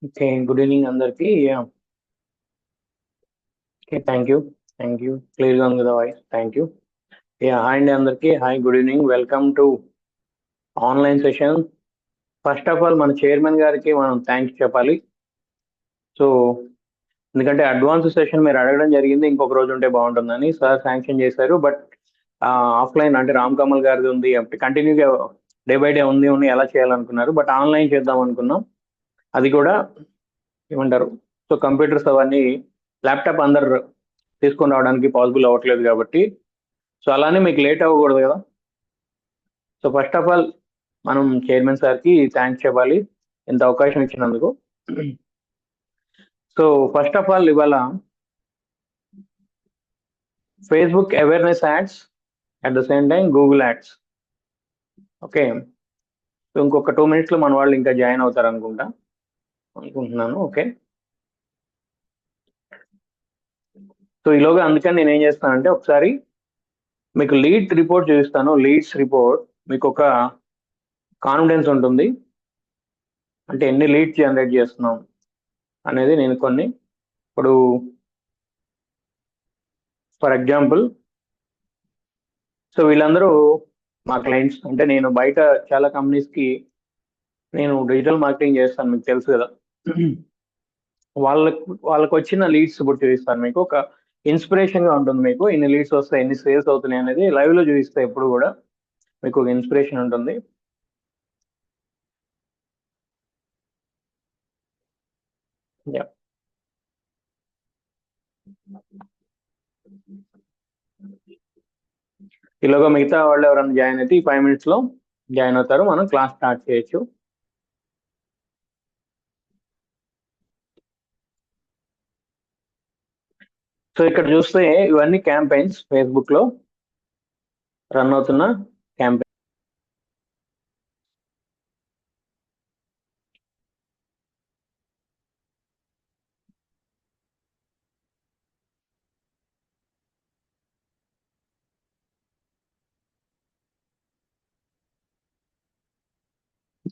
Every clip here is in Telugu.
ఓకే. గుడ్ ఈవినింగ్ అందరికి. ఓకే. Thank you. క్లియర్గా ఉంది కదా వాయిస్? Thank you. హాయ్ అండి అందరికి. Hi, good evening. Welcome to online session. First of all మన చైర్మన్ గారికి మనం థ్యాంక్స్ చెప్పాలి. సో ఎందుకంటే అడ్వాన్స్ సెషన్ మీరు అడగడం జరిగింది, ఇంకొక రోజు ఉంటే బాగుంటుందని సార్ శాంక్షన్ చేశారు. బట్ ఆఫ్లైన్ అంటే రామ్ కమల్ గారిది ఉంది, కంటిన్యూగా డే బై డే ఉంది ఎలా చేయాలనుకున్నారు, బట్ ఆన్లైన్ చేద్దాం అనుకున్నాం. అది కూడా ఏమంటారు, సో కంప్యూటర్స్ అవన్నీ ల్యాప్టాప్ అందరు తీసుకొని రావడానికి పాసిబుల్ అవ్వట్లేదు కాబట్టి, సో అలానే మీకు లేట్ అవ్వకూడదు కదా. సో ఫస్ట్ ఆఫ్ ఆల్ మనం చైర్మన్ సార్కి థ్యాంక్స్ చెప్పాలి ఇంత అవకాశం ఇచ్చినందుకు. సో ఫస్ట్ ఆఫ్ ఆల్ ఇవాళ Facebook awareness ads, at the same time Google ads. Okay. So ఇంకొక 2 minutes మన వాళ్ళు ఇంకా జాయిన్ అవుతారు అనుకుంటున్నాను. ఓకే. సో ఈలోగా అందుకని నేను ఏం చేస్తానంటే ఒకసారి మీకు లీడ్ రిపోర్ట్ చూపిస్తాను. లీడ్స్ రిపోర్ట్ మీకు ఒక కాన్ఫిడెన్స్ ఉంటుంది, అంటే ఎన్ని లీడ్స్ జనరేట్ చేస్తున్నాం అనేది. నేను కొన్ని ఇప్పుడు ఫర్ ఎగ్జాంపుల్, సో వీళ్ళందరూ మా క్లయింట్స్. అంటే నేను బయట చాలా కంపెనీస్కి నేను డిజిటల్ మార్కెటింగ్ చేస్తాను, మీకు తెలుసు కదా. వాళ్ళకి వచ్చిన లీడ్స్ ఇప్పుడు చూపిస్తాను మీకు. ఒక ఇన్స్పిరేషన్గా ఉంటుంది మీకు. ఇన్ని లీడ్స్ వస్తాయి, ఎన్ని సేల్స్ అవుతున్నాయి అనేది లైవ్లో చూపిస్తాయి. ఎప్పుడు కూడా మీకు ఒక ఇన్స్పిరేషన్ ఉంటుంది. ఈలోగా మిగతా వాళ్ళు ఎవరైనా జాయిన్ అయితే ఈ 5 minutes జాయిన్ అవుతారు, మనం క్లాస్ స్టార్ట్ చేయొచ్చు. సో ఇక్కడ చూస్తే ఇవన్నీ క్యాంపెయిన్స్, ఫేస్బుక్ లో రన్ అవుతున్న క్యాంపెయిన్.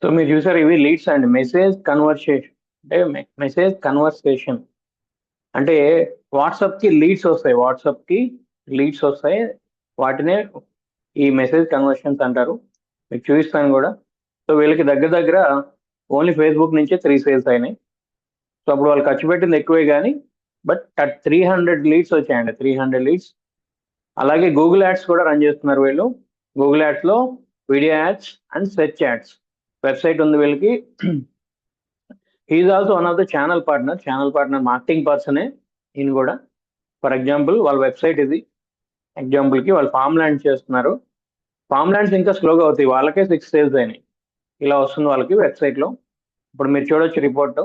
సో మీరు చూసారు, ఇవి లీడ్స్ అండ్ మెసేజ్ కన్వర్సేషన్. అంటే మెసేజ్ కన్వర్సేషన్ అంటే వాట్సాప్ కి లీడ్స్ వస్తాయి. వాటినే ఈ మెసేజ్ కన్వర్షన్స్ అంటారు. మీకు చూపిస్తాను కూడా. సో వీళ్ళకి దగ్గర దగ్గర ఓన్లీ ఫేస్బుక్ నుంచే 3 సేల్స్ అయినాయి. సో అప్పుడు వాళ్ళు ఖర్చు పెట్టింది ఎక్కువే కానీ, బట్ 300 లీడ్స్ వచ్చాయండి, 300 లీడ్స్. అలాగే గూగుల్ యాడ్స్ కూడా రన్ చేస్తున్నారు వీళ్ళు. గూగుల్ యాడ్స్ లో video ads and search ads. Website ఉంది వీళ్ళకి. He's also one of the channel partner marketing పర్సనే ఈయన కూడా. ఫర్ ఎగ్జాంపుల్ వాళ్ళ వెబ్సైట్ ఇది. ఎగ్జాంపుల్ కి వాళ్ళు ఫామ్ ల్యాండ్ చేస్తున్నారు. ఫామ్ ల్యాండ్స్ ఇంకా స్లోగా అవుతాయి, వాళ్ళకే 6 సేల్స్ అయినాయి. ఇలా వస్తుంది వాళ్ళకి వెబ్సైట్ లో. ఇప్పుడు మీరు చూడొచ్చు రిపోర్ట్.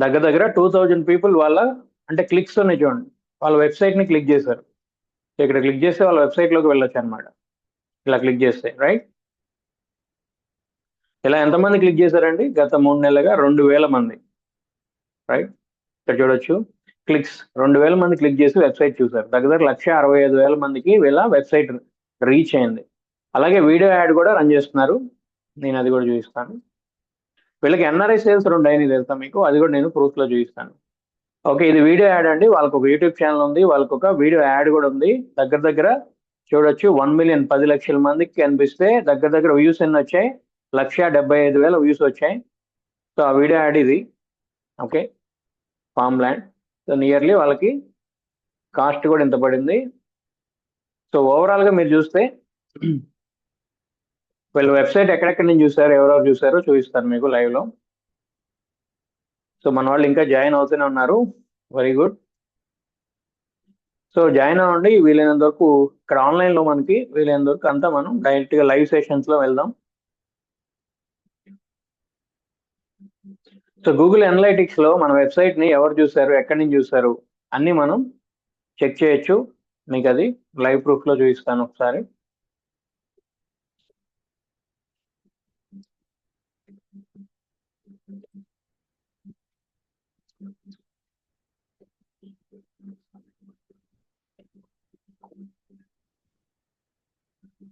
దగ్గర దగ్గర 2000 పీపుల్ వాళ్ళ అంటే క్లిక్స్ ఉన్నాయి చూడండి, వాళ్ళ వెబ్సైట్ ని క్లిక్ చేశారు. ఇక్కడ క్లిక్ చేస్తే వాళ్ళ వెబ్సైట్ లోకి వెళ్ళొచ్చు అనమాట. ఇలా క్లిక్ చేస్తే రైట్. ఇలా ఎంతమంది క్లిక్ చేశారండి? గత 3 నెలలుగా 2000 మంది. రైట్, ఇక్కడ చూడొచ్చు క్లిక్స్. 2000 మంది క్లిక్ చేసి వెబ్సైట్ చూసారు. దగ్గర దగ్గర 1,65,000 మందికి వీళ్ళ వెబ్సైట్ రీచ్ అయింది. అలాగే వీడియో యాడ్ కూడా రన్ చేస్తున్నారు, నేను అది కూడా చూపిస్తాను. వీళ్ళకి ఎన్ఆర్ఐ సేల్స్ 2 అయినాయి తెలుసా మీకు, అది కూడా నేను ప్రూఫ్ లో చూపిస్తాను. ఓకే, ఇది వీడియో యాడ్ అండి. వాళ్ళకి ఒక యూట్యూబ్ ఛానల్ ఉంది, వాళ్ళకి ఒక వీడియో యాడ్ కూడా ఉంది. దగ్గర దగ్గర చూడొచ్చు 1 మిలియన్, 10 లక్షల మందికి కనిపిస్తే దగ్గర దగ్గర వ్యూస్ ఎన్ని వచ్చాయి? 1,75,000 వ్యూస్ వచ్చాయి. సో ఆ వీడియో యాడ్ ఇది. Okay, farm land. So nearly వాళ్ళకి కాస్ట్ కూడా ఎంత పడింది. సో ఓవరాల్ గా మీరు చూస్తే వీళ్ళ వెబ్సైట్ ఎక్కడెక్కడి నుంచి చూసారు, ఎవరెవరు చూసారో చూపిస్తారు మీకు లైవ్ లో. సో మన వాళ్ళు ఇంకా జాయిన్ అవుతూనే ఉన్నారు, వెరీ గుడ్. సో జాయిన్ అవ్వండి వీలైనంత వరకు. ఇక్కడ ఆన్లైన్ లో మనకి వీలైనంత వరకు అంతా మనం డైరెక్ట్ గా లైవ్ సెషన్స్ లో వెళ్దాం. సో గూగుల్ అనలైటిక్స్ లో మన వెబ్సైట్ ని ఎవరు చూసారు, ఎక్కడి నుంచి చూసారు అన్ని మనం చెక్ చేయొచ్చు. మీకు అది లైవ్ ప్రూఫ్ లో చూపిస్తాను ఒకసారి.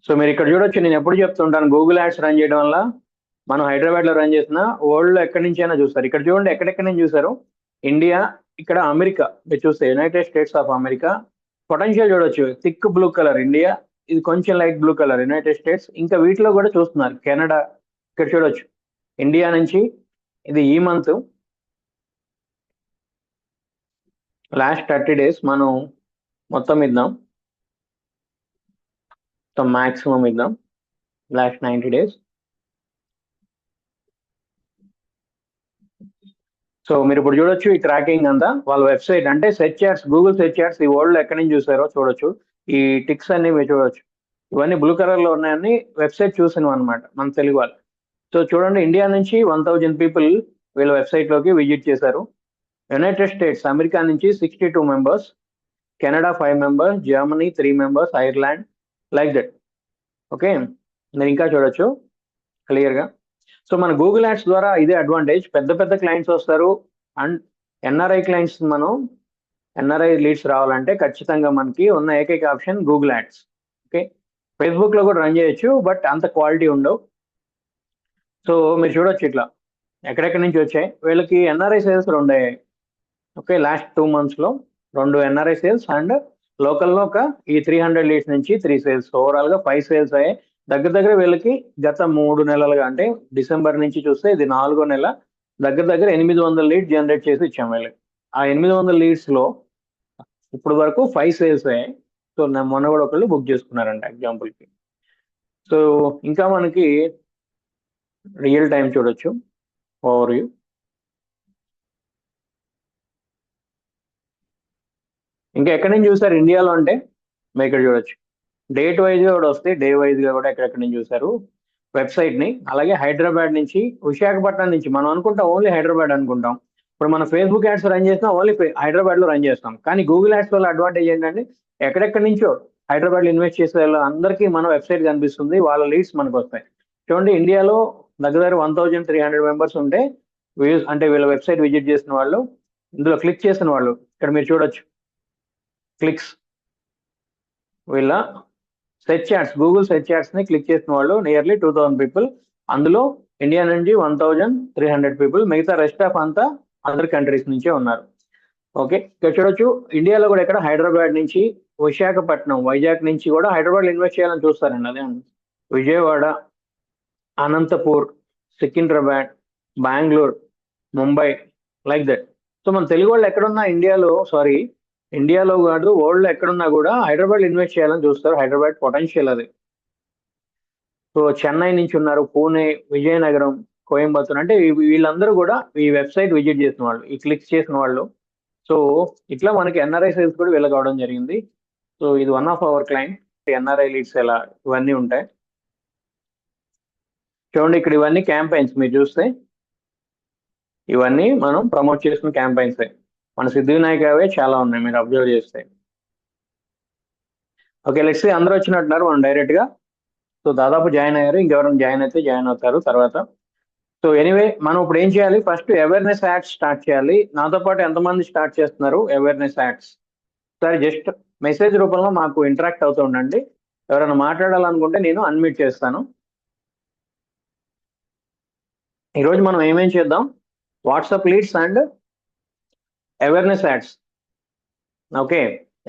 సో మీరు ఇక్కడ చూడొచ్చు, నేను ఎప్పుడు చెప్తుంటాను గూగుల్ యాడ్స్ రన్ చేయడం వల్ల మనం హైదరాబాద్ లో రన్ చేసిన వరల్డ్ లో ఎక్కడి నుంచి అయినా చూస్తారు. ఇక్కడ చూడండి ఎక్కడెక్కడి నుంచి చూసారు. ఇండియా, ఇక్కడ అమెరికా, మీరు చూస్తే United states of America. Potential చూడొచ్చు, థిక్ బ్లూ కలర్ ఇండియా, ఇది కొంచెం light blue colour United states. ఇంకా వీటిలో కూడా చూస్తున్నారు కెనడా. ఇక్కడ చూడొచ్చు ఇండియా నుంచి, ఇది ఈ మంత్ లాస్ట్ 30 days మనం మొత్తం ఇద్దాం, మొత్తం మాక్సిమం ఇద్దాం లాస్ట్ 90 days. సో మీరు ఇప్పుడు చూడొచ్చు ఈ ట్రాకింగ్ అంతా వాళ్ళ వెబ్సైట్, అంటే search ads, Google search ads ఈ వరల్డ్ లో ఎక్కడి నుంచి చూసారో చూడొచ్చు. ఈ టిక్స్ అన్ని మీరు చూడొచ్చు, ఇవన్నీ బ్లూ కలర్ లో ఉన్నాయని వెబ్సైట్ చూసినవి అనమాట మన తెలుగు వాళ్ళు. సో చూడండి ఇండియా నుంచి 1000 పీపుల్ వీళ్ళ వెబ్సైట్ లోకి విజిట్ చేశారు. యునైటెడ్ స్టేట్స్ అమెరికా నుంచి 62 members, Canada 5 members, Germany 3 members, Ireland, like that. Okay, మీరు ఇంకా చూడొచ్చు క్లియర్ గా. సో మన గూగుల్ యాడ్స్ ద్వారా ఇదే అడ్వాంటేజ్, పెద్ద పెద్ద క్లయింట్స్ వస్తారు. అండ్ ఎన్ఆర్ఐ క్లయింట్స్, మనం ఎన్ఆర్ఐ లీడ్స్ రావాలంటే ఖచ్చితంగా మనకి ఉన్న ఏకైక option Google ads. Okay, Facebook లో కూడా రన్ చేయొచ్చు, బట్ అంత క్వాలిటీ ఉండవు. సో మీరు చూడొచ్చు ఇట్లా ఎక్కడెక్కడి నుంచి వచ్చాయి వీళ్ళకి ఎన్ఆర్ఐ సేల్స్ 2 అయ్యాయి. ఓకే, లాస్ట్ 2 months లో 2 ఎన్ఆర్ఐ సేల్స్, అండ్ లోకల్లో ఒక ఈ 300 లీడ్స్ నుంచి 3 సేల్స్, ఓవరాల్ గా 5 సేల్స్ అయ్యాయి. దగ్గర దగ్గర వీళ్ళకి గత 3 నెలలుగా, అంటే డిసెంబర్ నుంచి చూస్తే ఇది 4వ నెల, దగ్గర దగ్గర 800 లీడ్ జనరేట్ చేసి ఇచ్చాం వీళ్ళకి. ఆ 800 లీడ్స్ లో ఇప్పుడు వరకు 5 సేల్స్ అయ్యాయి. సో మొన్న కూడా ఒకళ్ళు బుక్ చేసుకున్నారంట ఎగ్జాంపుల్ కి. సో ఇంకా మనకి రియల్ టైం చూడొచ్చు ఓవర్ వ్యూ. ఇంకా ఎక్కడి నుంచి చూసారు ఇండియాలో అంటే మీరు ఇక్కడ చూడొచ్చు, డేట్ వైజ్ గా కూడా వస్తాయి, డే వైజ్ గా కూడా ఎక్కడెక్కడి నుంచి చూసారు వెబ్సైట్ ని. అలాగే హైదరాబాద్ నుంచి, విశాఖపట్నం నుంచి, మనం అనుకుంటాం ఓన్లీ హైదరాబాద్ అనుకుంటాం. ఇప్పుడు మన ఫేస్బుక్ యాడ్స్ రన్ చేసినా ఓన్లీ హైదరాబాద్ లో రన్ చేస్తాం. కానీ గూగుల్ యాడ్స్ వల్ల అడ్వాంటేజ్ ఏంటంటే ఎక్కడెక్కడి నుంచో హైదరాబాద్ లో ఇన్వెస్ట్ చేసే వాళ్ళు అందరికీ మన వెబ్సైట్ కనిపిస్తుంది, వాళ్ళ లీడ్స్ మనకు వస్తాయి. చూడండి ఇండియాలో దగ్గర దగ్గర 1300 మెంబర్స్ ఉంటే వ్యూస్, అంటే వీళ్ళ వెబ్సైట్ విజిట్ చేసిన వాళ్ళు, ఇందులో క్లిక్ చేసిన వాళ్ళు ఇక్కడ మీరు చూడొచ్చు క్లిక్స్, వీళ్ళ search ads, Google search ads ని క్లిక్ చేసిన వాళ్ళు నియర్లీ 2000 పీపుల్. అందులో ఇండియా నుంచి 1300 పీపుల్, మిగతా రెస్ట్ ఆఫ్ అంతా అదర్ కంట్రీస్ నుంచే ఉన్నారు. ఓకే, ఇక్కడ చూడొచ్చు ఇండియాలో కూడా ఇక్కడ హైదరాబాద్ నుంచి, విశాఖపట్నం, వైజాగ్ నుంచి కూడా హైదరాబాద్ ఇన్వెస్ట్ చేయాలని చూస్తారండి. అదే Vijayawada, Anantapur, Secunderabad, Bengaluru, Mumbai, like that. So మన తెలుగు వాళ్ళు ఎక్కడున్నా ఇండియాలో, సారీ ఇండియాలో కాదు వరల్డ్ లో ఎక్కడున్నా కూడా హైదరాబాద్ ఇన్వెస్ట్ చేయాలని చూస్తారు. హైదరాబాద్ పొటెన్షియల్ అది. సో చెన్నై నుంచి ఉన్నారు, పూణే, విజయనగరం, కోయంబత్తూర్, అంటే వీళ్ళందరూ కూడా ఈ వెబ్సైట్ విజిట్ చేసిన వాళ్ళు, ఈ క్లిక్స్ చేసిన వాళ్ళు. సో ఇట్లా మనకి ఎన్ఆర్ఐ సేల్స్ కూడా వీళ్ళకి అవడం జరిగింది. సో ఇది one of our client. NRI leads ఎలా ఇవన్నీ ఉంటాయి. చూడండి ఇక్కడ ఇవన్నీ క్యాంపెయిన్స్, మీరు చూస్తే ఇవన్నీ మనం ప్రమోట్ చేసిన క్యాంపెయిన్స్. మన సిద్ధివినాయక్ అవే చాలా ఉన్నాయి మీరు అబ్జర్వ్ చేస్తే. ఓకే, లెట్స్ అందరూ వచ్చినట్టున్నారు మనం డైరెక్ట్ గా. సో దాదాపు జాయిన్ అయ్యారు, ఇంకెవరైనా జాయిన్ అయితే జాయిన్ అవుతారు తర్వాత. సో ఎనీవే మనం ఇప్పుడు ఏం చేయాలి, ఫస్ట్ అవేర్నెస్ యాడ్స్ స్టార్ట్ చేయాలి. నాతో పాటు ఎంతమంది స్టార్ట్ చేస్తున్నారు అవేర్నెస్ యాడ్స్? సరే, జస్ట్ మెసేజ్ రూపంలో మాకు ఇంటరాక్ట్ అవుతూ ఉండండి. ఎవరైనా మాట్లాడాలనుకుంటే నేను అన్మ్యూట్ చేస్తాను. ఈరోజు మనం ఏమేం చేద్దాం, WhatsApp leads and awareness ads. Okay,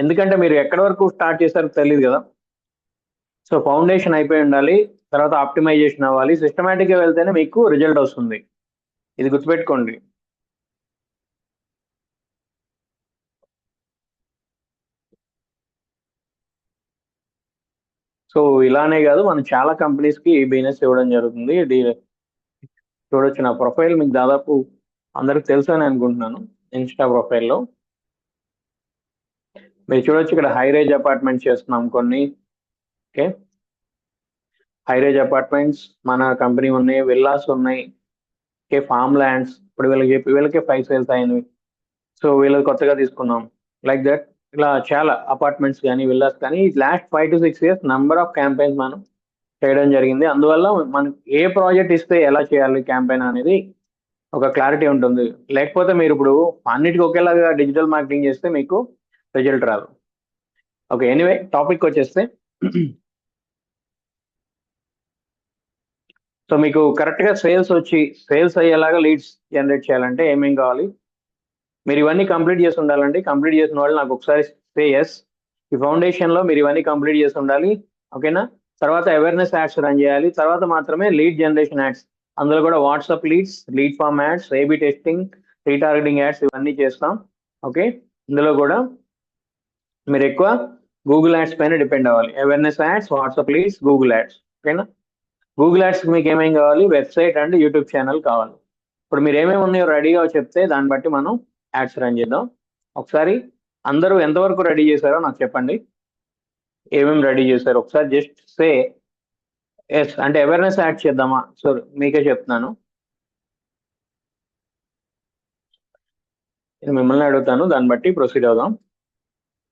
ఎందుకంటే మీరు ఎక్కడి వరకు స్టార్ట్ చేశారో తెలియదు కదా. సో ఫౌండేషన్ అయిపోయి ఉండాలి, తర్వాత ఆప్టిమైజేషన్ అవ్వాలి, సిస్టమేటిక్గా వెళ్తేనే మీకు రిజల్ట్ వస్తుంది. ఇది గుర్తుపెట్టుకోండి. సో ఇలానే కాదు, మనం చాలా కంపెనీస్ కి బిజినెస్ ఇవ్వడం జరుగుతుంది. చూడొచ్చు నా ప్రొఫైల్ మీకు దాదాపు అందరికి తెలుసు అని అనుకుంటున్నాను. ఇన్స్టా ప్రొఫైల్లో మీరు చూడొచ్చు ఇక్కడ హైరేజ్ అపార్ట్మెంట్స్ చేస్తున్నాం కొన్ని. ఓకే, హైరేజ్ అపార్ట్మెంట్స్ మన కంపెనీ ఉన్నాయి, విల్లాస్ ఉన్నాయి, ఓకే, ఫార్మ్ ల్యాండ్స్. ఇప్పుడు వీళ్ళకి 5 సేల్స్ అయినవి. సో వీళ్ళకి కొత్తగా తీసుకున్నాం, లైక్ దట్. ఇలా చాలా అపార్ట్మెంట్స్ కానీ విల్లాస్ కానీ last 5 to 6 years number of campaigns మనం చేయడం జరిగింది. అందువల్ల మనకి ఏ ప్రాజెక్ట్ ఇస్తే ఎలా చేయాలి క్యాంపెయిన్ అనేది ఒక క్లారిటీ ఉంటుంది. లేకపోతే మీరు ఇప్పుడు అన్నిటికీ ఒకేలాగా డిజిటల్ మార్కెటింగ్ చేస్తే మీకు రిజల్ట్ రాదు. ఓకే, ఎనీవే టాపిక్ వచ్చేస్తే సో మీకు కరెక్ట్గా సేల్స్ అయ్యేలాగా లీడ్స్ జనరేట్ చేయాలంటే ఏమేం కావాలి, మీరు ఇవన్నీ కంప్లీట్ చేసి ఉండాలండి. కంప్లీట్ చేసిన వాళ్ళు నాకు ఒకసారి సే ఎస్. ఈ ఫౌండేషన్లో మీరు ఇవన్నీ కంప్లీట్ చేసి ఉండాలి. ఓకేనా? తర్వాత అవేర్నెస్ యాడ్స్ రన్ చేయాలి. తర్వాత మాత్రమే లీడ్ జనరేషన్ యాడ్స్, అందులో కూడా WhatsApp leads, lead form ads, A B testing, retargeting ads ఇవన్నీ చేస్తాం. ఓకే, ఇందులో కూడా మీరు ఎక్కువ గూగుల్ యాడ్స్ పైన డిపెండ్ అవ్వాలి. Awareness ads, WhatsApp leads, Google ads. ఓకేనా? గూగుల్ యాడ్స్కి మీకు ఏమేమి కావాలి, వెబ్సైట్ అండ్ యూట్యూబ్ ఛానల్ కావాలి. ఇప్పుడు మీరు ఏమేమి ఉన్నాయో రెడీగా చెప్తే దాన్ని బట్టి మనం యాడ్స్ రన్ చేద్దాం. ఒకసారి అందరూ ఎంతవరకు రెడీ చేశారో నాకు చెప్పండి. ఏమేమి రెడీ చేశారు ఒకసారి జస్ట్ సే ఎస్. అంటే అవేర్నెస్ యాడ్ చేద్దామా? సో మీకే చెప్తున్నాను, నేను మిమ్మల్ని అడుగుతాను, దాన్ని బట్టి ప్రొసీడ్ అవుదాం.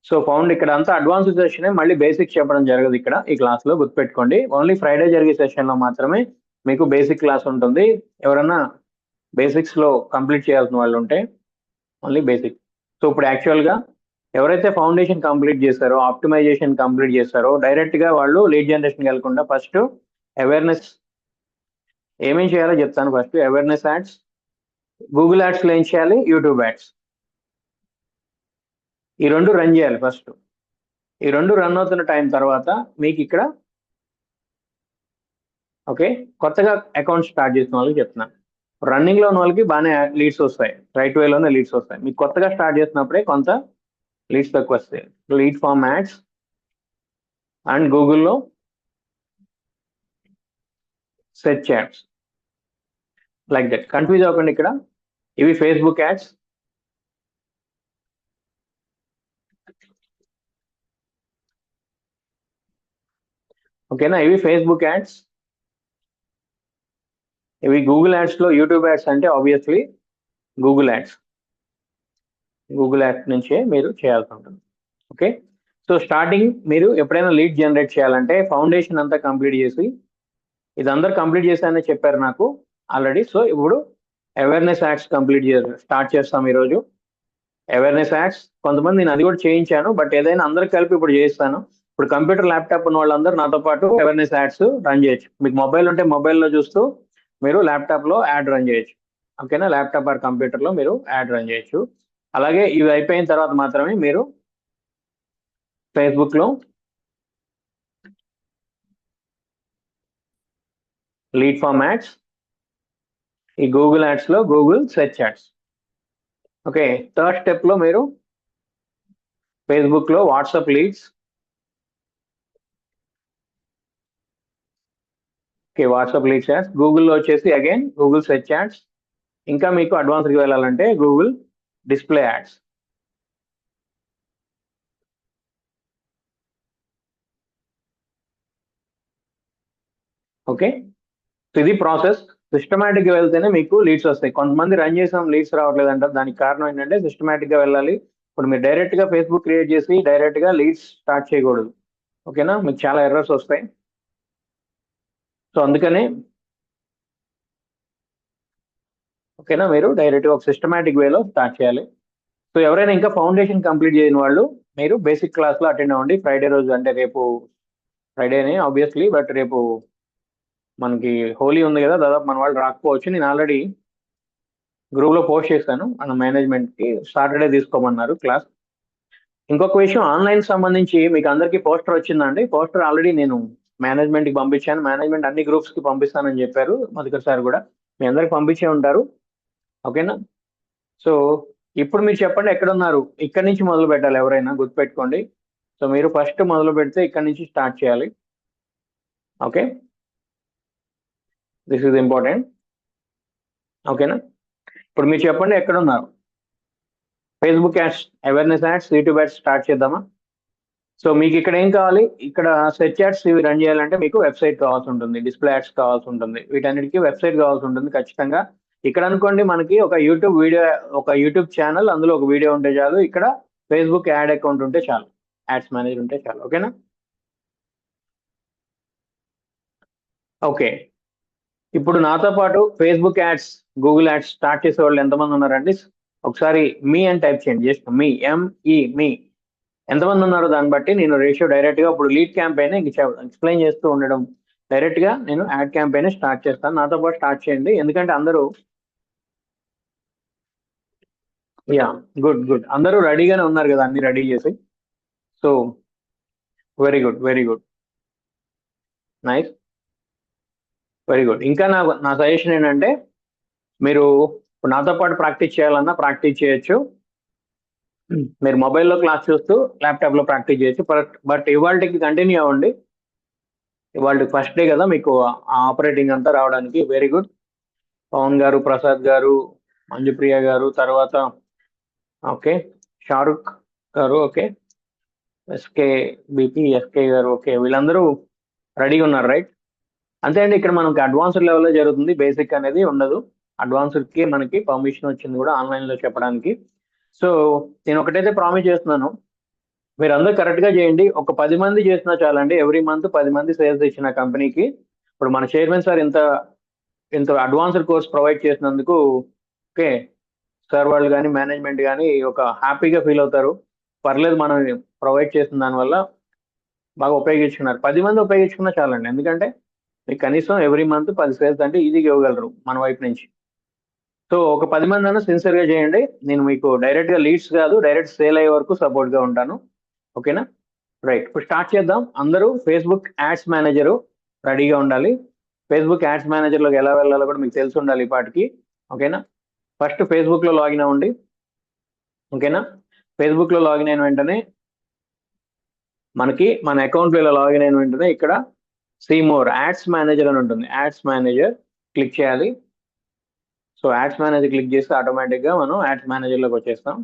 సో ఫౌండ్ ఇక్కడ అంతా అడ్వాన్స్ సెషన్, మళ్ళీ బేసిక్స్ చెప్పడం జరగదు ఇక్కడ ఈ క్లాస్లో, గుర్తుపెట్టుకోండి. ఓన్లీ ఫ్రైడే జరిగే సెషన్లో మాత్రమే మీకు బేసిక్ క్లాస్ ఉంటుంది. ఎవరన్నా బేసిక్స్లో కంప్లీట్ చేయాల్సిన వాళ్ళు ఉంటే ఓన్లీ బేసిక్. సో ఇప్పుడు యాక్చువల్గా ఎవరైతే ఫౌండేషన్ కంప్లీట్ చేశారో, ఆప్టిమైజేషన్ కంప్లీట్ చేశారో, డైరెక్ట్గా వాళ్ళు లీడ్ జనరేషన్కి వెళ్ళకుండా ఫస్ట్ అవేర్నెస్ ఏమేం చేయాలో చెప్తాను. ఫస్ట్ అవేర్నెస్ యాడ్స్, గూగుల్ యాడ్స్లో ఏం చేయాలి, యూట్యూబ్ యాడ్స్, ఈ రెండు రన్ చేయాలి ఫస్ట్. ఈ రెండు రన్ అవుతున్న టైం తర్వాత మీకు ఇక్కడ ఓకే కొత్తగా అకౌంట్ స్టార్ట్ చేసిన వాళ్ళకి చెప్తున్నాను. రన్నింగ్లో ఉన్న వాళ్ళకి బాగానే లీడ్స్ వస్తాయి, రైట్ వేలోనే లీడ్స్ వస్తాయి. మీకు కొత్తగా స్టార్ట్ చేసినప్పుడే కొంత లీడ్స్ తక్కువ వస్తాయి. లీడ్ ఫామ్ యాడ్స్ అండ్ గూగుల్లో search ads, like that. Confuse అవ్వకండి. ఇక్కడ ఇవి ఫేస్బుక్ యాడ్స్, ఓకేనా? ఇవి ఫేస్బుక్ యాడ్స్, ఇవి గూగుల్ యాడ్స్లో యూట్యూబ్ యాడ్స్ అంటే obviously Google ads, Google ads నుంచే మీరు చేయాల్సి ఉంటుంది. ఓకే, సో స్టార్టింగ్ మీరు ఎప్పుడైనా లీడ్ జనరేట్ చేయాలంటే ఫౌండేషన్ అంతా కంప్లీట్ చేసి, ఇది అందరు కంప్లీట్ చేశారని చెప్పారు నాకు ఆల్రెడీ. సో ఇప్పుడు అవేర్నెస్ యాడ్స్ కంప్లీట్ స్టార్ట్ చేస్తాం ఈరోజు. అవేర్నెస్ యాడ్స్ కొంతమంది నేను అది కూడా చేయించాను, బట్ ఏదైనా అందరికి కలిపి ఇప్పుడు చేయిస్తాను. ఇప్పుడు కంప్యూటర్ ల్యాప్టాప్ ఉన్న వాళ్ళందరూ నాతో పాటు అవేర్నెస్ యాడ్స్ రన్ చేయొచ్చు. మీకు మొబైల్ ఉంటే మొబైల్లో చూస్తూ మీరు ల్యాప్టాప్లో యాడ్ రన్ చేయొచ్చు. ఓకేనా? ల్యాప్టాప్ ఆర్ కంప్యూటర్లో మీరు యాడ్ రన్ చేయొచ్చు. అలాగే ఇవి అయిపోయిన తర్వాత మాత్రమే మీరు ఫేస్బుక్లో లీడ్ ఫామ్ యాడ్స్, ఈ గూగుల్ యాడ్స్లో Google search ads. Okay, third స్టెప్లో మీరు ఫేస్బుక్లో WhatsApp leads, okay WhatsApp leads ads, గూగుల్లో వచ్చేసి అగైన్ గూగుల్ సెర్చ్ యాడ్స్, ఇంకా మీకు అడ్వాన్స్కి వెళ్ళాలంటే గూగుల్ డిస్ప్లే యాడ్స్. ఓకే, ఇది ప్రాసెస్. సిస్టమేటిక్గా వెళ్తేనే మీకు లీడ్స్ వస్తాయి. కొంతమంది రన్ చేసాం లీడ్స్ రావట్లేదు అంటారు, దానికి కారణం ఏంటంటే సిస్టమేటిక్గా వెళ్ళాలి. ఇప్పుడు మీరు డైరెక్ట్గా ఫేస్బుక్ క్రియేట్ చేసి డైరెక్ట్గా లీడ్స్ స్టార్ట్ చేయకూడదు. ఓకేనా? మీకు చాలా ఎర్రర్స్ వస్తాయి. సో అందుకనే ఓకేనా, మీరు డైరెక్ట్గా ఒక సిస్టమేటిక్ వేలో స్టార్ట్ చేయాలి. సో ఎవరైనా ఇంకా ఫౌండేషన్ కంప్లీట్ చేయని వాళ్ళు మీరు బేసిక్ క్లాస్లో అటెండ్ అవ్వండి. ఫ్రైడే రోజు, అంటే రేపు ఫ్రైడేనే ఆబ్వియస్లీ, బట్ రేపు మనకి హోలీ ఉంది కదా, దాదాపు మన వాళ్ళు రాకపోవచ్చు. నేను ఆల్రెడీ గ్రూప్లో పోస్ట్ చేశాను, మన మేనేజ్మెంట్కి సాటర్డే తీసుకోమన్నారు క్లాస్. ఇంకొక విషయం, ఆన్లైన్ సంబంధించి మీకు అందరికీ పోస్టర్ వచ్చిందండి. పోస్టర్ ఆల్రెడీ నేను మేనేజ్మెంట్కి పంపించాను. మేనేజ్మెంట్ అన్ని గ్రూప్స్కి పంపిస్తానని చెప్పారు. మధుకర్ సార్ కూడా మీ అందరికి పంపించే ఉంటారు. ఓకేనా? సో ఇప్పుడు మీరు చెప్పండి ఎక్కడ ఉన్నారు. ఇక్కడ నుంచి మొదలు పెట్టాలి, ఎవరైనా గుర్తుపెట్టుకోండి. సో మీరు ఫస్ట్ మొదలు పెడితే ఇక్కడ నుంచి స్టార్ట్ చేయాలి. Okay, this is important. ఓకేనా? ఇప్పుడు మీరు చెప్పండి ఎక్కడ ఉన్నారు. Facebook ads, awareness ads, YouTube ads start చేద్దామా? సో మీకు ఇక్కడ ఏం కావాలి, ఇక్కడ సెర్చ్ యాడ్స్ ఇవి రన్ చేయాలంటే మీకు వెబ్సైట్ కావాల్సి ఉంటుంది, డిస్ప్లే యాడ్స్ కావాల్సి ఉంటుంది, వీటన్నిటికీ వెబ్సైట్ కావాల్సి ఉంటుంది ఖచ్చితంగా. ఇక్కడ అనుకోండి మనకి ఒక యూట్యూబ్ వీడియో, ఒక యూట్యూబ్ ఛానల్, అందులో ఒక వీడియో ఉంటే చాలు. ఇక్కడ ఫేస్బుక్ యాడ్ అకౌంట్ ఉంటే చాలు, యాడ్స్ మేనేజర్ ఉంటే చాలు. ఓకేనా? ఓకే, ఇప్పుడు నాతో పాటు Facebook ads, Google ads start చేసే వాళ్ళు ఎంతమంది ఉన్నారండి? ఒకసారి మీ అని టైప్ చేయండి, జస్ట్ మీ, ఎంఈ, మీ. ఎంతమంది ఉన్నారో దాన్ని బట్టి నేను రేషియో డైరెక్ట్గా ఇప్పుడు లీడ్ క్యాంపెయిన్ ఎక్స్ప్లెయిన్ చేస్తూ ఉండడం డైరెక్ట్గా నేను యాడ్ క్యాంపెయిన్ స్టార్ట్ చేస్తాను. నాతో పాటు స్టార్ట్ చేయండి, ఎందుకంటే అందరూ గుడ్ అందరూ రెడీగానే ఉన్నారు కదా, అన్ని రెడీ చేసి. So very good, nice, very good. ఇంకా నా సజెషన్ ఏంటంటే, మీరు నాతో పాటు ప్రాక్టీస్ చేయాలన్నా ప్రాక్టీస్ చేయొచ్చు. మీరు మొబైల్లో క్లాస్ చూస్తూ ల్యాప్టాప్లో ప్రాక్టీస్ చేయొచ్చు. బట్ ఇవాళకి కంటిన్యూ అవ్వండి. ఇవాళ ఫస్ట్ డే కదా మీకు ఆ ఆపరేటింగ్ అంతా రావడానికి. Very good. పవన్ గారు, ప్రసాద్ గారు, మంజుప్రియ గారు, తర్వాత ఓకే షారుఖ్ గారు, ఓకే ఎస్కే గారు, ఓకే వీళ్ళందరూ రెడీగా ఉన్నారు, రైట్? అంతే అండి. ఇక్కడ మనకి అడ్వాన్స్డ్ లెవెల్లో జరుగుతుంది, బేసిక్ అనేది ఉండదు. అడ్వాన్స్డ్కి మనకి పర్మిషన్ వచ్చింది కూడా ఆన్లైన్లో చెప్పడానికి. సో నేను ఒకటైతే ప్రామిస్ చేస్తున్నాను, మీరు అందరూ కరెక్ట్గా చేయండి. ఒక 10 మంది చేసినా చాలండి. ఎవ్రీ మంత్ 10 మంది సేల్స్ ఇచ్చిన కంపెనీకి. ఇప్పుడు మన చైర్మన్ సార్ ఇంత ఇంత అడ్వాన్స్డ్ కోర్స్ ప్రొవైడ్ చేసినందుకు ఓకే, సార్ వాళ్ళు కానీ మేనేజ్మెంట్ కానీ ఒక హ్యాపీగా ఫీల్ అవుతారు. పర్లేదు, మనం ప్రొవైడ్ చేసిన దానివల్ల బాగా ఉపయోగించుకున్నారు. 10 మంది ఉపయోగించుకున్నా చాలండి, ఎందుకంటే మీకు కనీసం ఎవ్రీ మంత్ 10 సేల్స్ అంటే ఈజీగా ఇవ్వగలరు మన వైపు నుంచి. సో ఒక 10 మంది అన్న సిన్సియర్గా చేయండి. నేను మీకు డైరెక్ట్గా లీడ్స్ కాదు, డైరెక్ట్ సేల్ అయ్యే వరకు సపోర్ట్గా ఉంటాను. ఓకేనా? రైట్, ఇప్పుడు స్టార్ట్ చేద్దాం. అందరూ ఫేస్బుక్ యాడ్స్ మేనేజరు రెడీగా ఉండాలి. ఫేస్బుక్ యాడ్స్ మేనేజర్లోకి ఎలా వెళ్ళాలో కూడా మీకు తెలిసి ఉండాలి ఈ పాటికి. ఓకేనా? ఫస్ట్ ఫేస్బుక్లో లాగిన్ అవ్వండి. ఓకేనా? ఫేస్బుక్లో లాగిన్ అయిన వెంటనే మనకి మన అకౌంట్లో ఇలా లాగిన్ అయిన వెంటనే ఇక్కడ సీమోర్ యాడ్స్ మేనేజర్ అని ఉంటుంది. యాడ్స్ మేనేజర్ క్లిక్ చేయాలి. సో యాడ్స్ మేనేజర్ క్లిక్ చేస్తే ఆటోమేటిక్గా మనం యాడ్స్ మేనేజర్లోకి వచ్చేస్తాం.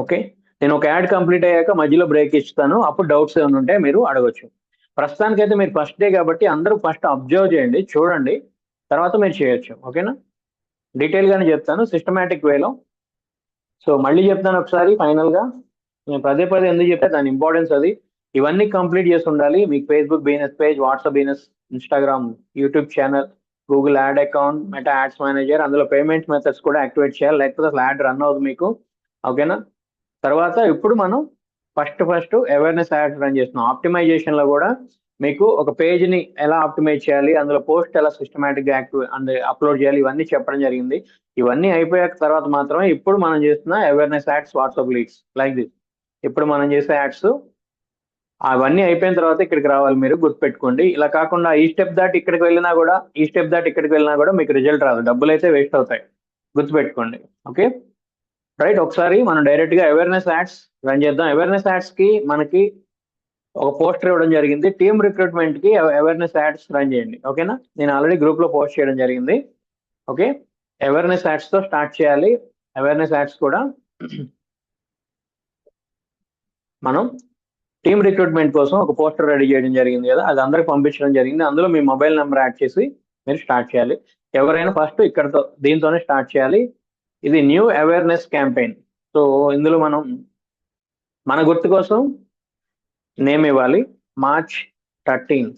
ఓకే, నేను ఒక యాడ్ కంప్లీట్ అయ్యాక మధ్యలో బ్రేక్ ఇస్తాను, అప్పుడు డౌట్స్ ఏమైనా ఉంటే మీరు అడగచ్చు. ప్రస్తుతానికైతే మీరు ఫస్ట్ డే కాబట్టి అందరూ ఫస్ట్ అబ్జర్వ్ చేయండి, చూడండి, తర్వాత మీరు చేయొచ్చు. ఓకేనా? డీటెయిల్గానే చెప్తాను, సిస్టమేటిక్ వేలో. సో మళ్ళీ చెప్తాను ఒకసారి ఫైనల్గా. నేను పదే ఎందుకు చెప్తే దాని ఇంపార్టెన్స్ అది. ఇవన్నీ కంప్లీట్ చేసి ఉండాలి. మీకు Facebook business page, WhatsApp business, Instagram, YouTube channel, Google add account, meta ads manager, అందులో పేమెంట్ మెథడ్స్ కూడా యాక్టివేట్ చేయాలి, లేకపోతే అసలు యాడ్ రన్ అవుతుంది మీకు. ఓకేనా? తర్వాత ఇప్పుడు మనం ఫస్ట్ అవేర్నెస్ యాడ్స్ రన్ చేస్తున్నాం. ఆప్టిమైజేషన్లో కూడా మీకు ఒక పేజ్ని ఎలా ఆప్టిమైజ్ చేయాలి, అందులో పోస్ట్ ఎలా సిస్టమేటిక్గా యాక్టివ్ అండ్ అప్లోడ్ చేయాలి, ఇవన్నీ చెప్పడం జరిగింది. ఇవన్నీ అయిపోయాక తర్వాత మాత్రమే ఇప్పుడు మనం చేస్తున్న awareness ads, WhatsApp leads like this. ఇప్పుడు మనం చేసే యాడ్స్ అవన్నీ అయిపోయిన తర్వాత ఇక్కడికి రావాలి, మీరు గుర్తుపెట్టుకోండి. ఇలా కాకుండా ఈ స్టెప్ దాటి ఇక్కడికి వెళ్ళినా కూడా మీకు రిజల్ట్ రాదు, డబ్బులు అయితే వేస్ట్ అవుతాయి, గుర్తుపెట్టుకోండి. ఓకే రైట్, ఒకసారి మనం డైరెక్ట్గా అవేర్నెస్ యాడ్స్ రన్ చేద్దాం. అవేర్నెస్ యాడ్స్కి మనకి ఒక పోస్టర్ ఇవ్వడం జరిగింది. టీమ్ రిక్రూట్మెంట్కి అవేర్నెస్ యాడ్స్ రన్ చేయండి. ఓకేనా? నేను ఆల్రెడీ గ్రూప్లో పోస్ట్ చేయడం జరిగింది. ఓకే, అవేర్నెస్ యాడ్స్తో స్టార్ట్ చేయాలి. అవేర్నెస్ యాడ్స్ కూడా మనం టీమ్ రిక్రూట్మెంట్ కోసం ఒక పోస్టర్ రెడీ చేయడం జరిగింది కదా, అది అందరికి పంపించడం జరిగింది. అందులో మీ మొబైల్ నెంబర్ యాడ్ చేసి మీరు స్టార్ట్ చేయాలి. ఎవరైనా ఫస్ట్ దీంతోనే స్టార్ట్ చేయాలి. ఇది న్యూ అవేర్నెస్ క్యాంపెయిన్. సో ఇందులో మనం మన గుర్తు కోసం నేమ్ ఇవ్వాలి, March 13th.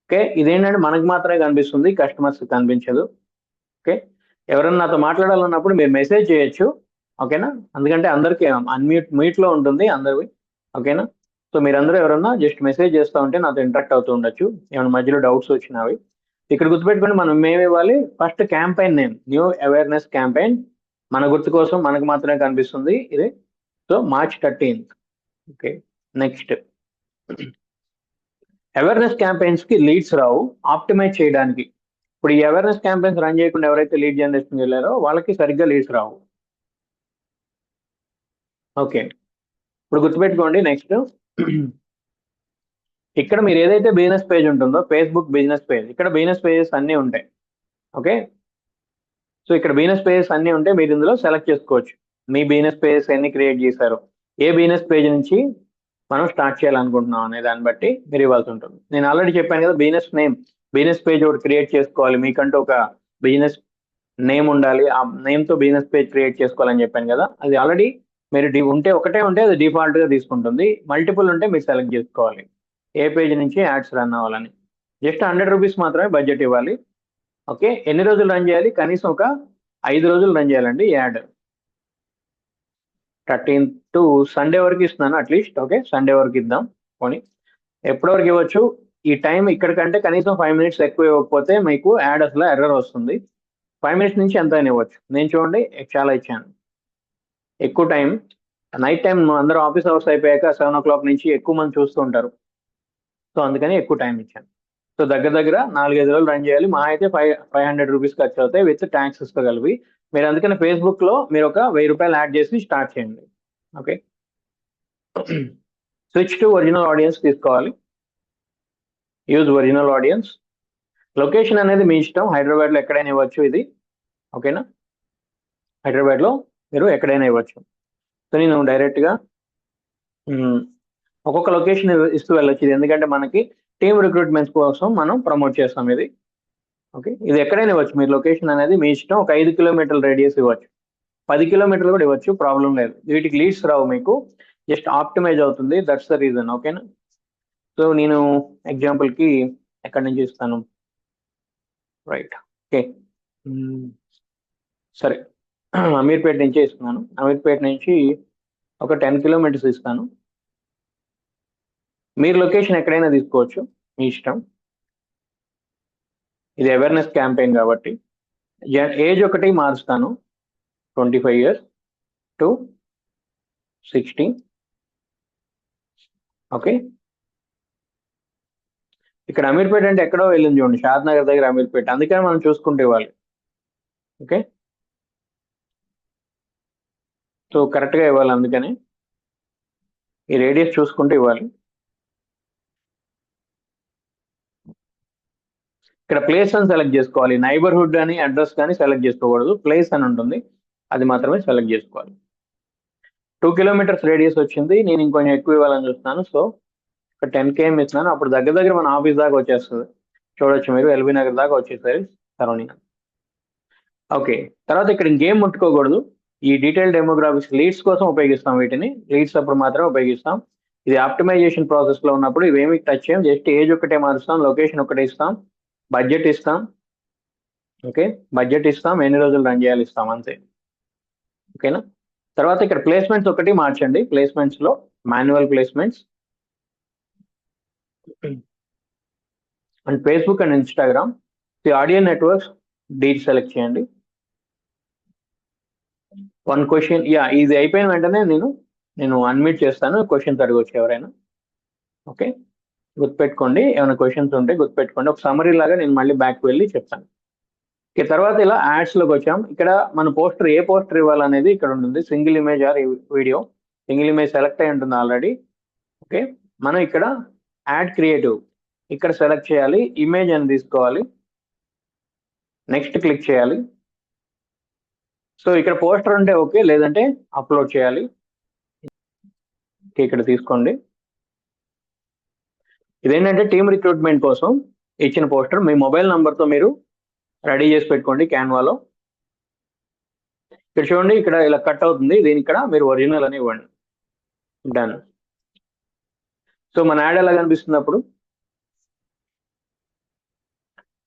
ఓకే, ఇదేంటంటే మనకు మాత్రమే కనిపిస్తుంది, కస్టమర్స్ కనిపించదు. ఓకే, ఎవరైనా నాతో మాట్లాడాలన్నప్పుడు మీరు మెసేజ్ చేయొచ్చు. ఓకేనా? ఎందుకంటే అందరికీ మీట్లో ఉంటుంది అందరివి. ఓకేనా? సో మీరందరూ ఎవరన్నా జస్ట్ మెసేజ్ చేస్తూ ఉంటే నాతో ఇంటరాక్ట్ అవుతూ ఉండొచ్చు, ఏమైనా మధ్యలో డౌట్స్ వచ్చినవి. ఇక్కడ గుర్తుపెట్టుకొని మనం మేము ఇవ్వాలి first campaign name, new awareness campaign. మన గుర్తు కోసం మనకు మాత్రమే కనిపిస్తుంది ఇది. So March 13th. Okay, next awareness క్యాంపెయిన్స్కి లీడ్స్ రావు ఆప్టిమైజ్ చేయడానికి. ఇప్పుడు ఈ అవేర్నెస్ క్యాంపెయిన్స్ రన్ చేయకుండా ఎవరైతే లీడ్ జనరేషన్ వెళ్ళారో వాళ్ళకి సరిగ్గా లీడ్స్ రావు. ఓకే, ఇప్పుడు గుర్తుపెట్టుకోండి. నెక్స్ట్ ఇక్కడ మీరు ఏదైతే బిజినెస్ పేజ్ ఉంటుందో, ఫేస్బుక్ బిజినెస్ పేజ్, ఇక్కడ బిజినెస్ పేజెస్ అన్నీ ఉంటాయి. ఓకే, సో ఇక్కడ బిజినెస్ పేజెస్ అన్నీ ఉంటే మీరు ఇందులో సెలెక్ట్ చేసుకోవచ్చు మీ బిజినెస్ పేజెస్ ఎన్ని క్రియేట్ చేశారు, ఏ బిజినెస్ పేజ్ నుంచి మనం స్టార్ట్ చేయాలనుకుంటున్నాం అనే దాన్ని బట్టి మీరు ఇవ్వాల్సి ఉంటుంది. నేను ఆల్రెడీ చెప్పాను కదా, బిజినెస్ పేజ్ ఒకటి క్రియేట్ చేసుకోవాలి, మీకంటూ ఒక బిజినెస్ నేమ్ ఉండాలి, ఆ నేమ్తో బిజినెస్ పేజ్ క్రియేట్ చేసుకోవాలని చెప్పాను కదా. అది ఆల్రెడీ మీరు ఒకటే ఉంటే అది డిఫాల్ట్గా తీసుకుంటుంది, మల్టిపుల్ ఉంటే మీరు సెలెక్ట్ చేసుకోవాలి ఏ పేజ్ నుంచి యాడ్స్ రన్ అవ్వాలని. జస్ట్ 100 రూపీస్ మాత్రమే బడ్జెట్ ఇవ్వాలి. ఓకే, ఎన్ని రోజులు రన్ చేయాలి? కనీసం ఒక 5 రోజులు రన్ చేయాలండి యాడ్. 13th టు సండే వరకు ఇస్తున్నాను అట్లీస్ట్. ఓకే, సండే వరకు ఇద్దాం పోనీ. ఎప్పటి వరకు ఇవ్వచ్చు? ఈ టైం ఇక్కడికంటే కనీసం 5 మినిట్స్ ఎక్కువ ఇవ్వకపోతే మీకు యాడ్ అసలు ఎర్రర్ వస్తుంది. 5 మినిట్స్ నుంచి ఎంత అయినా ఇవ్వచ్చు. నేను చూడండి చాలా ఇచ్చాను. ఎక్కువ టైం నైట్ టైం అందరూ ఆఫీస్ అవర్స్ అయిపోయాక 7 o'clock నుంచి ఎక్కువ మంది చూస్తూ ఉంటారు. సో అందుకని ఎక్కువ టైం ఇచ్చాను. సో దగ్గర దగ్గర 4-5 రోజులు రన్ చేయాలి. మా అయితే 500 రూపీస్ ఖర్చు అవుతాయి విత్ ట్యాక్సెస్ తో కలిపి. మీరు అందుకని ఫేస్బుక్ లో మీరు ఒక 1000 రూపాయలు యాడ్ చేసి స్టార్ట్ చేయండి. Okay, switch to original audience తీసుకోవాలి. Use original audience. లొకేషన్ అనేది మీ ఇష్టం, హైదరాబాద్ లో ఎక్కడైనా ఇవ్వచ్చు ఇది. ఓకేనా, హైదరాబాద్ లో మీరు ఎక్కడైనా ఇవ్వచ్చు. సో నేను డైరెక్ట్ గా ఒక్కొక్క లొకేషన్ ఇస్తూ వెళ్ళొచ్చు ఇది, ఎందుకంటే మనకి టీమ్ రిక్రూట్మెంట్స్ కోసం మనం ప్రమోట్ చేస్తాం ఇది. ఓకే, ఇది ఎక్కడైనా ఇవ్వచ్చు మీరు. లొకేషన్ అనేది మీ ఇష్టం. ఒక 5 కిలోమీటర్ల రేడియస్ ఇవ్వచ్చు, 10 కిలోమీటర్లు కూడా ఇవ్వచ్చు, ప్రాబ్లం లేదు. వీటికి లీడ్స్ రావు మీకు, జస్ట్ ఆప్టిమైజ్ అవుతుంది. That's the reason. ఓకేనా, సో నేను ఎగ్జాంపుల్ కి ఎక్కడి నుంచి ఇస్తాను, రైట్. ఓకే, సరే, అమీర్పేట నుంచే ఇస్తున్నాను. అమీర్పేట నుంచి ఒక 10 కిలోమీటర్స్ ఇస్తాను. మీరు లొకేషన్ ఎక్కడైనా తీసుకోవచ్చు, మీ ఇష్టం. ఇది అవేర్నెస్ క్యాంపెయిన్ కాబట్టి ఏజ్ ఒకటి మారుస్తాను, 25 years టు 60. ఓకే, ఇక్కడ అమీర్పేట అంటే ఎక్కడో వెళ్ళింది చూడండి, షాద్ నగర్ దగ్గర అమీర్పేట, అందుకని మనం చూసుకుంటూ ఇవ్వాలి. ఓకే, సో కరెక్ట్గా ఇవ్వాలి, అందుకని ఈ రేడియస్ చూసుకుంటూ ఇవ్వాలి. ఇక్కడ ప్లేస్ అని సెలెక్ట్ చేసుకోవాలి. నైబర్హుడ్ అని అడ్రస్ కానీ సెలెక్ట్ చేసుకోకూడదు, ప్లేస్ అని ఉంటుంది, అది మాత్రమే సెలెక్ట్ చేసుకోవాలి. 2 kilometers రేడియస్ వచ్చింది. నేను ఇంకొంచెం ఎక్కువ ఇవ్వాలని చూస్తున్నాను. సో ఒక 10 km ఇస్తున్నాను. అప్పుడు దగ్గర దగ్గర మన ఆఫీస్ దాకా వచ్చేస్తుంది. చూడొచ్చు మీరు, ఎల్బీ నగర్ దాకా వచ్చేసారి సరౌండింగ్. ఓకే, తర్వాత ఇక్కడ ఇంకేం ముట్టుకోకూడదు. ఈ డీటెయిల్ డెమోగ్రాఫిక్స్ లీడ్స్ కోసం ఉపయోగిస్తాం వీటిని. లీడ్స్ అప్పుడు మాత్రమే ఉపయోగిస్తాం. ఇది ఆప్టిమైజేషన్ ప్రాసెస్ లో ఉన్నప్పుడు ఇవేమి టచ్ చేయం. జస్ట్ ఏజ్ ఒకటే మారుస్తాం, లొకేషన్ ఒకటే ఇస్తాం, బడ్జెట్ ఇస్తాం. ఓకే, బడ్జెట్ ఇస్తాం, ఎన్ని రోజులు రన్ చేయాలి ఇస్తాం, అంతే. ఓకేనా, తర్వాత ఇక్కడ ప్లేస్మెంట్స్ ఒకటి మార్చండి. ప్లేస్మెంట్స్ లో manual placements and Facebook and Instagram. The audio networks డీట్ సెలెక్ట్ చేయండి. 1 క్వశ్చన్, ఇది అయిపోయిన వెంటనే నేను అన్మ్యూట్ చేస్తాను, క్వశ్చన్స్ అడగవచ్చు ఎవరైనా. ఓకే, గుర్తుపెట్టుకోండి, ఏమైనా క్వశ్చన్స్ ఉంటే గుర్తుపెట్టుకోండి. ఒక సమరీ లాగా నేను మళ్ళీ బ్యాక్ వెళ్ళి చెప్తాను. ఓకే, తర్వాత ఇలా యాడ్స్ లోకి వచ్చాం. ఇక్కడ మన పోస్టర్, ఏ పోస్టర్ ఇవ్వాలనేది ఇక్కడ ఉంటుంది. Single image or video. Single image select అయి ఉంటుంది ఆల్రెడీ. ఓకే, మనం ఇక్కడ యాడ్ క్రియేటివ్ ఇక్కడ సెలెక్ట్ చేయాలి, ఇమేజ్ అని తీసుకోవాలి, నెక్స్ట్ క్లిక్ చేయాలి. సో ఇక్కడ పోస్టర్ ఉంటే ఓకే, లేదంటే అప్లోడ్ చేయాలి. ఇక్కడ తీసుకోండి. ఇదేంటంటే టీమ్ రిక్రూట్మెంట్ కోసం ఇచ్చిన పోస్టర్. మీ మొబైల్ నంబర్తో మీరు రెడీ చేసి పెట్టుకోండి క్యాన్వాలో. ఇక్కడ చూడండి, ఇక్కడ ఇలా కట్ అవుతుంది, దీని ఇక్కడ మీరు ఒరిజినల్ అని ఇవ్వండి. డన్. సో మన యాడ్ ఎలా కనిపిస్తుంది అప్పుడు?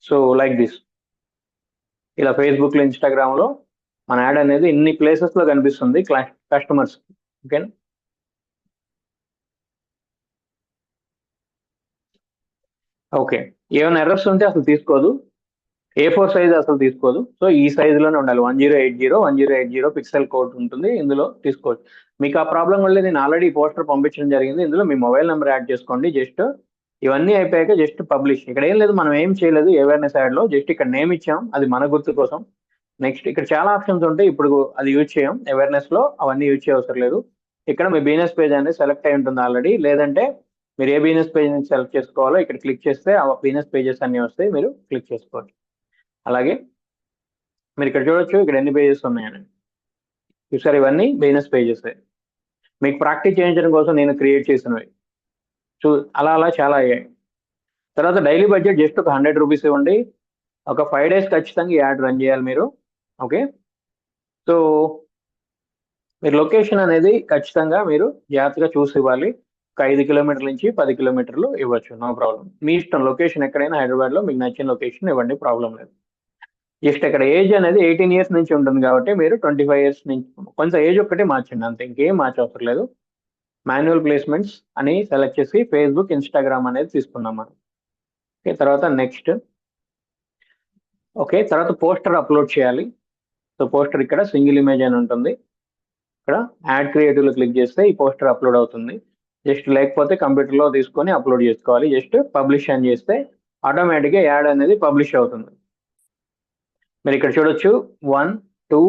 సో లైక్ దిస్, ఇలా ఫేస్బుక్ లో, ఇన్స్టాగ్రామ్ లో మన యాడ్ అనేది ఇన్ని ప్లేసెస్ లో కనిపిస్తుంది కస్టమర్స్. ఓకేనా, ఓకే. ఏమైనా ఎర్రర్స్ ఉంటే అసలు తీసుకోదు, A4 సైజ్ అసలు తీసుకోదు. సో ఈ సైజ్ లోనే ఉండాలి. 1080 పిక్సెల్ కోడ్ ఉంటుంది, ఇందులో తీసుకోవచ్చు. మీకు ఆ ప్రాబ్లం వల్ల నేను ఆల్రెడీ పోస్టర్ పంపించడం జరిగింది. ఇందులో మీ మొబైల్ నెంబర్ యాడ్ చేసుకోండి. జస్ట్ ఇవన్నీ అయిపోయాక జస్ట్ పబ్లిష్. ఇక్కడ ఏం లేదు, మనం ఏం చేయలేదు అవేర్నెస్ యాడ్ లో, జస్ట్ ఇక్కడ నేమ్ ఇచ్చాం, అది మన గుర్తు కోసం. నెక్స్ట్ ఇక్కడ చాలా ఆప్షన్స్ ఉంటాయి, ఇప్పుడు అది యూజ్ చేయం అవేర్నెస్ లో, అవన్నీ యూజ్ చేయవసరం లేదు. ఇక్కడ మీ బిజినెస్ పేజ్ అనేది సెలెక్ట్ అయి ఉంటుంది ఆల్రెడీ, లేదంటే మీరు ఏ బిజినెస్ పేజ్ నుంచి సెలెక్ట్ చేసుకోవాలో ఇక్కడ క్లిక్ చేస్తే ఆ బిజినెస్ పేజెస్ అన్ని వస్తాయి, మీరు క్లిక్ చేసుకోవచ్చు. అలాగే మీరు ఇక్కడ చూడొచ్చు, ఇక్కడ ఎన్ని పేజెస్ ఉన్నాయని. చూసారు, ఇవన్నీ బిజినెస్ పేజెస్. మీకు ప్రాక్టీస్ చేయించడం కోసం నేను క్రియేట్ చేసినవి. అలా అలా చాలా అయ్యాయి. తర్వాత డైలీ బడ్జెట్ జస్ట్ ఒక 100 రూపీస్ ఇవ్వండి. ఒక 5 days ఖచ్చితంగా ఈ యాడ్ రన్ చేయాలి మీరు. ఓకే, సో మీరు లొకేషన్ అనేది ఖచ్చితంగా మీరు జాగ్రత్తగా చూసి ఇవ్వాలి. ఒక 5 కిలోమీటర్ల నుంచి 10 కిలోమీటర్లు ఇవ్వచ్చు, నో ప్రాబ్లం. మీ ఇష్టం, లొకేషన్ ఎక్కడైనా హైదరాబాద్లో మీకు నచ్చిన లొకేషన్ ఇవ్వండి, ప్రాబ్లం లేదు. జస్ట్ ఇక్కడ ఏజ్ అనేది 18 ఇయర్స్ నుంచి ఉంటుంది కాబట్టి మీరు 25 ఇయర్స్ నుంచి కొంచెం ఏజ్ ఒక్కటే మార్చండి అంతే, ఇంకేం మార్చవసరం లేదు. మాన్యువల్ ప్లేస్మెంట్స్ అని సెలెక్ట్ చేసి ఫేస్బుక్, ఇన్స్టాగ్రామ్ అనేది తీసుకున్నాం మనం. ఓకే, తర్వాత నెక్స్ట్. ఓకే, తర్వాత పోస్టర్ అప్లోడ్ చేయాలి. సో పోస్టర్ ఇక్కడ సింగిల్ ఇమేజ్ అని ఉంటుంది. ఇక్కడ యాడ్ క్రియేటివ్ లో క్లిక్ చేస్తే ఈ పోస్టర్ అప్లోడ్ అవుతుంది. జస్ట్ లేకపోతే కంప్యూటర్లో తీసుకొని అప్లోడ్ చేసుకోవాలి. జస్ట్ పబ్లిష్ అని చేస్తే ఆటోమేటిక్గా యాడ్ అనేది పబ్లిష్ అవుతుంది. మీరు ఇక్కడ చూడొచ్చు 1, 2,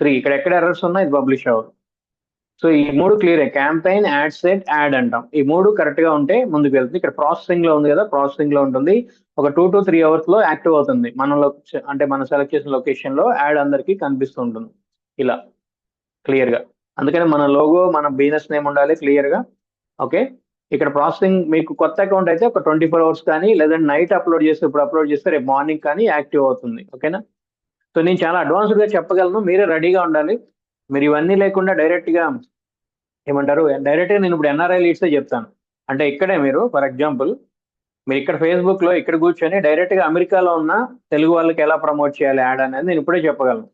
3 ఇక్కడ ఎక్కడ ఎర్రర్స్ ఉన్నా ఇది పబ్లిష్ అవ్వదు. సో ఈ 3 clear, campaign, add set, add అంటాం. ఈ 3 కరెక్ట్ గా ఉంటే ముందుకు వెళ్తుంది. ఇక్కడ ప్రాసెసింగ్ లో ఉంది కదా, ప్రాసెసింగ్ లో ఉంటుంది. ఒక 2 to 3 అవర్స్ లో యాక్టివ్ అవుతుంది. అంటే మనం సెలెక్ట్ చేసిన లొకేషన్ లో యాడ్ అందరికి కనిపిస్తూ ఉంటుంది ఇలా క్లియర్ గా. అందుకని మన లోగో, మన బిజినెస్ నేమ్ ఉండాలి క్లియర్ గా. ఓకే, ఇక్కడ ప్రాసెసింగ్ మీకు కొత్త అకౌంట్ అయితే ఒక 24 అవర్స్ కానీ, లేదంటే నైట్ అప్లోడ్ చేస్తే ఇప్పుడు అప్లోడ్ చేస్తే రేపు మార్నింగ్ కానీ యాక్టివ్ అవుతుంది. ఓకేనా? సో నేను చాలా అడ్వాన్స్డ్ గా చెప్పగలను, మీరే రెడీగా ఉండాలి. మీరు ఇవన్నీ లేకుండా డైరెక్ట్ గా ఏమంటారు, డైరెక్ట్ గా నేను ఇప్పుడు ఎన్ఆర్ఐ లీడ్సే చెప్తాను. అంటే ఇక్కడే మీరు ఫర్ ఎగ్జాంపుల్ మీరు ఇక్కడ ఫేస్బుక్ లో ఇక్కడ కూర్చొని డైరెక్ట్ గా అమెరికాలో ఉన్న తెలుగు వాళ్ళకి ఎలా ప్రమోట్ చేయాలి యాడ్ అనేది నేను ఇప్పుడే చెప్పగలను.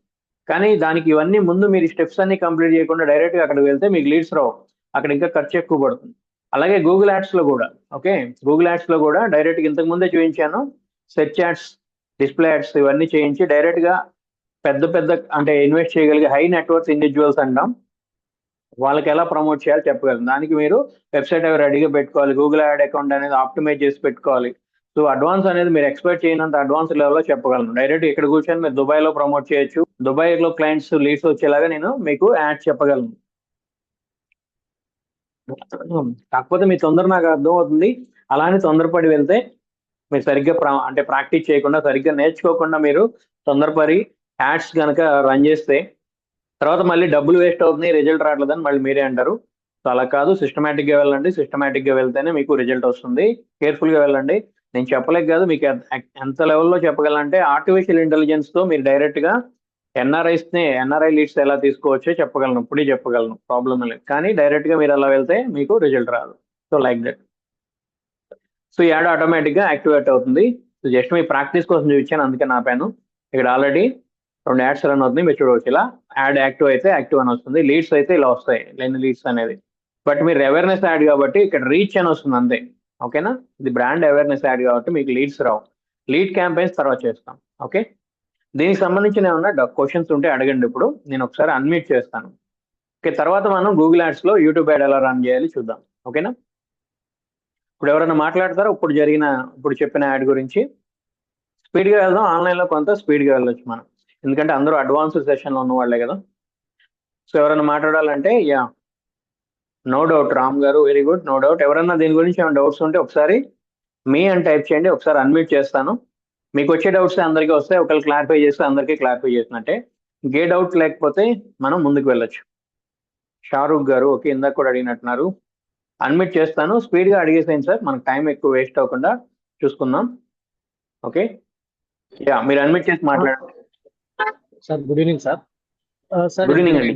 కానీ దానికి ఇవన్నీ ముందు మీరు స్టెప్స్ అన్ని కంప్లీట్ చేయకుండా డైరెక్ట్ గా అక్కడికి వెళ్తే మీకు లీడ్స్ రావు, అక్కడ ఇంకా ఖర్చు ఎక్కువ పడుతుంది. అలాగే గూగుల్ యాడ్స్ లో కూడా, ఓకే, గూగుల్ యాడ్స్ లో కూడా డైరెక్ట్ గా ఇంతకు ముందే చూపించాను, సెర్చ్ యాడ్స్, డిస్ప్లే యాడ్స్ ఇవన్నీ చేయించి డైరెక్ట్ గా పెద్ద పెద్ద అంటే ఇన్వెస్ట్ చేయగలిగే హై నెట్వర్క్ ఇండివిజువల్స్ అంటాం, వాళ్ళకి ఎలా ప్రమోట్ చేయాలో చెప్పగలను. దానికి మీరు వెబ్సైట్ అవి రెడీగా పెట్టుకోవాలి, గూగుల్ యాడ్ అకౌంట్ అనేది ఆప్టిమైజ్ చేసి పెట్టుకోవాలి. సో అడ్వాన్స్ అనేది మీరు ఎక్స్పెక్ట్ చేయనంత అడ్వాన్స్ లెవెల్లో చెప్పగలను. డైరెక్ట్ ఇక్కడ కూర్చొని మీరు దుబాయ్ లో ప్రమోట్ చేయొచ్చు, దుబాయ్ లో క్లయింట్స్ లీడ్స్ వచ్చేలాగా నేను మీకు యాడ్ చెప్పగలను. కాకపోతే మీ తొందర నాకు అర్థం అవుతుంది. అలానే తొందరపడి వెళ్తే మీరు సరిగ్గా అంటే ప్రాక్టీస్ చేయకుండా, సరిగ్గా నేర్చుకోకుండా మీరు తొందరపడి యాడ్స్ కనుక రన్ చేస్తే తర్వాత మళ్ళీ డబ్బులు వేస్ట్ అవుతుంది, రిజల్ట్ రావట్లేదని మళ్ళీ మీరే అంటారు. సో అలా కాదు, సిస్టమేటిక్ గా వెళ్ళండి. సిస్టమేటిక్ గా వెళ్తేనే మీకు రిజల్ట్ వస్తుంది. కేర్ఫుల్ గా వెళ్ళండి. నేను చెప్పలేక కాదు, మీకు ఎంత లెవెల్లో చెప్పగలంటే ఆర్టిఫిషియల్ ఇంటెలిజెన్స్ తో మీరు డైరెక్ట్ గా ఎన్ఆర్ఐ లీడ్స్ ఎలా తీసుకోవచ్చో చెప్పగలను, ఇప్పుడే చెప్పగలను, ప్రాబ్లం లేదు. కానీ డైరెక్ట్ గా మీరు అలా వెళ్తే మీకు రిజల్ట్ రాదు. So like that. సో ఈ యాడ్ ఆటోమేటిక్ గా యాక్టివేట్ అవుతుంది. సో జస్ట్ మీ ప్రాక్టీస్ కోసం చూపించాను, అందుకే ఆపాను. ఇక్కడ ఆల్రెడీ 2 యాడ్స్ రన్ అవుతుంది, మీరు చూడవచ్చు. ఇలా యాడ్ యాక్టివ్ అయితే యాక్టివ్ అని వస్తుంది, లీడ్స్ అయితే ఇలా వస్తాయి, లెన్ లీడ్స్ అనేది. బట్ మీరు అవేర్నెస్ యాడ్ కాబట్టి ఇక్కడ రీచ్ అని వస్తుంది అంతే. ఓకేనా? ఇది బ్రాండ్ అవేర్నెస్ యాడ్ కాబట్టి మీకు లీడ్స్ రావు. లీడ్ క్యాంపెయిన్స్ తర్వాత చేస్తాం. ఓకే, దీనికి సంబంధించిన ఏమన్నా క్వశ్చన్స్ ఉంటే అడగండి. ఇప్పుడు నేను ఒకసారి అన్మ్యూట్ చేస్తాను. ఓకే, తర్వాత మనం గూగుల్ యాడ్స్ లో యూట్యూబ్ యాడ్ ఎలా రన్ చేయాలి చూద్దాం. ఓకేనా? ఇప్పుడు ఎవరైనా మాట్లాడతారో ఇప్పుడు చెప్పిన యాడ్ గురించి? స్పీడ్గా వెళ్దాం, ఆన్లైన్లో కొంత స్పీడ్గా వెళ్ళొచ్చు మనం, ఎందుకంటే అందరూ అడ్వాన్స్డ్ సెషన్లో ఉన్న వాళ్ళే కదా. సో ఎవరైనా మాట్లాడాలంటే యా, నో డౌట్ రామ్ గారు, వెరీ గుడ్, నో డౌట్. ఎవరైనా దీని గురించి ఏమైనా డౌట్స్ ఉంటే ఒకసారి మీ అని టైప్ చేయండి, ఒకసారి అన్మ్యూట్ చేస్తాను. మీకు వచ్చే డౌట్స్ అందరికీ వస్తాయి, ఒకళ్ళు క్లారిఫై చేస్తే అందరికీ క్లారిఫై చేసినట్టే. ఇంకే డౌట్ లేకపోతే మనం ముందుకు వెళ్ళొచ్చు. షారూక్ గారు, ఓకే, ఇందాక కూడా అడిగినట్టున్నారు. అన్మ్యూట్ చేస్తాను, స్పీడ్గా అడిగేసేయండి సార్, మనకు టైం ఎక్కువ వేస్ట్ అవ్వకుండా చూసుకుందాం. ఓకే, యా, మీరు అన్మ్యూట్ చేసి మాట్లాడండి. Sir good evening sir. Sir good evening అండి,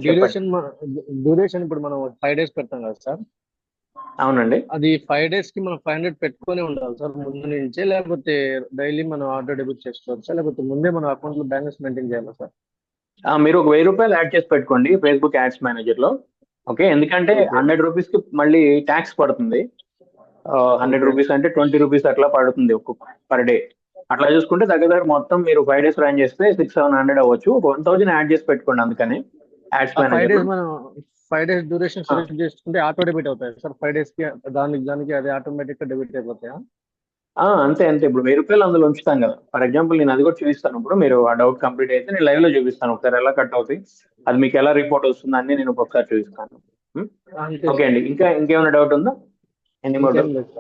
డ్యూరేషన్ ఇప్పుడు మనం 5 days పెడతాం కదా సార్. అవునండి. అది 5 days కి మనం 500 పెట్టుకొని ఉండాలి సార్ ముందు నుంచే, లేకపోతే డైలీ మనం ఆర్డర్ డెబిట్ చేసుకోవచ్చా, లేకపోతే ముందే మన అకౌంట్ లో బ్యాలెన్స్ మెయింటైన్ చేయాలా సార్? మీరు ఒక 1000 రూపాయలు యాడ్ చేసి పెట్టుకోండి ఫేస్బుక్ యాడ్స్ మేనేజర్ లో. ఓకే, ఎందుకంటే 100 రూపీస్ కి మళ్ళీ ట్యాక్స్ పడుతుంది. 100 రూపీస్ అంటే 20 రూపీస్ అట్లా పడుతుంది ఒక్కొక్క పర్ డే. అట్లా చూసుకుంటే దగ్గర మొత్తం మీరు 5 days రన్ చేస్తే 600-700 అవ్వచ్చు. 1000 యాడ్ చేసి పెట్టుకోండి, అందుకని ads manager. 5 days duration select చేసుకుంటే ఆటో డెబిట్ అవుతాయి సార్ 5 days కి, దానికి అది ఆటోమేటిక్ గా డెబిట్ అయిపోతాయా? అంతే అంతే. ఇప్పుడు 1000 రూపాయలు అందులో ఉంచుతాం కదా. ఫర్ ఎగ్జాంపుల్ నేను అది కూడా చూపిస్తాను. ఇప్పుడు మీరు ఆ డౌట్ కంప్లీట్ అయితే నేను లైవ్ లో చూపిస్తాను ఒకసారి ఎలా కట్ అవుతాయి, అది మీకు ఎలా రిపోర్ట్ వస్తుంది అన్ని నేను ఒకసారి చూపిస్తాను. ఓకే అండి, ఇంకేమైనా డౌట్ ఉందా? ఎన్ని మోర్ డౌట్?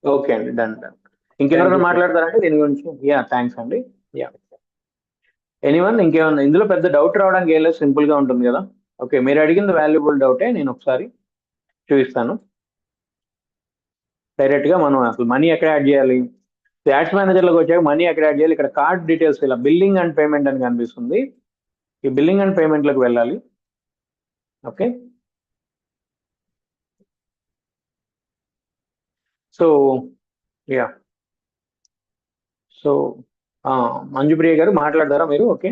ఓకే అండి, డన్ డన్. ఇంకెవరైనా మాట్లాడతారంటే దీని గురించి? యా, థ్యాంక్స్ అండి. యా, ఎనీవన్ ఇంకేమన్నా ఇందులో పెద్ద డౌట్ రావడానికి ఏం లేదు, సింపుల్ గా ఉంటుంది కదా. ఓకే, మీరు అడిగింది వాల్యుబుల్ డౌటే, నేను ఒకసారి చూపిస్తాను. డైరెక్ట్ గా మనం అసలు మనీ ఎక్కడ యాడ్ చేయాలి, యాడ్స్ మేనేజర్ లోకి వచ్చాక మనీ ఎక్కడ యాడ్ చేయాలి, ఇక్కడ కార్డ్ డీటెయిల్స్ ఇలా బిల్లింగ్ అండ్ పేమెంట్ అని కనిపిస్తుంది, ఈ బిల్లింగ్ అండ్ పేమెంట్ లోకి వెళ్ళాలి. ఓకే, సో యా, సో మంజుప్రియ గారు మాట్లాడతారా మీరు? ఓకే,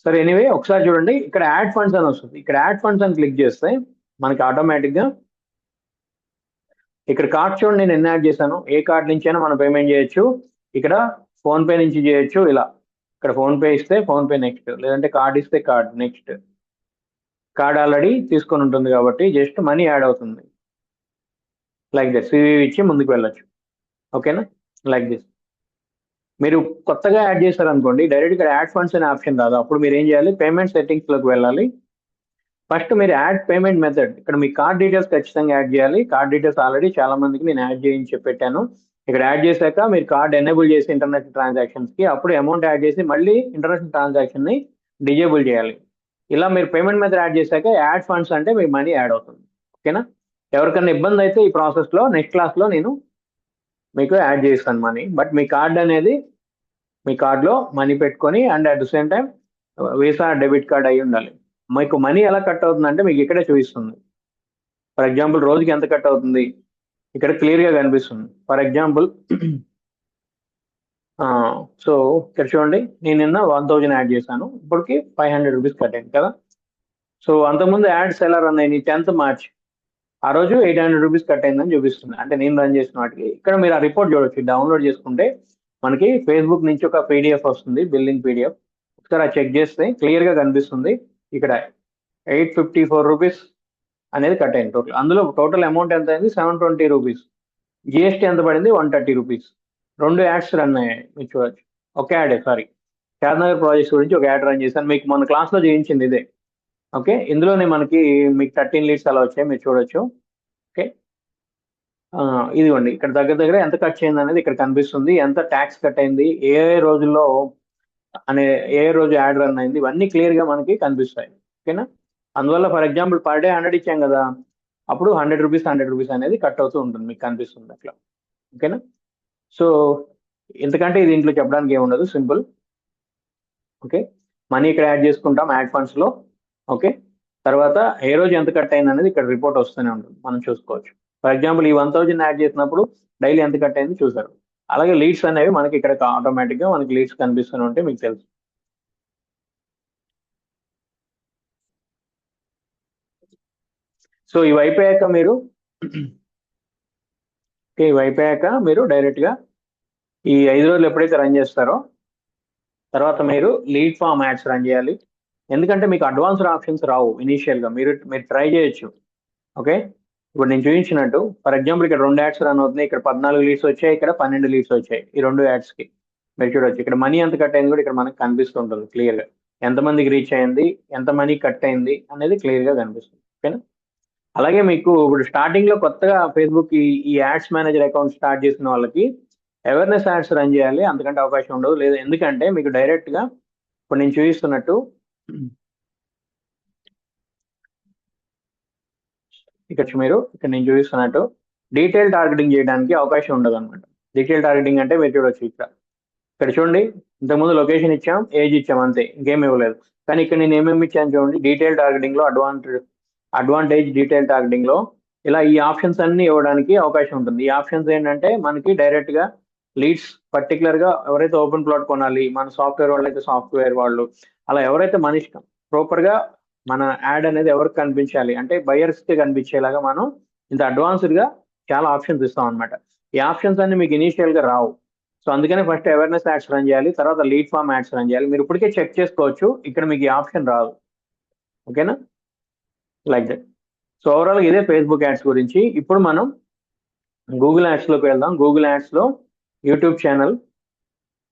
సరే. ఎనీవే ఒకసారి చూడండి, ఇక్కడ యాడ్ ఫండ్స్ అని వస్తుంది. ఇక్కడ యాడ్ ఫండ్స్ అని క్లిక్ చేస్తే మనకి ఆటోమేటిక్గా ఇక్కడ కార్డ్ చూడండి, నేను ఎన్ని యాడ్ చేశాను. ఏ కార్డ్ నుంచి అయినా మనం పేమెంట్ చేయొచ్చు. ఇక్కడ ఫోన్పే నుంచి చేయొచ్చు. ఇలా ఇక్కడ ఫోన్పే ఇస్తే ఫోన్పే నెక్స్ట్, లేదంటే కార్డ్ ఇస్తే కార్డ్ నెక్స్ట్. కార్డ్ ఆల్రెడీ తీసుకొని ఉంటుంది కాబట్టి జస్ట్ మనీ యాడ్ అవుతుంది. లైక్ దిస్, సివి ఇచ్చి ముందుకు వెళ్ళొచ్చు. ఓకేనా? Like this. మీరు కొత్తగా యాడ్ చేశారనుకోండి, డైరెక్ట్ ఇక్కడ యాడ్ ఫండ్స్ అనే ఆప్షన్ రాదు. అప్పుడు మీరు ఏం చేయాలి, పేమెంట్ సెట్టింగ్స్లోకి వెళ్ళాలి. ఫస్ట్ మీరు యాడ్ పేమెంట్ మెథడ్, ఇక్కడ మీ కార్డ్ డీటెయిల్స్ ఖచ్చితంగా యాడ్ చేయాలి. కార్డ్ డీటెయిల్స్ ఆల్రెడీ చాలా మందికి నేను యాడ్ చేయించి పెట్టాను. ఇక్కడ యాడ్ చేశాక మీరు కార్డ్ ఎనేబుల్ చేసి ఇంటర్నేషనల్ ట్రాన్సాక్షన్స్కి, అప్పుడు అమౌంట్ యాడ్ చేసి మళ్ళీ ఇంటర్నేషనల్ ట్రాన్సాక్షన్ని డిజేబుల్ చేయాలి. ఇలా మీరు పేమెంట్ మెథడ్ యాడ్ చేశాక యాడ్ ఫండ్స్ అంటే మీ మనీ యాడ్ అవుతుంది. ఓకేనా? ఎవరికైనా ఇబ్బంది అయితే ఈ ప్రాసెస్లో నెక్స్ట్ క్లాస్లో నేను మీకు యాడ్ చేస్తాను మనీ. బట్ మీ కార్డ్ అనేది మీ కార్డులో మనీ పెట్టుకొని and at the same time visa debit card అయి ఉండాలి. మీకు మనీ ఎలా కట్ అవుతుందంటే మీకు ఇక్కడే చూపిస్తుంది. ఫర్ ఎగ్జాంపుల్ రోజుకి ఎంత కట్ అవుతుంది ఇక్కడ క్లియర్గా కనిపిస్తుంది. ఫర్ ఎగ్జాంపుల్ సో ఇక్కడ చూడండి, నేను నిన్న 1000 యాడ్ చేశాను, ఇప్పటికి 500 రూపీస్ కట్ అయింది కదా. సో అంతకుముందు యాడ్స్ ఎలా రన్ అయినాయి, 10th మార్చ్ ఆ రోజు 800 రూపీస్ కట్ అయిందని చూపిస్తుంది. అంటే నేను రన్ చేసిన వాటికి. ఇక్కడ మీరు ఆ రిపోర్ట్ చూడొచ్చు, డౌన్లోడ్ చేసుకుంటే మనకి ఫేస్బుక్ నుంచి ఒక పీడిఎఫ్ వస్తుంది, బిల్లింగ్ పీడిఎఫ్. ఒకసారి అది చెక్ చేస్తే క్లియర్గా కనిపిస్తుంది. ఇక్కడ 854 రూపీస్ అనేది కట్ అయింది టోటల్. అందులో టోటల్ అమౌంట్ ఎంత అయింది, 720 రూపీస్. జిఎస్టీ ఎంత పడింది, 130 రూపీస్. 2 యాడ్స్ రన్ అయ్యాయి, మీరు చూడొచ్చు. ఒక యాడే, సారీ, షాద్నగర్ ప్రాజెక్ట్స్ గురించి ఒక యాడ్ రన్ చేశాను. మీకు మన క్లాస్లో చేయించింది ఇదే. ఓకే, ఇందులోనే మనకి మీకు 13 లీడ్స్ అలా వచ్చాయి, మీరు చూడొచ్చు. ఓకే, ఇదిగోండి, ఇక్కడ దగ్గర దగ్గర ఎంత ఖర్చు అయింది అనేది ఇక్కడ కనిపిస్తుంది. ఎంత ట్యాక్స్ కట్ అయింది, ఏ రోజుల్లో అనే, ఏ రోజు యాడ్ రన్ అయింది, ఇవన్నీ క్లియర్గా మనకి కనిపిస్తాయి. ఓకేనా? అందువల్ల ఫర్ ఎగ్జాంపుల్ పర్ డే 100 ఇచ్చాం కదా, అప్పుడు 100 రూపీస్ 100 రూపీస్ అనేది కట్ అవుతూ ఉంటుంది, మీకు కనిపిస్తుంది అట్లా. ఓకేనా? సో ఎందుకంటే ఇది ఇంట్లో చెప్పడానికి ఏముండదు, సింపుల్. ఓకే, మనీ ఇక్కడ యాడ్ చేసుకుంటాం యాడ్ ఫండ్స్లో. ఓకే, తర్వాత ఏ రోజు ఎంత కట్ అయింది అనేది ఇక్కడ రిపోర్ట్ వస్తూనే ఉంటుంది, మనం చూసుకోవచ్చు. ఫర్ ఎగ్జాంపుల్ ఈ 1000 యాడ్ చేసినప్పుడు డైలీ ఎంత కట్ అయింది చూసారు. అలాగే లీడ్స్ అనేవి మనకి ఇక్కడ ఆటోమేటిక్గా మనకి లీడ్స్ కనిపిస్తూనే ఉంటే మీకు తెలుసు. సో ఇవి అయిపోయాక మీరు ఇవి అయిపోయాక మీరు డైరెక్ట్గా ఈ 5 రోజులు ఎప్పుడైతే రన్ చేస్తారో తర్వాత మీరు లీడ్ ఫామ్ యాడ్స్ రన్ చేయాలి. ఎందుకంటే మీకు అడ్వాన్స్డ్ ఆప్షన్స్ రావు ఇనీషియల్గా, మీరు ట్రై చేయొచ్చు. ఓకే, ఇప్పుడు నేను చూపించినట్టు ఫర్ ఎగ్జాంపుల్ ఇక్కడ 2 యాడ్స్ రన్ అవుతున్నాయి, ఇక్కడ 14 లీడ్స్ వచ్చాయి, ఇక్కడ 12 లీడ్స్ వచ్చాయి. ఈ 2 యాడ్స్కి మీరు చూడొచ్చు. ఇక్కడ మనీ ఎంత కట్ అయింది కూడా ఇక్కడ మనకు కనిపిస్తుంటుంది క్లియర్గా. ఎంతమందికి రీచ్ అయింది, ఎంత మనీ కట్ అయింది అనేది క్లియర్గా కనిపిస్తుంది. ఓకేనా? అలాగే మీకు ఇప్పుడు స్టార్టింగ్లో కొత్తగా ఫేస్బుక్ ఈ యాడ్స్ మేనేజర్ అకౌంట్ స్టార్ట్ చేసిన వాళ్ళకి అవేర్నెస్ యాడ్స్ రన్ చేయాలి, అంతకంటే అవకాశం ఉండదు. లేదు, ఎందుకంటే మీకు డైరెక్ట్గా ఇప్పుడు నేను చూపిస్తున్నట్టు ఇక్కడ నేను చూపిస్తున్నట్టు డీటెయిల్ టార్గెటింగ్ చేయడానికి అవకాశం ఉండదు అనమాట. డీటెయిల్ టార్గెటింగ్ అంటే మీరు చూడొచ్చు, ఇక్కడ చూడండి, ఇంతకుముందు లొకేషన్ ఇచ్చాం, ఏజ్ ఇచ్చాం, అంతే, ఇంకేం ఇవ్వలేదు. కానీ ఇక్కడ నేను ఏమేమి ఇచ్చాను చూడండి, డీటెయిల్ టార్గెటింగ్లో అడ్వాంటేజ్ డీటెయిల్ టార్గెటింగ్లో ఇలా ఈ ఆప్షన్స్ అన్ని ఇవ్వడానికి అవకాశం ఉంటుంది. ఈ ఆప్షన్స్ ఏంటంటే మనకి డైరెక్ట్గా లీడ్స్ పర్టికులర్గా ఎవరైతే ఓపెన్ ప్లాట్ కొనాలి, మన సాఫ్ట్వేర్ వాళ్ళు అయితే సాఫ్ట్వేర్ వాళ్ళు, అలా ఎవరైతే మన ఇష్టం ప్రాపర్గా మన యాడ్ అనేది ఎవరికి కనిపించాలి అంటే బయర్స్కి కనిపించేలాగా మనం ఇంత అడ్వాన్స్డ్గా చాలా ఆప్షన్స్ ఇస్తాం అనమాట. ఈ ఆప్షన్స్ అన్ని మీకు ఇనీషియల్గా రావు. సో అందుకనే ఫస్ట్ అవేర్నెస్ యాడ్స్ రన్ చేయాలి, తర్వాత లీడ్ ఫామ్ యాడ్స్ రన్ చేయాలి. మీరు ఇప్పటికే చెక్ చేసుకోవచ్చు, ఇక్కడ మీకు ఈ ఆప్షన్ రాదు. ఓకేనా? Like that. సో ఓవరాల్గా ఇదే ఫేస్బుక్ యాడ్స్ గురించి. ఇప్పుడు మనం గూగుల్ యాడ్స్లోకి వెళ్దాం. గూగుల్ యాడ్స్లో యూట్యూబ్ ఛానల్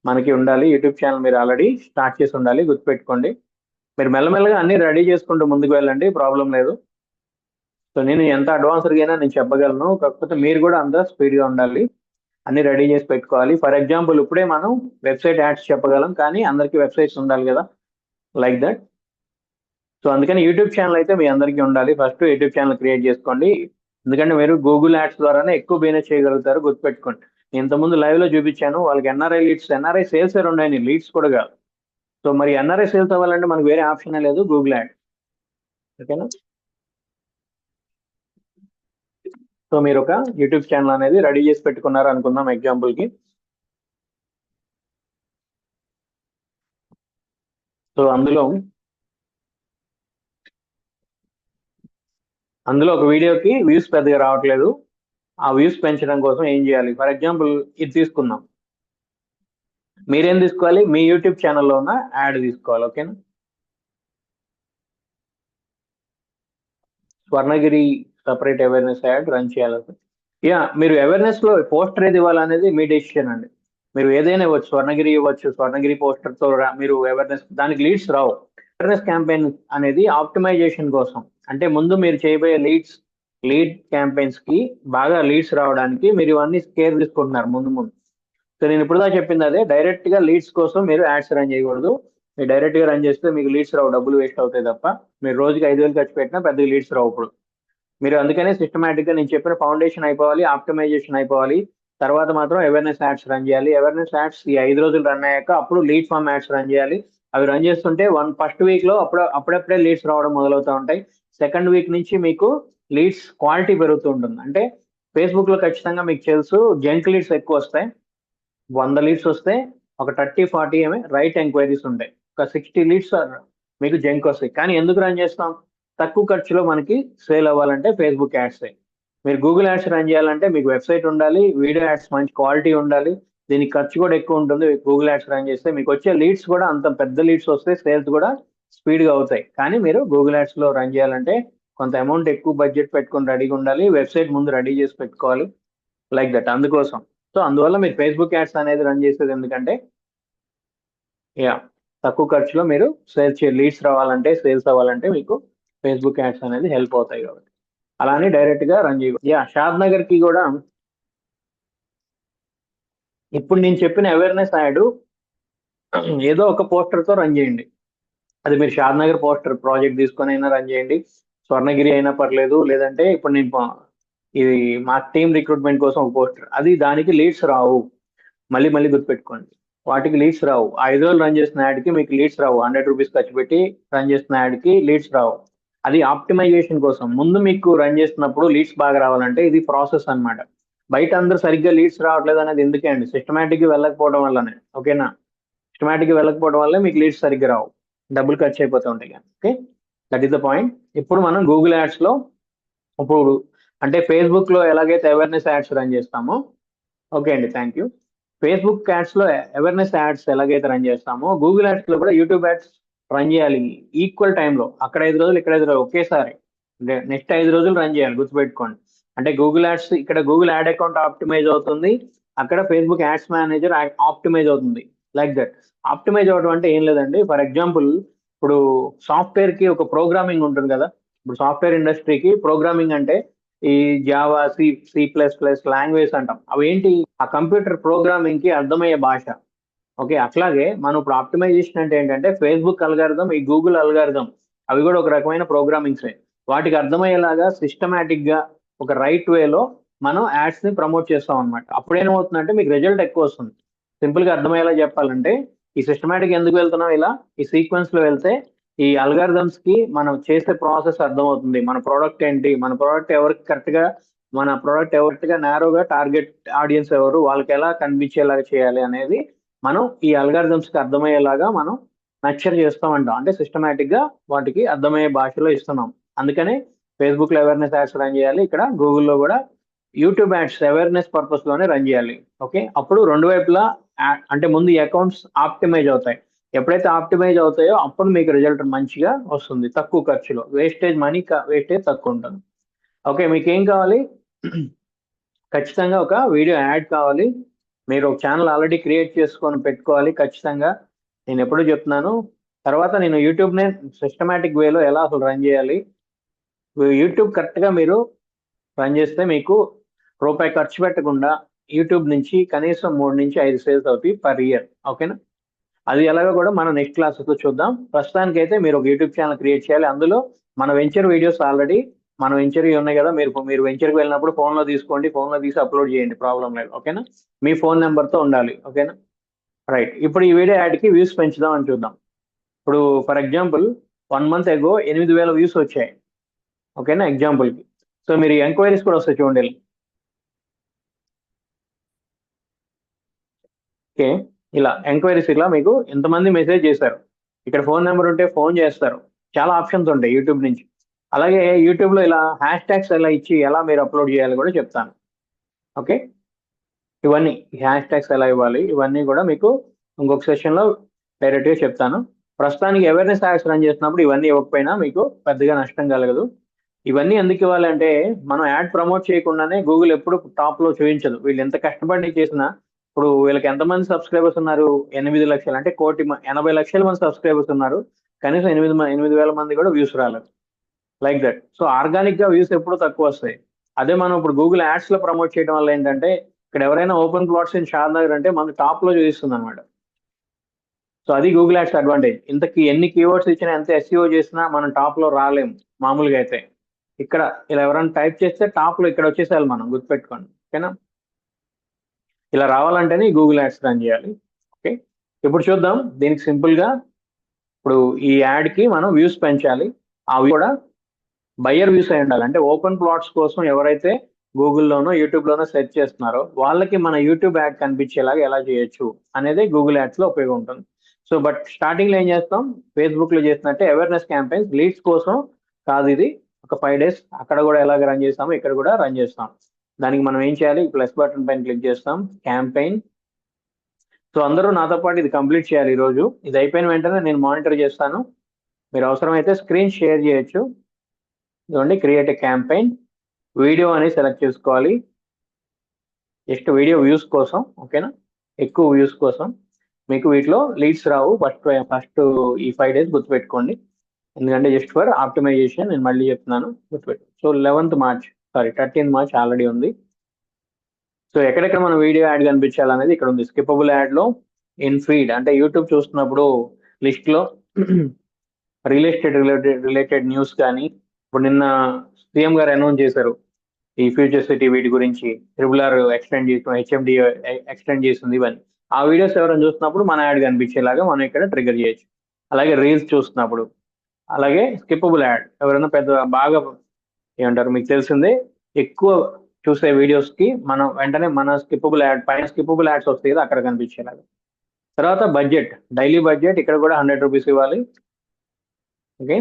మనకి ఉండాలి. యూట్యూబ్ ఛానల్ మీరు ఆల్రెడీ స్టార్ట్ చేసి ఉండాలి, గుర్తుపెట్టుకోండి. మీరు మెల్లమెల్లగా అన్ని రెడీ చేసుకుంటూ ముందుకు వెళ్ళండి, ప్రాబ్లం లేదు. సో నేను ఎంత అడ్వాన్స్డ్గా అయినా నేను చెప్పగలను, కాకపోతే మీరు కూడా అంత స్పీడ్గా ఉండాలి, అన్ని రెడీ చేసి పెట్టుకోవాలి. ఫర్ ఎగ్జాంపుల్ ఇప్పుడే మనం వెబ్సైట్ యాడ్స్ చెప్పగలం, కానీ అందరికీ వెబ్సైట్స్ ఉండాలి కదా, లైక్ దట్. సో అందుకని యూట్యూబ్ ఛానల్ అయితే మీ అందరికీ ఉండాలి. ఫస్ట్ యూట్యూబ్ ఛానల్ క్రియేట్ చేసుకోండి, ఎందుకంటే మీరు గూగుల్ యాడ్స్ ద్వారానే ఎక్కువ బిజినెస్ చేయగలుగుతారు, గుర్తుపెట్టుకోండి. నేను ఇంతకుముందు లైవ్లో చూపించాను, వాళ్ళకి ఎన్ఆర్ఐ లీడ్స్, ఎన్ఆర్ఐ సేల్స్ ఉన్నాయి, లీడ్స్ కూడా కాదు. సో మరి ఎన్ఆర్ఐ సేల్స్ అవ్వాలంటే మనకు వేరే ఆప్షనే లేదు, గూగుల్ యాడ్. ఓకేనా? సో మీరు ఒక యూట్యూబ్ ఛానల్ అనేది రెడీ చేసి పెట్టుకున్నారు అనుకుందాం ఎగ్జాంపుల్కి. సో అందులో ఒక వీడియోకి వ్యూస్ పెద్దగా రావట్లేదు. ఆ వ్యూస్ పెంచడం కోసం ఏం చేయాలి? ఫర్ ఎగ్జాంపుల్ ఇది తీసుకుందాం. మీరేం తీసుకోవాలి? మీ యూట్యూబ్ ఛానల్లో ఉన్న యాడ్ తీసుకోవాలి. ఓకేనా? Swarnagiri separate awareness ad run చేయాలి. యా, మీరు అవేర్నెస్ లో పోస్టర్ ఏది ఇవ్వాలనేది మీ డెసిషన్ అండి. మీరు ఏదైనా ఇవ్వచ్చు, స్వర్ణగిరి ఇవ్వచ్చు. స్వర్ణగిరి పోస్టర్ తో మీరు అవేర్నెస్, దానికి లీడ్స్ రావు. అవేర్నెస్ క్యాంపెయిన్ అనేది ఆప్టిమైజేషన్ కోసం, అంటే ముందు మీరు చేయబోయే లీడ్ క్యాంపెయిన్స్ కి బాగా లీడ్స్ రావడానికి మీరు ఇవన్నీ కేర్ తీసుకుంటున్నారు ముందు ముందు. సో నేను ఇప్పుడు చెప్పింది అదే, డైరెక్ట్ గా లీడ్స్ కోసం మీరు యాడ్స్ రన్ చేయకూడదు. మీరు డైరెక్ట్ గా రన్ చేస్తే మీకు లీడ్స్ రావు, డబ్బులు వేస్ట్ అవుతాయి తప్ప. మీరు రోజుకి 5,000 ఖర్చు పెట్టినా పెద్దగా లీడ్స్ రావు ఇప్పుడు. మీరు అందుకనే సిస్టమేటిక్ గా నేను చెప్పిన ఫౌండేషన్ అయిపోవాలి, ఆప్టిమైజేషన్ అయిపోవాలి, తర్వాత మాత్రం అవేర్నెస్ యాడ్స్ రన్ చేయాలి. అవేర్నెస్ యాడ్స్ ఈ 5 రోజులు రన్ అయ్యాక అప్పుడు లీడ్ ఫామ్ యాడ్స్ రన్ చేయాలి. అవి రన్ చేస్తుంటే ఫస్ట్ వీక్ లో అప్పుడప్పుడే లీడ్స్ రావడం మొదలవుతూ ఉంటాయి. సెకండ్ వీక్ నుంచి మీకు లీడ్స్ క్వాలిటీ పెరుగుతూ ఉంటుంది. అంటే ఫేస్బుక్ లో ఖచ్చితంగా మీకు తెలుసు, జంక్ లీడ్స్ ఎక్కువ వస్తాయి. 100 లీడ్స్ వస్తే ఒక 30-40 ఏమే రైట్ ఎంక్వైరీస్ ఉంటాయి. ఒక 60 లీడ్స్ మీకు జంక్ వస్తాయి. కానీ ఎందుకు రన్ చేస్తాం? తక్కువ ఖర్చులో మనకి సేల్ అవ్వాలంటే ఫేస్బుక్ యాడ్స్. మీరు గూగుల్ యాడ్స్ రన్ చేయాలంటే మీకు వెబ్సైట్ ఉండాలి, వీడియో యాడ్స్ మంచి క్వాలిటీ ఉండాలి, దీనికి ఖర్చు కూడా ఎక్కువ ఉంటుంది. గూగుల్ యాడ్స్ రన్ చేస్తే మీకు వచ్చే లీడ్స్ కూడా అంత పెద్ద లీడ్స్ వస్తే సేల్స్ కూడా స్పీడ్గా అవుతాయి. కానీ మీరు గూగుల్ యాడ్స్ లో రన్ చేయాలంటే కొంత అమౌంట్ ఎక్కువ బడ్జెట్ పెట్టుకుని రెడీగా ఉండాలి, వెబ్సైట్ ముందు రెడీ చేసి పెట్టుకోవాలి, లైక్ దట్. అందుకోసం సో అందువల్ల మీరు ఫేస్బుక్ యాడ్స్ అనేది రన్ చేసేది ఎందుకంటే, యా, తక్కువ ఖర్చులో మీరు లీడ్స్ రావాలంటే, సేల్స్ అవ్వాలంటే మీకు ఫేస్బుక్ యాడ్స్ అనేది హెల్ప్ అవుతాయి కాబట్టి అలానే డైరెక్ట్ గా రన్ చేయకూడదు. యా, షాద్ నగర్ కి కూడా ఇప్పుడు నేను చెప్పిన అవేర్నెస్ యాడ్ ఏదో ఒక పోస్టర్ తో రన్ చేయండి. అది మీరు షాద్ నగర్ పోస్టర్ ప్రాజెక్ట్ తీసుకొని అయినా రన్ చేయండి, స్వర్ణగిరి అయినా పర్లేదు. లేదంటే ఇప్పుడు నేను ఇది మా టీమ్ రిక్రూట్మెంట్ కోసం ఒక పోస్టర్, అది దానికి లీడ్స్ రావు. మళ్ళీ మళ్ళీ గుర్తుపెట్టుకోండి, వాటికి లీడ్స్ రావు. 5 రోజులు రన్ చేసిన యాడ్కి మీకు లీడ్స్ రావు. 100 రూపీస్ ఖర్చు పెట్టి రన్ చేసిన యాడ్కి లీడ్స్ రావు. అది ఆప్టిమైజేషన్ కోసం. ముందు మీకు రన్ చేస్తున్నప్పుడు లీడ్స్ బాగా రావాలంటే ఇది ప్రాసెస్ అన్నమాట. బయట అందరూ సరిగ్గా లీడ్స్ రావట్లేదు అనేది ఎందుకే అండి? సిస్టమేటిక్గా వెళ్ళకపోవడం వల్లనే. ఓకేనా? సిస్టమేటిక్గా వెళ్ళకపోవడం వల్లే మీకు లీడ్స్ సరిగ్గా రావు, డబ్బులు ఖర్చు అయిపోతూ ఉంటాయి. కానీ okay, that is the point. ఇప్పుడు మనం గూగుల్ యాడ్స్ లో, ఇప్పుడు అంటే ఫేస్బుక్ లో ఎలాగైతే అవేర్నెస్ యాడ్స్ రన్ చేస్తామో, ఓకే అండి, థ్యాంక్ యూ. ఫేస్బుక్ యాడ్స్ లో అవేర్నెస్ యాడ్స్ ఎలాగైతే రన్ చేస్తామో, గూగుల్ యాడ్స్ లో కూడా యూట్యూబ్ యాడ్స్ రన్ చేయాలి ఈక్వల్ టైంలో. అక్కడ 5 రోజులు, ఇక్కడ 5 రోజులు ఒకేసారి, నెక్స్ట్ 5 రోజులు రన్ చేయాలి, గుర్తుపెట్టుకోండి. అంటే గూగుల్ యాడ్స్, ఇక్కడ గూగుల్ యాడ్ అకౌంట్ ఆప్టిమైజ్ అవుతుంది, అక్కడ ఫేస్బుక్ యాడ్స్ మేనేజర్ ఆప్టిమైజ్ అవుతుంది, లైక్ దట్. ఆప్టిమైజ్ అవడం అంటే ఏం లేదండి. ఫర్ ఎగ్జాంపుల్, ఇప్పుడు సాఫ్ట్వేర్ కి ఒక ప్రోగ్రామింగ్ ఉంటుంది కదా. ఇప్పుడు సాఫ్ట్వేర్ ఇండస్ట్రీకి ప్రోగ్రామింగ్ అంటే ఈ జావా, సి++, లాంగ్వేజ్ అంటాం. అవి ఏంటి? ఆ కంప్యూటర్ ప్రోగ్రామింగ్ కి అర్థమయ్యే భాష. ఓకే, అట్లాగే మనం ఇప్పుడు ఆప్టిమైజేషన్ అంటే ఏంటంటే ఫేస్బుక్ అల్గారిథం, ఈ గూగుల్ అల్గారిథం, అవి కూడా ఒక రకమైన ప్రోగ్రామింగ్సే. వాటికి అర్థమయ్యేలాగా సిస్టమేటిక్ గా ఒక రైట్ వేలో మనం యాడ్స్ ని ప్రమోట్ చేస్తాం అనమాట. అప్పుడు ఏమవుతుందంటే మీకు రిజల్ట్ ఎక్కువ వస్తుంది. సింపుల్ గా అర్థమయ్యేలా చెప్పాలంటే, ఈ సిస్టమేటిక్ ఎందుకు వెళ్తున్నాం ఇలా, ఈ సీక్వెన్స్ లో వెళ్తే ఈ అల్గారిథమ్స్ కి మనం చేసే ప్రాసెస్ అర్థమవుతుంది. మన ప్రోడక్ట్ ఏంటి, మన ప్రోడక్ట్ ఎవరికి కరెక్ట్ గా, మన ప్రోడక్ట్ ఎవరిగా నేరోగా టార్గెట్ ఆడియన్స్ ఎవరు, వాళ్ళకి ఎలా కనిపించేలాగా చేయాలి అనేది మనం ఈ అల్గారిథమ్స్ కి అర్థమయ్యేలాగా మనం నర్చర్ చేస్తామంటాం. అంటే సిస్టమేటిక్ గా వాటికి అర్థమయ్యే భాషలో ఇస్తున్నాం. అందుకనే ఫేస్బుక్ లో అవేర్నెస్ యాడ్స్ రన్ చేయాలి, ఇక్కడ గూగుల్లో కూడా యూట్యూబ్ యాడ్స్ అవేర్నెస్ పర్పస్ లోనే రన్ చేయాలి. ఓకే, అప్పుడు రెండు వైపులా అంటే ముందు ఈ అకౌంట్స్ ఆప్టిమైజ్ అవుతాయి. ఎప్పుడైతే ఆప్టిమైజ్ అవుతాయో అప్పుడు మీకు రిజల్ట్ మంచిగా వస్తుంది, తక్కువ ఖర్చులో. మనీ వేస్టేజ్ తక్కువ ఉంటుంది. ఓకే, మీకు ఏం కావాలి? ఖచ్చితంగా ఒక వీడియో యాడ్ కావాలి. మీరు ఒక ఛానల్ ఆల్రెడీ క్రియేట్ చేసుకొని పెట్టుకోవాలి ఖచ్చితంగా. నేను ఎప్పుడూ చెప్తున్నాను. తర్వాత నేను యూట్యూబ్ని సిస్టమేటిక్ వేలో ఎలా అసలు రన్ చేయాలి, యూట్యూబ్ కరెక్ట్గా మీరు రన్ చేస్తే మీకు రూపాయి ఖర్చు పెట్టకుండా యూట్యూబ్ నుంచి కనీసం 3 నుంచి 5 సేల్స్ అవుతాయి పర్ ఇయర్. ఓకేనా? అది ఎలాగో కూడా మనం నెక్స్ట్ క్లాసెస్లో చూద్దాం. ప్రస్తుతానికి అయితే మీరు ఒక యూట్యూబ్ ఛానల్ క్రియేట్ చేయాలి. అందులో మన వెంచర్ వీడియోస్ ఆల్రెడీ మన వెంచర్ ఉన్నాయి కదా, మీరు వెంచర్కి వెళ్ళినప్పుడు ఫోన్లో తీసుకోండి, ఫోన్లో తీసి అప్లోడ్ చేయండి, ప్రాబ్లం లేదు. ఓకేనా? మీ ఫోన్ నెంబర్తో ఉండాలి. ఓకేనా? రైట్. ఇప్పుడు ఈ వీడియో యాడ్కి వ్యూస్ పెంచుదాం అని చూద్దాం. ఇప్పుడు for example 1 month ago 8,000 views వచ్చాయి. ఓకేనా? ఎగ్జాంపుల్కి. సో మీరు ఎంక్వైరీస్ కూడా వస్తాయి చూడండి. ఓకే, ఇలా ఎంక్వైరీస్ ఇలా మీకు ఎంతమంది మెసేజ్ చేశారు, ఇక్కడ ఫోన్ నెంబర్ ఉంటే ఫోన్ చేస్తారు. చాలా ఆప్షన్స్ ఉంటాయి యూట్యూబ్ నుంచి. అలాగే యూట్యూబ్లో ఇలా హ్యాష్ ట్యాగ్స్ ఎలా ఇచ్చి ఎలా మీరు అప్లోడ్ చేయాలి కూడా చెప్తాను. ఓకే, ఇవన్నీ హ్యాష్ ట్యాగ్స్ ఎలా ఇవ్వాలి ఇవన్నీ కూడా మీకు ఇంకొక సెషన్లో డైరెక్ట్గా చెప్తాను. ప్రస్తుతానికి అవేర్నెస్ యాడ్స్ రన్ చేస్తున్నప్పుడు ఇవన్నీ ఇవ్వకపోయినా మీకు పెద్దగా నష్టం కలగదు. ఇవన్నీ ఎందుకు ఇవ్వాలంటే మనం యాడ్ ప్రమోట్ చేయకుండానే గూగుల్ ఎప్పుడు టాప్లో చూపించదు. వీళ్ళు ఎంత కష్టపడి చేసినా, ఇప్పుడు వీళ్ళకి ఎంతమంది సబ్స్క్రైబర్స్ ఉన్నారు? 8 లక్షలు, అంటే 80 లక్షల మంది సబ్స్క్రైబర్స్ ఉన్నారు. కనీసం 8,000 మంది కూడా వ్యూస్ రాలేదు. Like that. సో ఆర్గానిక్ గా వ్యూస్ ఎప్పుడు తక్కువ వస్తాయి. అదే మనం ఇప్పుడు గూగుల్ యాడ్స్ లో ప్రమోట్ చేయడం వల్ల ఏంటంటే, ఇక్కడ ఎవరైనా ఓపెన్ ప్లాట్స్ ఇన్ షాద్ నగర్ అంటే మనకు టాప్ లో చూపిస్తుంది అనమాట. సో అది గూగుల్ యాడ్స్ అడ్వాంటేజ్. ఇంతకి ఎన్ని కీవర్డ్స్ ఇచ్చినా, ఎంత ఎస్ఈఓ చేసినా మనం టాప్ లో రాలేము మామూలుగా అయితే. ఇక్కడ ఇలా ఎవరైనా టైప్ చేస్తే టాప్ లో ఇక్కడ వచ్చేసేయాలి, మనం గుర్తుపెట్టుకోండి. ఓకేనా? ఇలా రావాలంటేనే గూగుల్ యాడ్స్ రన్ చేయాలి. ఓకే, ఇప్పుడు చూద్దాం దీనికి సింపుల్ గా. ఇప్పుడు ఈ యాడ్ కి మనం వ్యూస్ పెంచాలి. అవి కూడా బయ్యర్ వ్యూస్ అయి ఉండాలి. అంటే ఓపెన్ ప్లాట్స్ కోసం ఎవరైతే గూగుల్లోనో యూట్యూబ్లోనో సెర్చ్ చేస్తున్నారో వాళ్ళకి మన యూట్యూబ్ యాడ్ కనిపించేలాగా ఎలా చేయొచ్చు అనేది గూగుల్ యాడ్స్ లో ఉపయోగం ఉంటుంది. సో బట్ స్టార్టింగ్ లో ఏం చేస్తాం, ఫేస్బుక్ లో చేసినట్టే అవేర్నెస్ క్యాంపెయిన్స్, లీడ్స్ కోసం కాదు ఇది. ఒక 5 days అక్కడ కూడా ఎలాగ రన్ చేస్తామో ఇక్కడ కూడా రన్ చేస్తాం. దానికి మనం ఏం చేయాలి, ప్లస్ బటన్ పైన క్లిక్ చేస్తాం, క్యాంపెయిన్. సో అందరూ నాతో పాటు ఇది కంప్లీట్ చేయాలి ఈ రోజు. ఇది అయిపోయిన వెంటనే నేను మానిటర్ చేస్తాను. మీరు అవసరమైతే స్క్రీన్ షేర్ చేయొచ్చు. ఇదిగోండి, క్రియేట్ ఏ క్యాంపెయిన్, వీడియో అని సెలెక్ట్ చేసుకోవాలి. జస్ట్ వీడియో వ్యూస్ కోసం. ఓకేనా? ఎక్కువ వ్యూస్ కోసం. మీకు వీటిలో లీడ్స్ రావు. ఫస్ట్ ఈ 5 days గుర్తుపెట్టుకోండి. ఎందుకంటే జస్ట్ ఫర్ ఆప్టిమైజేషన్. నేను మళ్ళీ చెప్తున్నాను, గుర్తుపెట్టు. సో 13th March ఆల్రెడీ ఉంది. సో ఎక్కడెక్కడ మన వీడియో యాడ్ కనిపించాలనేది ఇక్కడ ఉంది. స్కిపబుల్ యాడ్ లో ఇన్ ఫీడ్, అంటే యూట్యూబ్ చూస్తున్నప్పుడు లిస్ట్ లో రియల్ ఎస్టేట్ రిలేటెడ్ న్యూస్ కానీ, ఇప్పుడు నిన్న సీఎం గారు అనౌన్స్ చేశారు ఈ ఫ్యూచర్ సిటీ వీటి గురించి, RRR ఎక్స్టెండ్ చేసిన, HMD ఎక్స్టెండ్ చేస్తుంది, ఇవన్నీ ఆ వీడియోస్ ఎవరైనా చూస్తున్నప్పుడు మన యాడ్ కనిపించేలాగా మనం ఇక్కడ ట్రిగర్ చేయొచ్చు. అలాగే రీల్స్ చూస్తున్నప్పుడు, అలాగే స్కిపబుల్ యాడ్ ఎవరైనా పెద్ద బాగా ఏమంటారు మీకు తెలిసిందే ఎక్కువ చూసే వీడియోస్ కి మనం వెంటనే మన స్కిపబుల్ యాడ్ పైన స్కిపబుల్ యాడ్స్ వస్తాయి కదా, అక్కడ కనిపించేలాగా. తర్వాత బడ్జెట్, డైలీ బడ్జెట్ ఇక్కడ కూడా 100 రూపీస్ ఇవ్వాలి. ఓకే,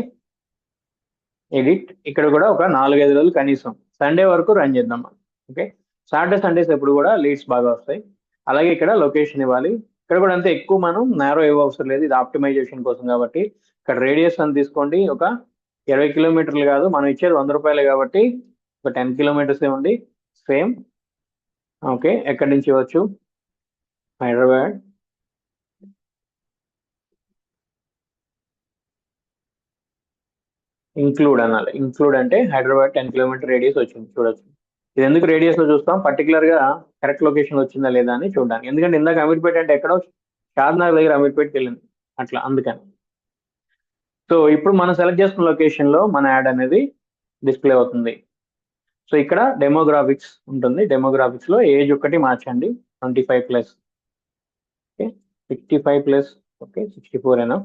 ఎడిట్ ఇక్కడ కూడా ఒక 4-5 రోజులు కనీసం సండే వరకు రన్ చేద్దాం మనం. ఓకే, సాటర్డే సండేస్ ఎప్పుడు కూడా లీడ్స్ బాగా వస్తాయి. అలాగే ఇక్కడ లొకేషన్ ఇవ్వాలి. ఇక్కడ కూడా అంతే, ఎక్కువ మనం నేరో ఇవ్వవసరం లేదు, ఇది ఆప్టిమైజేషన్ కోసం కాబట్టి. ఇక్కడ రేడియస్ అని తీసుకోండి, ఒక 20 కిలోమీటర్లు కాదు, మనం ఇచ్చేది 100 రూపాయలు కాబట్టి ఒక 10 కిలోమీటర్స్ ఇవ్వండి. సేమ్. ఓకే, ఎక్కడి నుంచి ఇవ్వచ్చు, హైదరాబాద్. ఇంక్లూడ్ అనాలి. ఇంక్లూడ్ అంటే హైదరాబాద్ 10 కిలోమీటర్ రేడియస్ వచ్చింది, చూడొచ్చు. ఇది ఎందుకు రేడియస్ లో చూస్తాం, పర్టికులర్ గా కరెక్ట్ లొకేషన్ వచ్చిందా లేదా అని చూడడానికి. ఎందుకంటే ఇందాక అమీర్పేట అంటే ఎక్కడో షాద్నగర్ దగ్గర అమీర్పేటకి వెళ్ళింది, అట్లా అందుకని. సో ఇప్పుడు మనం సెలెక్ట్ చేసుకున్న లొకేషన్ లో మన యాడ్ అనేది డిస్ప్లే అవుతుంది. సో ఇక్కడ డెమోగ్రాఫిక్స్ ఉంటుంది. డెమోగ్రాఫిక్స్ లో ఏజ్ ఒకటి మార్చండి, 25+. ఓకే, 65+. ఓకే, 64 అయినా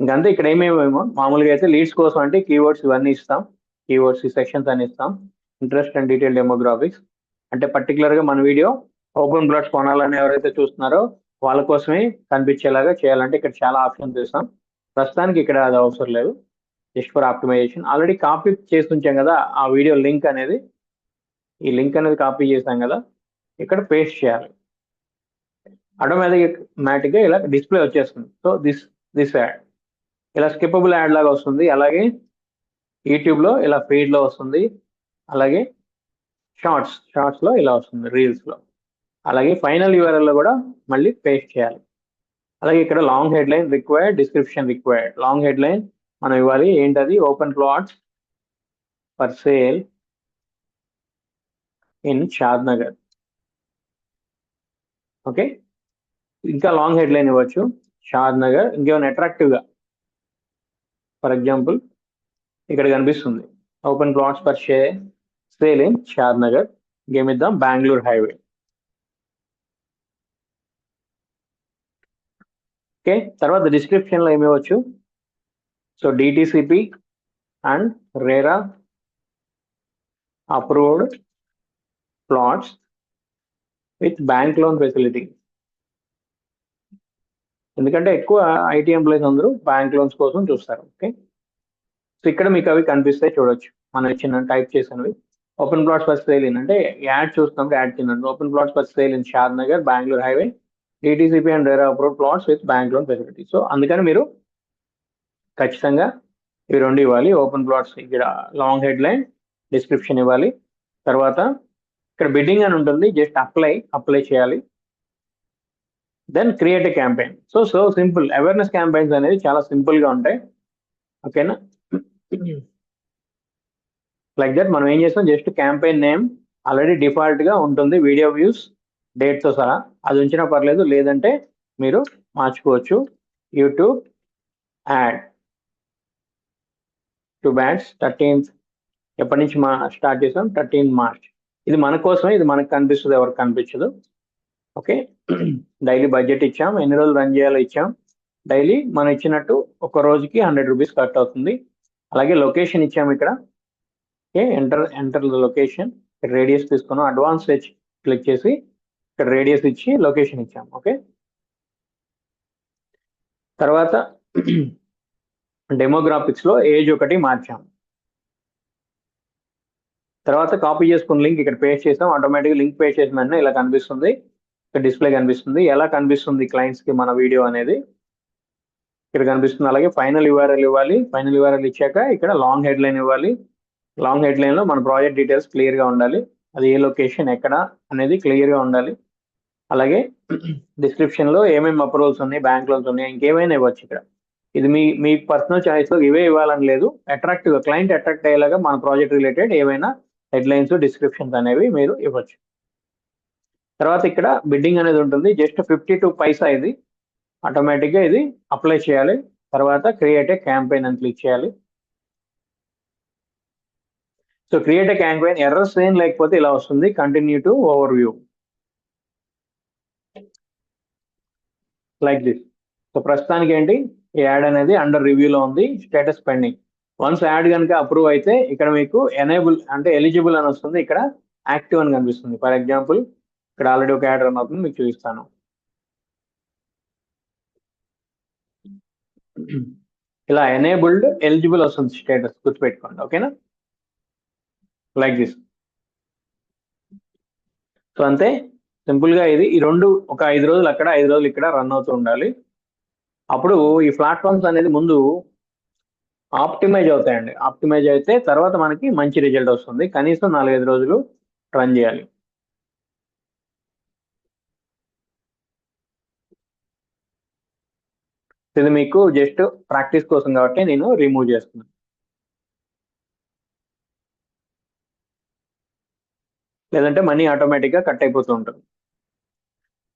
ఇంకంతే. ఇక్కడ ఏమేమో మామూలుగా అయితే లీడ్స్ కోసం అంటే కీవర్డ్స్ ఇవన్నీ ఇస్తాం, కీవర్డ్స్ ఈ సెక్షన్స్ అని ఇస్తాం. ఇంట్రెస్ట్ అండ్ డీటెయిల్ డెమోగ్రాఫిక్స్ అంటే పర్టికులర్ గా మన వీడియో ఓపెన్ ప్లాట్స్ కొనాలని ఎవరైతే చూస్తున్నారో వాళ్ళ కోసమే కనిపించేలాగా చేయాలంటే ఇక్కడ చాలా ఆప్షన్స్ ఇస్తాం. ప్రస్తుతానికి ఇక్కడ అది అవసరం లేదు, just for optimisation. Already copy చేసి ఉంచాం కదా ఆ వీడియో లింక్ అనేది, ఈ లింక్ అనేది కాపీ చేసాం కదా, ఇక్కడ పేస్ట్ చేయాలి. ఆటోమేటిక్ గా ఇలా డిస్ప్లే వచ్చేస్తుంది. సో దిస్ యాడ్ ఇలా స్కిపబుల్ యాడ్ లాగా వస్తుంది. అలాగే యూట్యూబ్ లో ఇలా ఫీడ్ లో వస్తుంది. అలాగే షార్ట్స్ లో ఇలా వస్తుంది, రీల్స్ లో. అలాగే ఫైనల్ యూఆర్ఎల్ లో కూడా మళ్ళీ పేస్ట్ చేయాలి. అలాగే ఇక్కడ long head line required, description required. Long head line మనం ఇవ్వాలి. ఏంటది, open plots for sale in Shad Nagar. Okay, ఇంకా లాంగ్ హెడ్ లైన్ ఇవ్వచ్చు, షాద్ నగర్. ఇంకేమైనా అట్రాక్టివ్ గా, ఫర్ ఎగ్జాంపుల్ ఇక్కడ కనిపిస్తుంది open plots for sale in Shadnagar. ఇంకేమిద్దాం, బెంగళూరు హైవే. ఓకే, తర్వాత డిస్క్రిప్షన్ లో ఏమి ఇవ్వచ్చు, so DTCP and RERA approved plots with bank loan facility. ఎందుకంటే ఎక్కువ ఐటీ ఎంప్లాయీస్ అందరూ బ్యాంక్ లోన్స్ కోసం చూస్తారు. ఓకే, సో ఇక్కడ మీకు అవి కనిపిస్తాయి, చూడొచ్చు. మనం ఇచ్చిన టైప్ చేసినవి open plots for sale in అంటే యాడ్ చూస్తున్నప్పుడు యాడ్ కింద open plots for sale in Shadnagar Bengaluru highway DTCP and RERA approve plots with bank loan facility. So అందుకని మీరు ఖచ్చితంగా ఇవి రెండు ఇవ్వాలి. ఓపెన్ ప్లాట్స్ ఇక్కడ లాంగ్ హెడ్ లైన్ డిస్క్రిప్షన్ ఇవ్వాలి. తర్వాత ఇక్కడ బిడ్డింగ్ అని ఉంటుంది, జస్ట్ అప్లై చేయాలి. Then create a campaign. So simple. Awareness campaigns అనేది చాలా సింపుల్ గా ఉంటాయి. ఓకేనా, లైక్ దట్ మనం ఏం చేస్తాం, just campaign name already default గా ఉంటుంది, వీడియో వ్యూస్ డేట్ తో సహా, అది ఉంచినా పర్లేదు, లేదంటే మీరు మార్చుకోవచ్చు. YouTube add to bats 13th ఎప్పటి నుంచి స్టార్ట్ చేసాం, 13 మార్చ్. ఇది మన కోసమే, ఇది మనకు కనిపిస్తుంది, ఎవరికి కనిపించదు. ఓకే, డైలీ బడ్జెట్ ఇచ్చాం, ఎన్ని రోజులు రన్ చేయాలో ఇచ్చాం. డైలీ మనం ఇచ్చినట్టు ఒక రోజుకి 100 రూపీస్ కట్ అవుతుంది. అలాగే లొకేషన్ ఇచ్చాము ఇక్కడ. Okay, enter location. ఇక్కడ రేడియస్ తీసుకున్నాం, అడ్వాన్స్ సెర్చ్ క్లిక్ చేసి ఇక్కడ రేడియస్ ఇచ్చి లొకేషన్ ఇచ్చాం. ఓకే, తర్వాత డెమోగ్రాఫిక్స్ లో ఏజ్ ఒకటి మార్చాం. తర్వాత కాపీ చేసుకున్న లింక్ ఇక్కడ పేస్ట్ చేసాం. ఆటోమేటిక్గా లింక్ పేస్ట్ చేసిన వెంటనే ఇలా కనిపిస్తుంది, ఇక్కడ డిస్ప్లే కనిపిస్తుంది. ఎలా కనిపిస్తుంది క్లయింట్స్ కి మన వీడియో అనేది ఇక్కడ కనిపిస్తుంది. అలాగే ఫైనల్ యూఆర్ఎల్ ఇవ్వాలి. ఫైనల్ యూఆర్ఎల్ ఇచ్చాక ఇక్కడ లాంగ్ హెడ్ లైన్ ఇవ్వాలి. లాంగ్ హెడ్ లైన్ లో మన ప్రాజెక్ట్ డీటెయిల్స్ క్లియర్ గా ఉండాలి, అది ఏ లొకేషన్ ఎక్కడ అనేది క్లియర్ గా ఉండాలి. అలాగే డిస్క్రిప్షన్ లో ఏమేమి అప్రూవల్స్ ఉన్నాయి, బ్యాంక్ లోన్స్ ఉన్నాయి, ఇంకేమైనా ఇవ్వచ్చు. ఇక్కడ ఇది మీ పర్సనల్ చాయిస్ లో ఇవే ఇవ్వాలని లేదు. అట్రాక్టివ్ గా క్లయింట్ అట్రాక్ట్ అయ్యేలాగా మన ప్రాజెక్ట్ రిలేటెడ్ ఏవైనా హెడ్లైన్స్ డిస్క్రిప్షన్స్ అనేవి మీరు ఇవ్వచ్చు. తర్వాత ఇక్కడ బిడ్డింగ్ అనేది ఉంటుంది, జస్ట్ 52 పైసా. ఇది ఆటోమేటిక్గా ఇది అప్లై చేయాలి. తర్వాత క్రియేట్ ఏ క్యాంపెయిన్ అని క్లిక్ చేయాలి. So create a campaign, errors ఏం లేకపోతే ఇలా వస్తుంది, continue to over view like this. So ప్రస్తుతానికి ఏంటి, ఈ యాడ్ అనేది అండర్ రివ్యూలో ఉంది, స్టేటస్ పెండింగ్. వన్స్ యాడ్ కనుక అప్రూవ్ అయితే ఇక్కడ మీకు ఎనేబుల్ అంటే ఎలిజిబుల్ అని వస్తుంది, ఇక్కడ యాక్టివ్ అని కనిపిస్తుంది. ఫర్ ఎగ్జాంపుల్ ఇక్కడ ఆల్రెడీ ఒక యాడ్ రన్ అవుతుంది, మీకు చూపిస్తాను. ఇలా ఎనేబుల్డ్ ఎలిజిబుల్ వస్తుంది స్టేటస్, గుర్తుపెట్టుకోండి. ఓకేనా, లైక్ దిస్. సో అంతే సింపుల్ గా ఇది ఈ రెండు ఒక 5 రోజులు అక్కడ 5 రోజులు ఇక్కడ రన్ అవుతూ ఉండాలి. అప్పుడు ఈ ప్లాట్ఫామ్స్ అనేది ముందు ఆప్టిమైజ్ అవుతాయండి. ఆప్టిమైజ్ అయితే తర్వాత మనకి మంచి రిజల్ట్ వస్తుంది. కనీసం 4-5 రోజులు రన్ చేయాలి. ఇది మీకు జస్ట్ ప్రాక్టీస్ కోసం కాబట్టి నేను రిమూవ్ చేస్తున్నాను. లేదంటే మనీ ఆటోమేటిక్గా కట్ అయిపోతూ ఉంటుంది.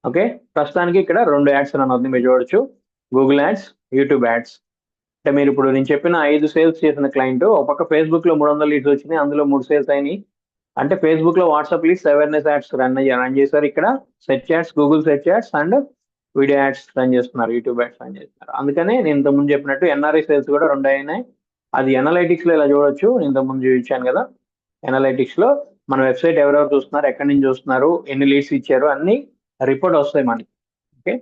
ఓకే, ప్రస్తుతానికి ఇక్కడ 2 యాడ్స్ రన్ అవుతుంది, మీరు చూడొచ్చు. Google ads, YouTube ads. అంటే మీరు ఇప్పుడు నేను చెప్పిన 5 సేల్స్ చేసిన క్లయింట్ ఒక పక్క ఫేస్బుక్ లో 300 లీడ్స్ వచ్చినాయి, అందులో 3 సేల్స్ అయినాయి. అంటే ఫేస్బుక్ లో WhatsApp leads awareness ads run చేశారు. ఇక్కడ search ads, Google search ads and video ads run చేస్తున్నారు, యూట్యూబ్ యాడ్స్ రన్ చేస్తున్నారు. అందుకనే నేను ఇంతకుముందు చెప్పినట్టు ఎన్ఆర్ఐ సేల్స్ కూడా 2 అయినాయి. అది ఎనలైటిక్స్ లో ఇలా చూడొచ్చు, ఇంతకుముందు చూపించాను కదా. ఎనలైటిక్స్ లో మన వెబ్సైట్ ఎవరెవరు చూస్తున్నారు, ఎక్కడి నుంచి చూస్తున్నారు, ఎన్ని లీడ్స్ ఇచ్చారు, అన్ని రిపోర్ట్ వస్తాయి మనకి. ఓకే,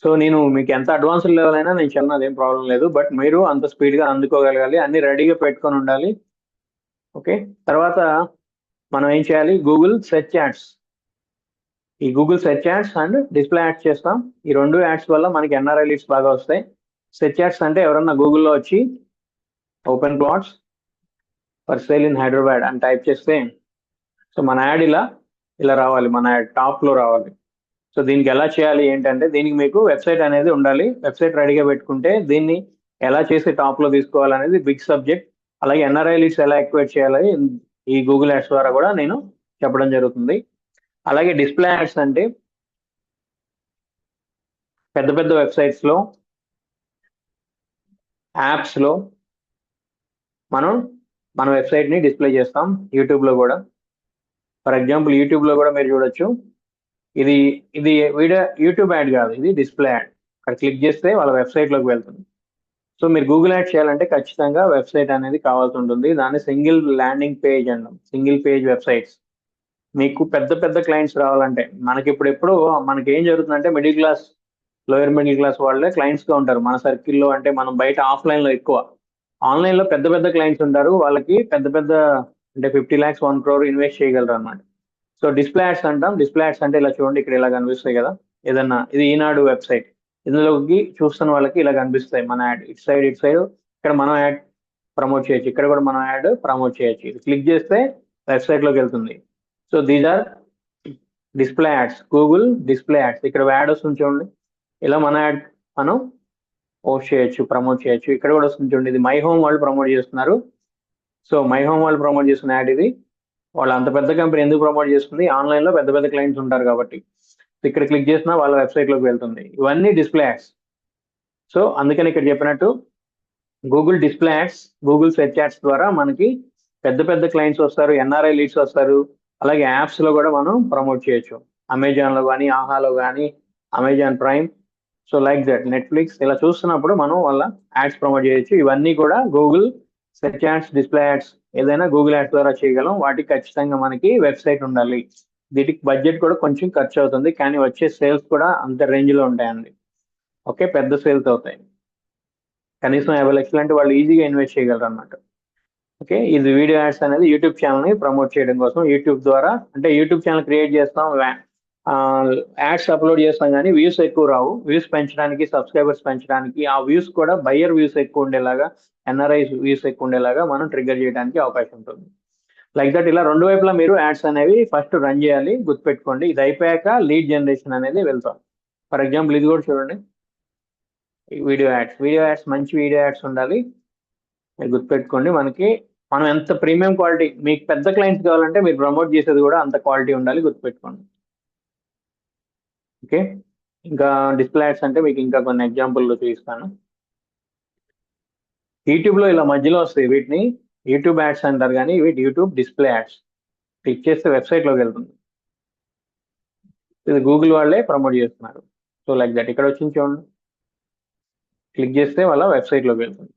సో నేను మీకు ఎంత అడ్వాన్స్ లెవెల్ అయినా నేను చెప్పిన అదేం ప్రాబ్లం లేదు, బట్ మీరు అంత స్పీడ్గా అందుకోగలగాలి, అన్ని రెడీగా పెట్టుకొని ఉండాలి. ఓకే, తర్వాత మనం ఏం చేయాలి, గూగుల్ సెర్చ్ యాడ్స్, ఈ Google search ads and display ads చేస్తాం. ఈ 2 యాడ్స్ వల్ల మనకి ఎన్ఆర్ఐ లీడ్స్ బాగా వస్తాయి. సెర్చ్ యాడ్స్ అంటే ఎవరన్నా గూగుల్లో వచ్చి open plots for sale in Hyderabad అని టైప్ చేస్తే సో మన యాడ్ ఇలా రావాలి, మన యాడ్ టాప్లో రావాలి. సో దీనికి ఎలా చేయాలి ఏంటంటే, దీనికి మీకు వెబ్సైట్ అనేది ఉండాలి. వెబ్సైట్ రెడీగా పెట్టుకుంటే దీన్ని ఎలా చేసి టాప్లో తీసుకోవాలనేది బిగ్ సబ్జెక్ట్. అలాగే ఎన్ఆర్ఐ లీడ్స్ ఎలా యాక్టివేట్ చేయాలి ఈ గూగుల్ యాడ్స్ ద్వారా కూడా నేను చెప్పడం జరుగుతుంది. అలాగే డిస్ప్లే యాడ్స్ అంటే పెద్ద పెద్ద వెబ్సైట్స్లో, యాప్స్లో మనం మన వెబ్సైట్ని డిస్ప్లే చేస్తాం. యూట్యూబ్లో కూడా, ఫర్ ఎగ్జాంపుల్ యూట్యూబ్లో కూడా మీరు చూడొచ్చు. ఇది వీడియో యూట్యూబ్ యాడ్ కాదు, ఇది డిస్ప్లే యాడ్. అక్కడ క్లిక్ చేస్తే వాళ్ళ వెబ్సైట్లోకి వెళ్తుంది. సో మీరు గూగుల్ యాడ్ చేయాలంటే ఖచ్చితంగా వెబ్సైట్ అనేది కావాల్సి ఉంటుంది. దాన్ని సింగిల్ ల్యాండింగ్ పేజ్ అంటాం, సింగిల్ పేజ్ వెబ్సైట్స్. మీకు పెద్ద పెద్ద క్లయింట్స్ రావాలంటే మనకి ఇప్పుడు ఎప్పుడు మనకి ఏం జరుగుతుందంటే middle class, lower middle class వాళ్ళే క్లయింట్స్ గా ఉంటారు మన సర్కిల్లో. అంటే మనం బయట ఆఫ్లైన్ లో ఎక్కువ, ఆన్లైన్ లో పెద్ద పెద్ద క్లయింట్స్ ఉంటారు. వాళ్ళకి పెద్ద పెద్ద అంటే 50 lakhs 1 crore ఇన్వెస్ట్ చేయగలరు అనమాట. సో డిస్ప్లే యాడ్స్ అంటాం. డిస్ప్లే యాడ్స్ అంటే ఇలా చూడండి, ఇక్కడ ఇలా కనిపిస్తాయి కదా. ఏదన్నా ఇది ఈనాడు వెబ్సైట్, ఇందులోకి చూస్తున్న వాళ్ళకి ఇలా కనిపిస్తాయి మన యాడ్. ఇటు సైడ్ ఇక్కడ మనం యాడ్ ప్రమోట్ చేయొచ్చు, ఇక్కడ కూడా మనం యాడ్ ప్రమోట్ చేయొచ్చు. ఇది క్లిక్ చేస్తే వెబ్సైట్ లోకి వెళ్తుంది. So these are display ads, Google display ads. ఇక్కడ యాడ్ వస్తుంది చూడండి, ఇలా మన యాడ్ మనం పోస్ట్ చేయొచ్చు, ప్రమోట్ చేయొచ్చు. ఇక్కడ కూడా వస్తుంది చూడండి, ఇది మై హోమ్ వాళ్ళు ప్రమోట్ చేస్తున్నారు. సో మై హోమ్ వాళ్ళు ప్రమోట్ చేస్తున్న యాడ్ ఇది. వాళ్ళు అంత పెద్ద కంపెనీ ఎందుకు ప్రమోట్ చేస్తుంది, ఆన్లైన్ లో పెద్ద పెద్ద క్లయింట్స్ ఉంటారు కాబట్టి. ఇక్కడ క్లిక్ చేసినా వాళ్ళ వెబ్సైట్ లోకి వెళ్తుంది. ఇవన్నీ డిస్ప్లే యాడ్స్. సో అందుకని ఇక్కడ చెప్పినట్టు Google display ads, Google search ads ద్వారా మనకి పెద్ద పెద్ద క్లయింట్స్ వస్తారు, ఎన్ఆర్ఐ లీడ్స్ వస్తారు. అలాగే యాప్స్ లో కూడా మనం ప్రమోట్ చేయొచ్చు, అమెజాన్ లో కానీ, ఆహాలో కానీ, Amazon prime. So like that Netflix ఇలా చూస్తున్నప్పుడు మనం వాళ్ళ యాడ్స్ ప్రమోట్ చేయొచ్చు. ఇవన్నీ కూడా Google search ads, display ads, ఏదైనా గూగుల్ యాడ్స్ ద్వారా చేయగలం. వాటికి ఖచ్చితంగా మనకి వెబ్సైట్ ఉండాలి. వీటికి బడ్జెట్ కూడా కొంచెం ఖర్చు అవుతుంది, కానీ వచ్చే సేల్స్ కూడా అంత రేంజ్ లో ఉంటాయండి. ఓకే, పెద్ద సేల్స్ అవుతాయి, కనీసం 50 లక్షలు అంటే వాళ్ళు ఈజీగా ఇన్వెస్ట్ చేయగలరు అనమాట. ఓకే, ఇది వీడియో యాడ్స్ అనేది యూట్యూబ్ ఛానల్ ని ప్రమోట్ చేయడం కోసం. యూట్యూబ్ ద్వారా అంటే యూట్యూబ్ ఛానల్ క్రియేట్ చేస్తాం, యాడ్స్ అప్లోడ్ చేస్తాం, కానీ వ్యూస్ ఎక్కువ రావు. వ్యూస్ పెంచడానికి, సబ్స్క్రైబర్స్ పెంచడానికి, ఆ వ్యూస్ కూడా బయ్యర్ వ్యూస్ ఎక్కువ ఉండేలాగా, ఎన్ఆర్ఐ వ్యూస్ ఎక్కువ ఉండేలాగా మనం ట్రిగ్గర్ చేయడానికి అవకాశం ఉంటుంది. లైక్ దట్ ఇలా రెండు వైపులా మీరు యాడ్స్ అనేవి ఫస్ట్ రన్ చేయాలి, గుర్తుపెట్టుకోండి. ఇది అయిపోయాక లీడ్ జనరేషన్ అనేది వెళ్తాం. ఫర్ ఎగ్జాంపుల్ ఇది కూడా చూడండి, వీడియో యాడ్స్. వీడియో యాడ్స్ మంచి వీడియో యాడ్స్ ఉండాలి, మీరు గుర్తుపెట్టుకోండి. మనం ఎంత ప్రీమియం క్వాలిటీ, మీకు పెద్ద క్లయింట్స్ కావాలంటే మీరు ప్రమోట్ చేసేది కూడా అంత క్వాలిటీ ఉండాలి, గుర్తుపెట్టుకోండి. ఓకే, ఇంకా డిస్ప్లే యాడ్స్ అంటే మీకు ఇంకా కొన్ని ఎగ్జాంపుల్ చూపిస్తాను. యూట్యూబ్ లో ఇలా మధ్యలో వస్తాయి, వీటిని యూట్యూబ్ యాడ్స్ అంటారు, కానీ వీటి యూట్యూబ్ డిస్ప్లే యాడ్స్. క్లిక్ చేస్తే వెబ్సైట్ లోకి వెళ్తుంది. ఇది గూగుల్ వాళ్ళే ప్రమోట్ చేస్తున్నారు. సో లైక్ దట్ ఇక్కడ వచ్చింది చూడండి, క్లిక్ చేస్తే వాళ్ళ వెబ్సైట్ లోకి వెళ్తుంది.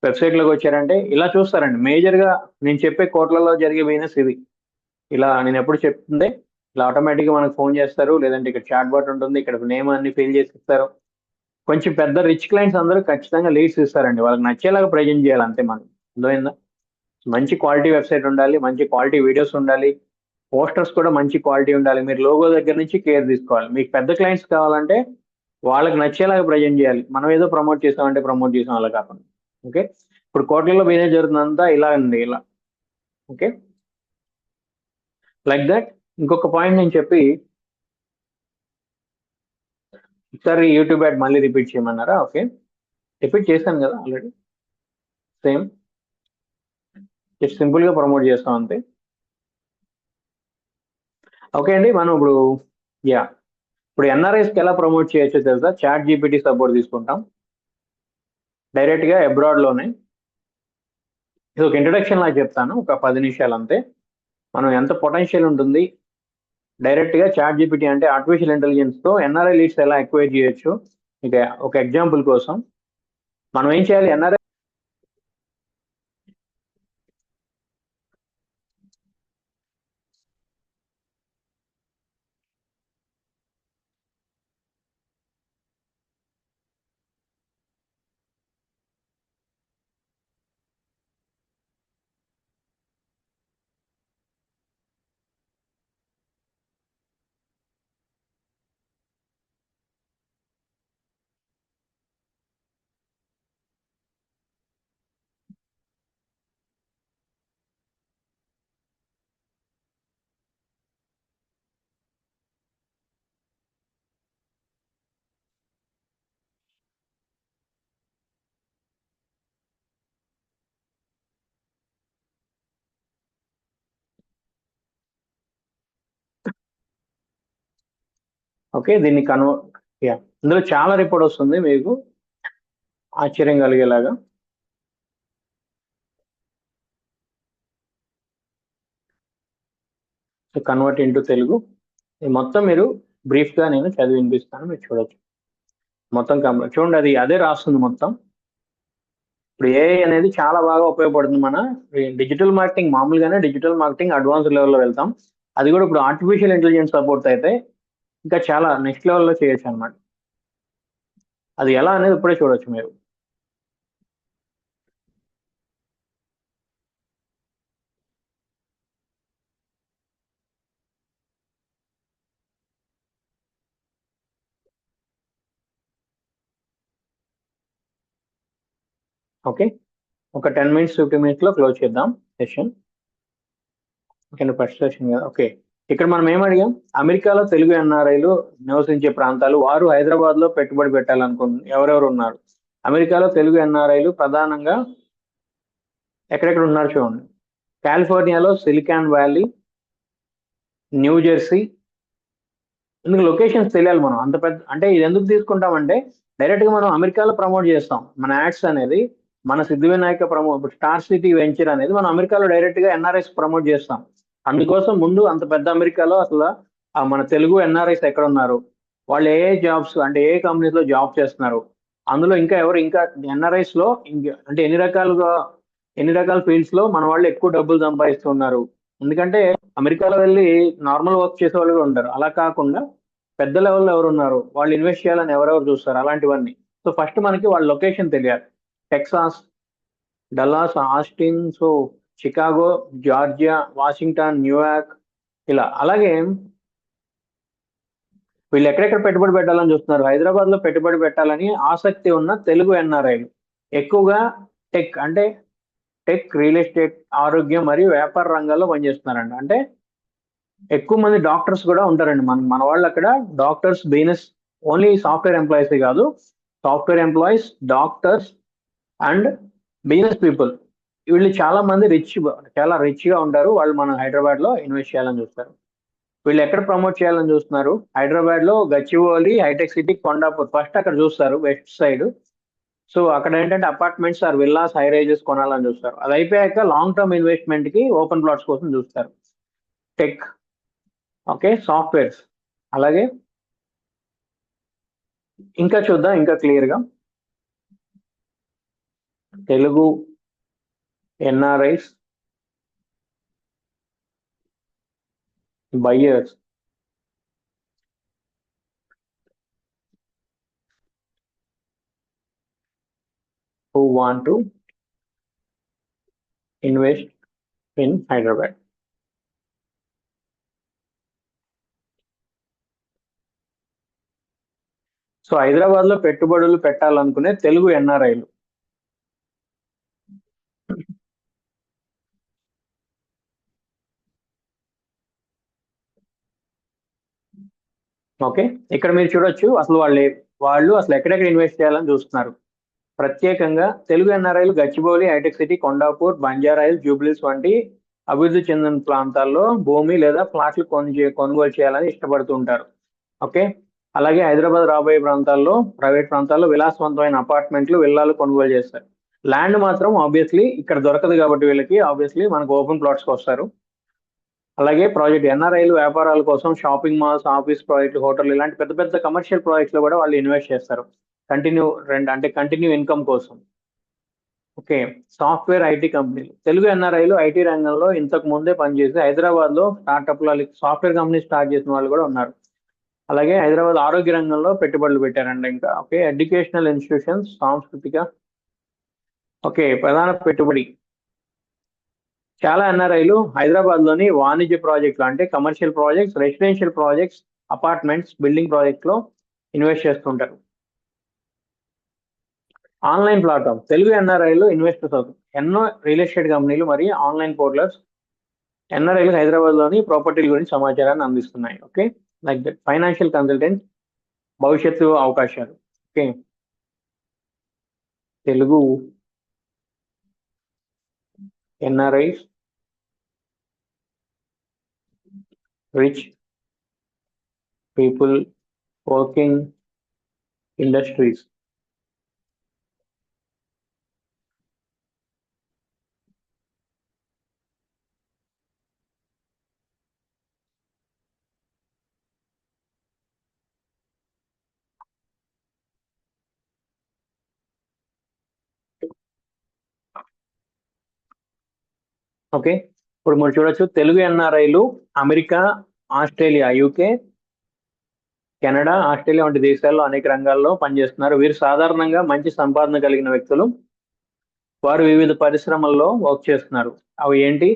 వెబ్సైట్ లోకి వచ్చారంటే ఇలా చూస్తారండి. మేజర్ గా నేను చెప్పే కోట్లలో జరిగే బిజినెస్ ఇది. ఇలా నేను ఎప్పుడు చెప్తుందే ఇలా ఆటోమేటిక్ గా మనకు ఫోన్ చేస్తారు, లేదంటే ఇక్కడ చాట్ బాట్ ఉంటుంది, ఇక్కడ నేమ్ అన్ని ఫిల్ చేసి ఇస్తారు. కొంచెం పెద్ద రిచ్ క్లయింట్స్ అందరూ ఖచ్చితంగా లీడ్స్ ఇస్తారండి, వాళ్ళకి నచ్చేలాగా ప్రజెంట్ చేయాలి అంతే. మనం అర్థమైందా? మంచి క్వాలిటీ వెబ్సైట్ ఉండాలి, మంచి క్వాలిటీ వీడియోస్ ఉండాలి, పోస్టర్స్ కూడా మంచి క్వాలిటీ ఉండాలి. మీరు లోగో దగ్గర నుంచి కేర్ తీసుకోవాలి. మీకు పెద్ద క్లయింట్స్ కావాలంటే వాళ్ళకి నచ్చేలాగా ప్రజెంట్ చేయాలి. మనం ఏదో ప్రమోట్ చేసామంటే ప్రమోట్ చేసాం అలా కాకుండా. ఓకే, ఇప్పుడు కోట్లలో బిజినెస్ జరుగుతుందంతా ఇలా ఉంది, ఇలా. Okay, like that. ఇంకొక పాయింట్ నేను చెప్పి ఒకసారి యూట్యూబ్ యాడ్ మళ్ళీ రిపీట్ చేయమన్నారా? ఓకే, రిపీట్ చేశాను కదా ఆల్రెడీ. సేమ్, జస్ట్ సింపుల్ గా ప్రమోట్ చేస్తాం అంతే. ఓకే అండి, మనం ఇప్పుడు ఎన్ఆర్ఐస్కి ఎలా ప్రమోట్ చేయొచ్చో తెలుసా? చాట్ జీపీటీ సపోర్ట్ తీసుకుంటాం డైరెక్ట్ గా అబ్రాడ్ లోనే. ఇది ఒక ఇంట్రడక్షన్ లాగా చెప్తాను, ఒక 10 నిమిషాలు అంతే. మనం ఎంత పొటెన్షియల్ ఉంటుంది, డైరెక్ట్ గా చాట్ జీపీటీ అంటే ఆర్టిఫిషియల్ ఇంటెలిజెన్స్ తో ఎన్ఆర్ఐ లీడ్స్ ఎలా ఎక్వైర్ చేయొచ్చు. ఇక ఒక ఎగ్జాంపుల్ కోసం మనం ఏం చేయాలి, ఎన్ఆర్ఐ ఓకే, దీన్ని ఇందులో చాలా రిపోర్ట్ వస్తుంది, మీకు ఆశ్చర్యం కలిగేలాగా. Convert into Telugu. ఇది మొత్తం మీరు బ్రీఫ్ గా నేను చదివి వినిపిస్తాను, మీరు చూడొచ్చు. మొత్తం చూడండి, అది అదే రాస్తుంది మొత్తం. ఇప్పుడు ఏఐ అనేది చాలా బాగా ఉపయోగపడుతుంది మన డిజిటల్ మార్కెటింగ్. మామూలుగానే డిజిటల్ మార్కెటింగ్ అడ్వాన్స్ లెవెల్లో వెళ్తాం. అది కూడా ఇప్పుడు ఆర్టిఫిషియల్ ఇంటెలిజెన్స్ సపోర్ట్ అయితే ఇంకా చాలా నెక్స్ట్ లెవెల్లో చేయొచ్చు అనమాట. అది ఎలా అనేది ఇప్పుడే చూడొచ్చు మీరు. ఓకే, ఒక 10 minutes 15 minutes లో క్లోజ్ చేద్దాం సెషన్. ఓకే, ఫస్ట్ సెషన్ కదా. ఓకే, ఇక్కడ మనం ఏం అడిగాం, అమెరికాలో తెలుగు ఎన్ఆర్ఐలు నివసించే ప్రాంతాలు, వారు హైదరాబాద్ లో పెట్టుబడి పెట్టాలనుకుంటున్నారు ఎవరెవరు ఉన్నారు. అమెరికాలో తెలుగు ఎన్ఆర్ఐలు ప్రధానంగా ఎక్కడెక్కడ ఉన్నారు చూడండి. కాలిఫోర్నియాలో సిలికాన్ వ్యాలీ, న్యూ జెర్సీ. ఇందుకు లొకేషన్స్ తెలియాలి మనం. అంత పెద్ద అంటే ఇది ఎందుకు తీసుకుంటామంటే డైరెక్ట్ గా మనం అమెరికాలో ప్రమోట్ చేస్తాం మన యాడ్స్ అనేది. మన సిద్ధి వినాయక స్టార్ సిటీ వెంచర్ అనేది మనం అమెరికాలో డైరెక్ట్ గా ఎన్ఆర్ఐస్ ప్రమోట్ చేస్తాం. అందుకోసం ముందు అంత పెద్ద అమెరికాలో అసలు మన తెలుగు ఎన్ఆర్ఐస్ ఎక్కడ ఉన్నారు, వాళ్ళు ఏ జాబ్స్ అంటే ఏ కంపెనీస్ లో జాబ్ చేస్తున్నారు, అందులో ఇంకా ఎవరు ఇంకా ఎన్ఆర్ఐస్ లో అంటే ఎన్ని రకాల ఫీల్డ్స్ లో మన వాళ్ళు ఎక్కువ డబ్బులు సంపాదిస్తున్నారు. ఎందుకంటే అమెరికాలో వెళ్ళి నార్మల్ వర్క్ చేసే వాళ్ళు కూడా ఉంటారు. అలా కాకుండా పెద్ద లెవెల్లో ఎవరు ఉన్నారు, వాళ్ళు ఇన్వెస్ట్ చేయాలని ఎవరెవరు చూస్తారు, అలాంటివన్నీ. సో ఫస్ట్ మనకి వాళ్ళ లొకేషన్ తెలియాలి. Texas, Dallas, Austin, so Chicago, Georgia, Washington, New York, ఇలా. అలాగే వీళ్ళు ఎక్కడెక్కడ పెట్టుబడి పెట్టాలని చూస్తున్నారు. హైదరాబాద్ లో పెట్టుబడి పెట్టాలని ఆసక్తి ఉన్న తెలుగు ఎన్ఆర్ఐలు ఎక్కువగా టెక్, రియల్ ఎస్టేట్, ఆరోగ్యం మరియు వ్యాపార రంగాల్లో పనిచేస్తున్నారండి. అంటే ఎక్కువ మంది డాక్టర్స్ కూడా ఉంటారండి. మన వాళ్ళు అక్కడ doctors, business, only software employees కాదు, software employees, doctors and business people. వీళ్ళు చాలా మంది చాలా రిచ్ గా ఉంటారు. వాళ్ళు మన హైదరాబాద్ లో ఇన్వెస్ట్ చేయాలని చూస్తారు. వీళ్ళు ఎక్కడ ప్రమోట్ చేయాలని చూస్తున్నారు, హైదరాబాద్ లో Gachibowli, hitech city, Kondapur. First అక్కడ చూస్తారు వెస్ట్ సైడ్. సో అక్కడ ఏంటంటే apartments or villas, high rises కొనాలని చూస్తారు. అది అయిపోయాక లాంగ్ టర్మ్ ఇన్వెస్ట్మెంట్ కి ఓపెన్ ప్లాట్స్ కోసం చూస్తారు. Tech, okay, softwares. అలాగే ఇంకా చూద్దాం ఇంకా క్లియర్ గా. Telugu NRIs buyers who want to invest in Hyderabad. So Hyderabad లో పెట్టుబడులు పెట్టాలనుకునే తెలుగు ఎన్ఆర్ఐలు. ఓకే, ఇక్కడ మీరు చూడొచ్చు అసలు వాళ్ళు అసలు ఎక్కడెక్కడ ఇన్వెస్ట్ చేయాలని చూస్తున్నారు. ప్రత్యేకంగా తెలుగు ఎన్ఆర్ఐలు గచ్చిబౌలి, హైటెక్ సిటీ, కొండాపూర్, బంజారాయిల్స్, జూబ్లీస్ వంటి అభివృద్ధి చెందిన ప్రాంతాల్లో భూమి లేదా ఫ్లాట్లు కొనుగోలు చేయాలని ఇష్టపడుతూ ఉంటారు. ఓకే, అలాగే హైదరాబాద్ రాబోయే ప్రాంతాల్లో, ప్రైవేట్ ప్రాంతాల్లో విలాసవంతమైన అపార్ట్మెంట్లు, విల్లాలు కొనుగోలు చేస్తారు. ల్యాండ్ మాత్రం ఆబ్వియస్లీ ఇక్కడ దొరకదు కాబట్టి వీళ్ళకి ఆబ్వియస్లీ మనకు ఓపెన్ ప్లాట్స్కి వస్తారు. అలాగే ప్రాజెక్ట్ ఎన్ఆర్ఐలు వ్యాపారాల కోసం షాపింగ్ మాల్స్, ఆఫీస్ ప్రాజెక్టులు, హోటల్ ఇలాంటి పెద్ద పెద్ద కమర్షియల్ ప్రాజెక్ట్స్ లో కూడా వాళ్ళు ఇన్వెస్ట్ చేస్తారు. కంటిన్యూ ఇన్కమ్ కోసం. ఓకే, సాఫ్ట్వేర్ ఐటీ కంపెనీలు. తెలుగు ఎన్ఆర్ఐలు ఐటీ రంగంలో ఇంతకు ముందే పనిచేసి హైదరాబాద్ లో స్టార్టప్లు, సాఫ్ట్వేర్ కంపెనీ స్టార్ట్ చేసిన వాళ్ళు కూడా ఉన్నారు. అలాగే హైదరాబాద్ ఆరోగ్య రంగంలో పెట్టుబడులు పెట్టారండి. ఇంకా ఓకే, ఎడ్యుకేషనల్ ఇన్స్టిట్యూషన్స్, సాంస్కృతిక. ఓకే, ప్రధాన పెట్టుబడి చాలా ఎన్ఆర్ఐలు హైదరాబాద్ లోని వాణిజ్య ప్రాజెక్టులు అంటే commercial projects, residential projects, apartments, building project లో ఇన్వెస్ట్ చేస్తుంటారు. Online platform. తెలుగు ఎన్ఆర్ఐలు ఇన్వెస్టర్స్ అవుతారు. ఎన్నో రియల్ ఎస్టేట్ కంపెనీలు మరియు ఆన్లైన్ పోర్టల్స్ ఎన్ఆర్ఐలు హైదరాబాద్ లోని ప్రాపర్టీల గురించి సమాచారాన్ని అందిస్తున్నాయి. Okay, like that. Financial consultant, భవిష్యత్తు అవకాశాలు. Okay, Telugu NRIs rich people working industries. Okay, ఇప్పుడు మీరు చూడొచ్చు తెలుగు ఎన్ఆర్ఐలు America, Australia, UK, Canada, Australia వంటి దేశాల్లో అనేక రంగాల్లో పనిచేస్తున్నారు. వీరు సాధారణంగా మంచి సంపాదన కలిగిన వ్యక్తులు. వారు వివిధ పరిశ్రమల్లో వర్క్ చేస్తున్నారు. అవి ఏంటి?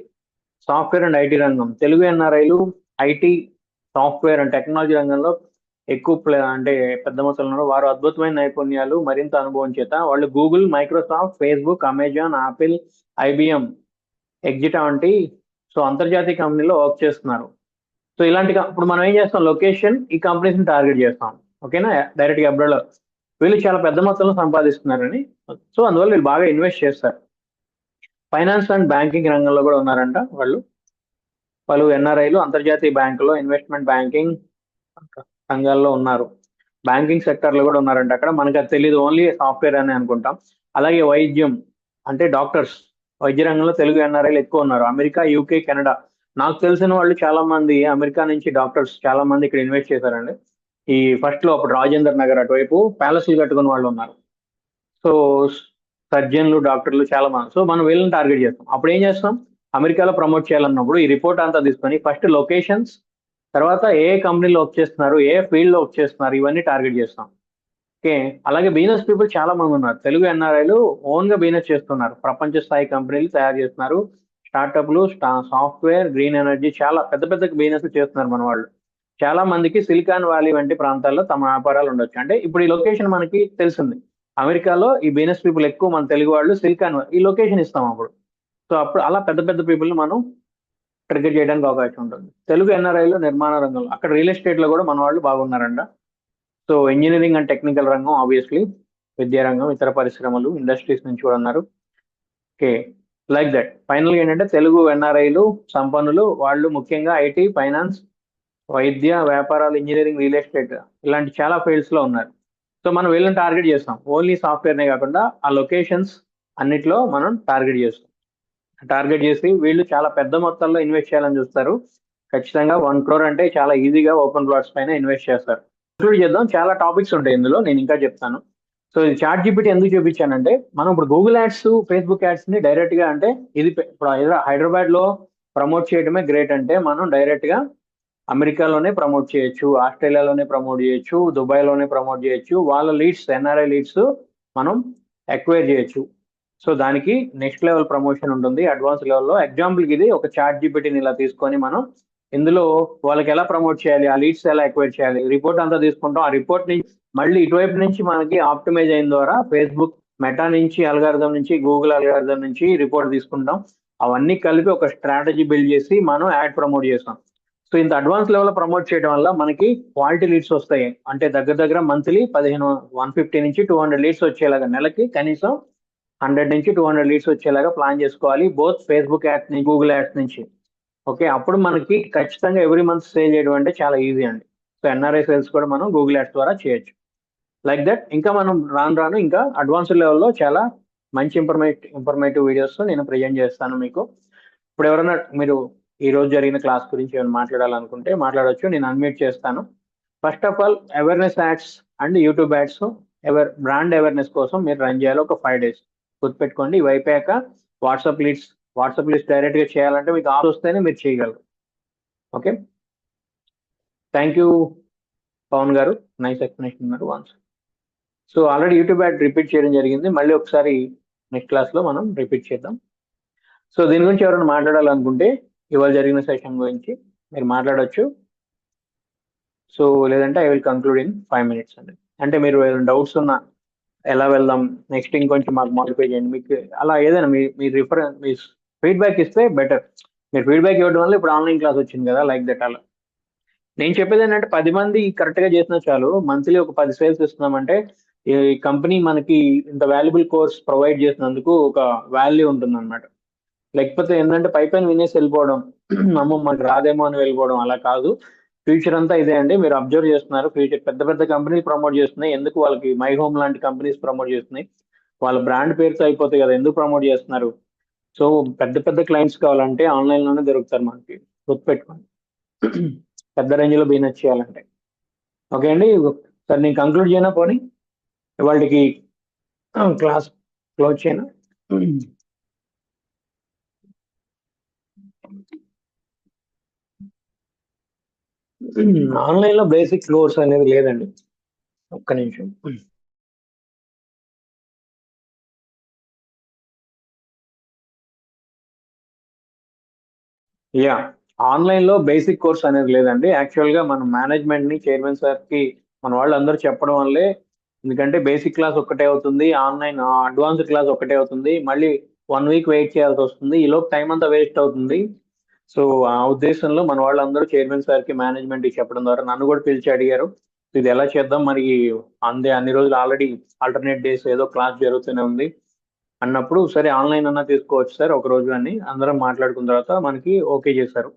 సాఫ్ట్వేర్ అండ్ ఐటీ రంగం. తెలుగు ఎన్ఆర్ఐలు ఐటీ, సాఫ్ట్వేర్ అండ్ టెక్నాలజీ రంగంలో అంటే పెద్ద మొత్తంలో వారు అద్భుతమైన నైపుణ్యాలు, మరింత అనుభవం చేత వాళ్ళు Google, Microsoft, Facebook, Amazon, Apple, IBM, ఎగ్జిటా వంటి అంతర్జాతీయ కంపెనీలో వర్క్ చేస్తున్నారు. సో ఇలాంటి ఇప్పుడు మనం ఏం చేస్తాం, లొకేషన్ ఈ కంపెనీస్ని టార్గెట్ చేస్తాం. ఓకేనా? డైరెక్ట్గా అబ్రాడ్లో వీళ్ళు చాలా పెద్ద మొత్తంలో సంపాదిస్తున్నారని. సో అందువల్ల వీళ్ళు బాగా ఇన్వెస్ట్ చేస్తారు. ఫైనాన్స్ అండ్ బ్యాంకింగ్ రంగంలో కూడా ఉన్నారంట వాళ్ళు. పలు ఎన్ఆర్ఐలు అంతర్జాతీయ బ్యాంకులో ఇన్వెస్ట్మెంట్ బ్యాంకింగ్ రంగాల్లో ఉన్నారు. బ్యాంకింగ్ సెక్టర్లో కూడా ఉన్నారంట. అక్కడ మనకు అది తెలియదు, ఓన్లీ సాఫ్ట్వేర్ అని అనుకుంటాం. అలాగే వైద్యం అంటే డాక్టర్స్, వైద్య రంగంలో తెలుగు ఎన్ఆర్ఐలు ఎక్కువ ఉన్నారు. America, UK, Canada. నాకు తెలిసిన వాళ్ళు చాలా మంది అమెరికా నుంచి డాక్టర్స్ చాలా మంది ఇక్కడ ఇన్వెస్ట్ చేశారండి. ఈ ఫస్ట్ లో అప్పుడు రాజేందర్ నగర్ అటువైపు ప్యాలెస్లు కట్టుకున్న వాళ్ళు ఉన్నారు. సో సర్జన్లు, డాక్టర్లు చాలా మంది. సో మనం వీళ్ళని టార్గెట్ చేస్తాం. అప్పుడు ఏం చేస్తాం, అమెరికాలో ప్రమోట్ చేయాలన్నప్పుడు ఈ రిపోర్ట్ అంతా తీసుకొని ఫస్ట్ లొకేషన్స్, తర్వాత ఏ కంపెనీలో వర్క్ చేస్తున్నారు, ఏ ఫీల్డ్ లో వర్క్ చేస్తున్నారు, ఇవన్నీ టార్గెట్ చేస్తాం. ఓకే. అలాగే బిజినెస్ పీపుల్ చాలా మంది ఉన్నారు. తెలుగు ఎన్ఆర్ఐలు ఓన్ గా బిజినెస్ చేస్తున్నారు. ప్రపంచ స్థాయి కంపెనీలు తయారు చేస్తున్నారు. స్టార్టప్లు, సాఫ్ట్వేర్, గ్రీన్ ఎనర్జీ, చాలా పెద్ద పెద్ద బిజినెస్ చేస్తున్నారు మన వాళ్ళు. చాలా మందికి సిలికాన్ వ్యాలీ వంటి ప్రాంతాల్లో తమ వ్యాపారాలు ఉండొచ్చు. అంటే ఇప్పుడు ఈ లొకేషన్ మనకి తెలిసింది, అమెరికాలో ఈ బిజినెస్ పీపుల్ ఎక్కువ, మన తెలుగు వాళ్ళు సిలికాన్ ఈ లొకేషన్ ఇస్తాం అప్పుడు. సో అప్పుడు అలా పెద్ద పెద్ద పీపుల్ మనం ట్రిగర్ చేయడానికి అవకాశం ఉంటుంది. తెలుగు ఎన్ఆర్ఐలో నిర్మాణ రంగంలో, అక్కడ రియల్ ఎస్టేట్ లో కూడా మన వాళ్ళు బాగున్నారంట. సో ఇంజనీరింగ్ అండ్ టెక్నికల్ రంగం, ఆబ్వియస్లీ విద్యారంగం, ఇతర పరిశ్రమలు, ఇండస్ట్రీస్ నుంచి కూడా ఉన్నారు. Okay, like that. ఫైనల్ గా ఏంటంటే తెలుగు ఎన్ఆర్ఐలు సంపన్నులు. వాళ్ళు ముఖ్యంగా ఐటీ, ఫైనాన్స్, వైద్య, వ్యాపారాలు, ఇంజనీరింగ్, రియల్ ఎస్టేట్ ఇలాంటి చాలా ఫీల్డ్స్ లో ఉన్నారు. సో మనం వీళ్ళని టార్గెట్ చేస్తాం. ఓన్లీ సాఫ్ట్వేర్నే కాకుండా ఆ లొకేషన్స్ అన్నిట్లో మనం టార్గెట్ చేస్తాం. టార్గెట్ చేసి వీళ్ళు చాలా పెద్ద మొత్తాల్లో ఇన్వెస్ట్ చేయాలని చూస్తారు. ఖచ్చితంగా 1 crore అంటే చాలా ఈజీగా ఓపెన్ ప్లాట్స్ పైన ఇన్వెస్ట్ చేస్తారు. ఇంక్లూడ్ చేద్దాం, చాలా టాపిక్స్ ఉంటాయి ఇందులో, నేను ఇంకా చెప్తాను. సో ఇది చాట్ జీపీటీ ఎందుకు చూపించానంటే, మనం ఇప్పుడు గూగుల్ యాడ్స్, ఫేస్బుక్ యాడ్స్ ని డైరెక్ట్ గా, అంటే ఇది ఇప్పుడు హైదరాబాద్ లో ప్రమోట్ చేయడమే గ్రేట్. అంటే మనం డైరెక్ట్ గా అమెరికాలోనే ప్రమోట్ చేయొచ్చు, ఆస్ట్రేలియాలోనే ప్రమోట్ చేయొచ్చు, దుబాయ్లోనే ప్రమోట్ చేయొచ్చు. వాళ్ళ లీడ్స్, ఎన్ఆర్ఐ లీడ్స్ మనం ఎక్వైర్ చేయొచ్చు. సో దానికి నెక్స్ట్ లెవెల్ ప్రమోషన్ ఉంటుంది, అడ్వాన్స్ లెవెల్లో. ఎగ్జాంపుల్కి ఇది ఒక చాట్ జీపీటీని ఇలా తీసుకొని మనం ఇందులో వాళ్ళకి ఎలా ప్రమోట్ చేయాలి, ఆ లీడ్స్ ఎలా ఎక్వైర్ చేయాలి, రిపోర్ట్ అంతా తీసుకుంటాం. ఆ రిపోర్ట్ ని మళ్ళీ ఇటువైపు నుంచి మనకి ఆప్టిమైజ్ అయిన ద్వారా ఫేస్బుక్ మెటా నుంచి, అల్గారిథం నుంచి, గూగుల్ అల్గారిథం నుంచి రిపోర్ట్ తీసుకుంటాం. అవన్నీ కలిపి ఒక స్ట్రాటజీ బిల్డ్ చేసి మనం యాడ్ ప్రమోట్ చేస్తాం. సో ఇంత అడ్వాన్స్ లెవెల్ ప్రమోట్ చేయడం వల్ల మనకి క్వాలిటీ లీడ్స్ వస్తాయి. అంటే దగ్గర దగ్గర మంత్లీ 150 నుంచి 200 లీడ్స్ వచ్చేలాగా, నెలకి కనీసం 100 నుంచి 200 లీడ్స్ వచ్చేలాగా ప్లాన్ చేసుకోవాలి, బోత్ ఫేస్బుక్ యాడ్స్ నుంచి, గూగుల్ యాడ్స్ నుంచి. ఓకే, అప్పుడు మనకి ఖచ్చితంగా ఎవ్రీ మంత్ సేల్ చేయడం అంటే చాలా ఈజీ అండి. సో ఎన్ఆర్ఐ సేల్స్ కూడా మనం గూగుల్ యాడ్స్ ద్వారా చేయొచ్చు. Like that. ఇంకా మనం రాను ఇంకా అడ్వాన్స్డ్ లెవెల్లో చాలా మంచి ఇంఫర్మేటివ్ వీడియోస్ నేను ప్రజెంట్ చేస్తాను మీకు. ఇప్పుడు ఎవరైనా మీరు ఈ రోజు జరిగిన క్లాస్ గురించి ఏమైనా మాట్లాడాలనుకుంటే మాట్లాడొచ్చు, నేను అన్మ్యూట్ చేస్తాను. First of all awareness ads and YouTube ads, brand awareness కోసం మీరు రన్ చేయాలి ఒక 5 days. గుర్తుపెట్టుకోండి. ఇవి అయిపోయాక వాట్సాప్ లీడ్స్ డైరెక్ట్ గా చేయాలంటే మీకు ఆఫ్ వస్తేనే మీరు చేయగలరు. ఓకే, థ్యాంక్ యూ పవన్ గారు, నైస్ ఎక్స్ప్లెనేషన్ ఉన్నారు once. So already YouTube add repeat చేయడం జరిగింది, మళ్ళీ ఒకసారి నెక్స్ట్ క్లాస్ లో మనం రిపీట్ చేద్దాం. సో దీని గురించి ఎవరైనా మాట్లాడాలనుకుంటే ఇవాళ జరిగిన సెషన్ గురించి మీరు మాట్లాడవచ్చు. సో లేదంటే I will conclude in 5 minutes అండి. అంటే మీరు ఏదైనా డౌట్స్ ఉన్నా, ఎలా వెళ్దాం నెక్స్ట్, ఇంకొంచెం మాకు మాడిఫై చేయండి, మీకు అలా ఏదైనా మీ ఫీడ్బ్యాక్ ఇస్తే బెటర్. మీరు ఫీడ్బ్యాక్ ఇవ్వడం వల్ల ఇప్పుడు ఆన్లైన్ క్లాస్ వచ్చింది కదా, లైక్ దట్. అలా నేను చెప్పేది ఏంటంటే 10 మంది కరెక్ట్ గా చేసినా చాలు. మంత్లీ ఒక 10 సేల్స్ ఇస్తున్నామంటే ఈ కంపెనీ మనకి ఇంత వాల్యుబుల్ కోర్స్ ప్రొవైడ్ చేసినందుకు ఒక వాల్యూ ఉంటుంది అనమాట. లేకపోతే ఏంటంటే పైన వినేసి వెళ్ళిపోవడం, అమ్మో మనకు రాదేమో అని వెళ్ళిపోవడం, అలా కాదు. ఫ్యూచర్ అంతా ఇదే అండి. మీరు అబ్జర్వ్ చేస్తున్నారు, ఫ్యూచర్ పెద్ద పెద్ద కంపెనీలు ప్రమోట్ చేస్తున్నాయి. ఎందుకు? వాళ్ళకి మై హోమ్ లాంటి కంపెనీస్ ప్రమోట్ చేస్తున్నాయి. వాళ్ళ బ్రాండ్ పేరుతో అయిపోతాయి కదా, ఎందుకు ప్రమోట్ చేస్తున్నారు? సో పెద్ద పెద్ద క్లయింట్స్ కావాలంటే ఆన్లైన్ లోనే దొరుకుతారు మనకి, గుర్తుపెట్టుకోండి. పెద్ద రేంజ్ లో బిజినెస్ చేయాలంటే. ఓకే అండి, సార్ నేను కంక్లూడ్ చేయనా పోనీ వాళ్ళకి క్లాస్ క్లోజ్ చేయనా? ఆన్లైన్ లో బేసిక్ కోర్స్ అనేది లేదండి. ఒక్క నిమిషం. యా, ఆన్లైన్ లో బేసిక్ కోర్స్ అనేది లేదండి. యాక్చువల్ గా మన మేనేజ్మెంట్ ని చైర్మన్ సార్ కి మన వాళ్ళందరూ చెప్పడం వల్లే, ఎందుకంటే బేసిక్ క్లాస్ ఒక్కటే అవుతుంది, ఆన్లైన్ అడ్వాన్స్డ్ క్లాస్ ఒక్కటే అవుతుంది, మళ్ళీ 1 వీక్ వెయిట్ చేయాల్సి వస్తుంది, ఈలోపు టైం అంతా వేస్ట్ అవుతుంది. సో ఆ ఉద్దేశంలో మన వాళ్ళందరూ చైర్మన్ సార్ కి మేనేజ్మెంట్ కి చెప్పడం ద్వారా నన్ను కూడా పిలిచి అడిగారు, ఇది ఎలా చేద్దాం మనకి, అన్ని రోజులు ఆల్రెడీ ఆల్టర్నేట్ డేస్ ఏదో క్లాస్ జరుగుతూనే ఉంది అన్నప్పుడు, సరే ఆన్లైన్ అన్నా తీసుకోవచ్చు సార్ ఒక రోజు అని అందరం మాట్లాడుకున్న తర్వాత మనకి ఓకే చేశారు.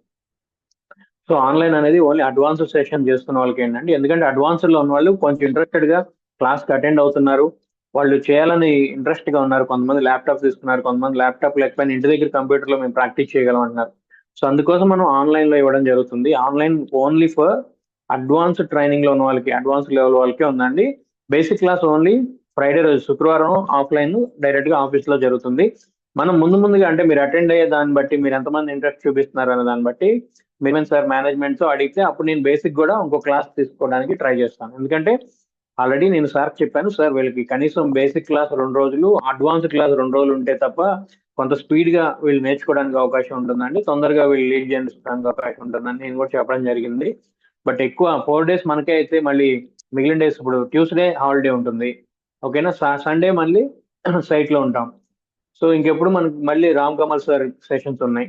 సో ఆన్లైన్ అనేది ఓన్లీ అడ్వాన్స్డ్ సెషన్ చేస్తున్న వాళ్ళకి ఏంటంటే, ఎందుకంటే అడ్వాన్స్డ్ లో ఉన్న వాళ్ళు కొంచెం ఇంట్రెస్టెడ్ గా క్లాస్ కి అటెండ్ అవుతున్నారు, వాళ్ళు చేయాలని ఇంట్రెస్ట్ గా ఉన్నారు, కొంతమంది ల్యాప్టాప్ తీసుకున్నారు, కొంతమంది ల్యాప్టాప్ లేకపోయినా ఇంటి దగ్గర కంప్యూటర్ లో మేము ప్రాక్టీస్ చేయగలం అంటున్నారు. సో అందుకోసం మనం ఆన్లైన్ లో ఇవ్వడం జరుగుతుంది. Online only for advanced training లో ఉన్న వాళ్ళకి, అడ్వాన్స్ లెవెల్ వాళ్ళకే ఉందండి. బేసిక్ క్లాస్ ఓన్లీ ఫ్రైడే రోజు, శుక్రవారం ఆఫ్లైన్ డైరెక్ట్ గా ఆఫీస్ లో జరుగుతుంది. మనం ముందుగా అంటే మీరు అటెండ్ అయ్యే దాన్ని బట్టి, మీరు ఎంతమంది ఇంట్రెస్ట్ చూపిస్తున్నారు అనే దాన్ని బట్టి మేమేం సార్ మేనేజ్మెంట్ తో అడిగితే అప్పుడు నేను బేసిక్ కూడా ఇంకో క్లాస్ తీసుకోవడానికి ట్రై చేస్తాను. ఎందుకంటే ఆల్రెడీ నేను సార్ చెప్పాను, సార్ వీళ్ళకి కనీసం బేసిక్ క్లాస్ 2 రోజులు, అడ్వాన్స్డ్ క్లాస్ 2 రోజులు ఉంటే తప్ప కొంత స్పీడ్ గా వీళ్ళు నేర్చుకోవడానికి అవకాశం ఉంటుందండి, తొందరగా వీళ్ళు లీడ్ చేయడానికి అవకాశం ఉంటుందని నేను కూడా చెప్పడం జరిగింది. బట్ ఎక్కువ 4 డేస్ మనకే అయితే మళ్ళీ మిగిలిన డేస్, ఇప్పుడు ట్యూస్డే హాలిడే ఉంటుంది, ఓకేనా, సండే మళ్ళీ సైట్ లో ఉంటాం. సో ఇంకెప్పుడు మనకి మళ్ళీ రామ్ కమల్ సార్ సెషన్స్ ఉన్నాయి,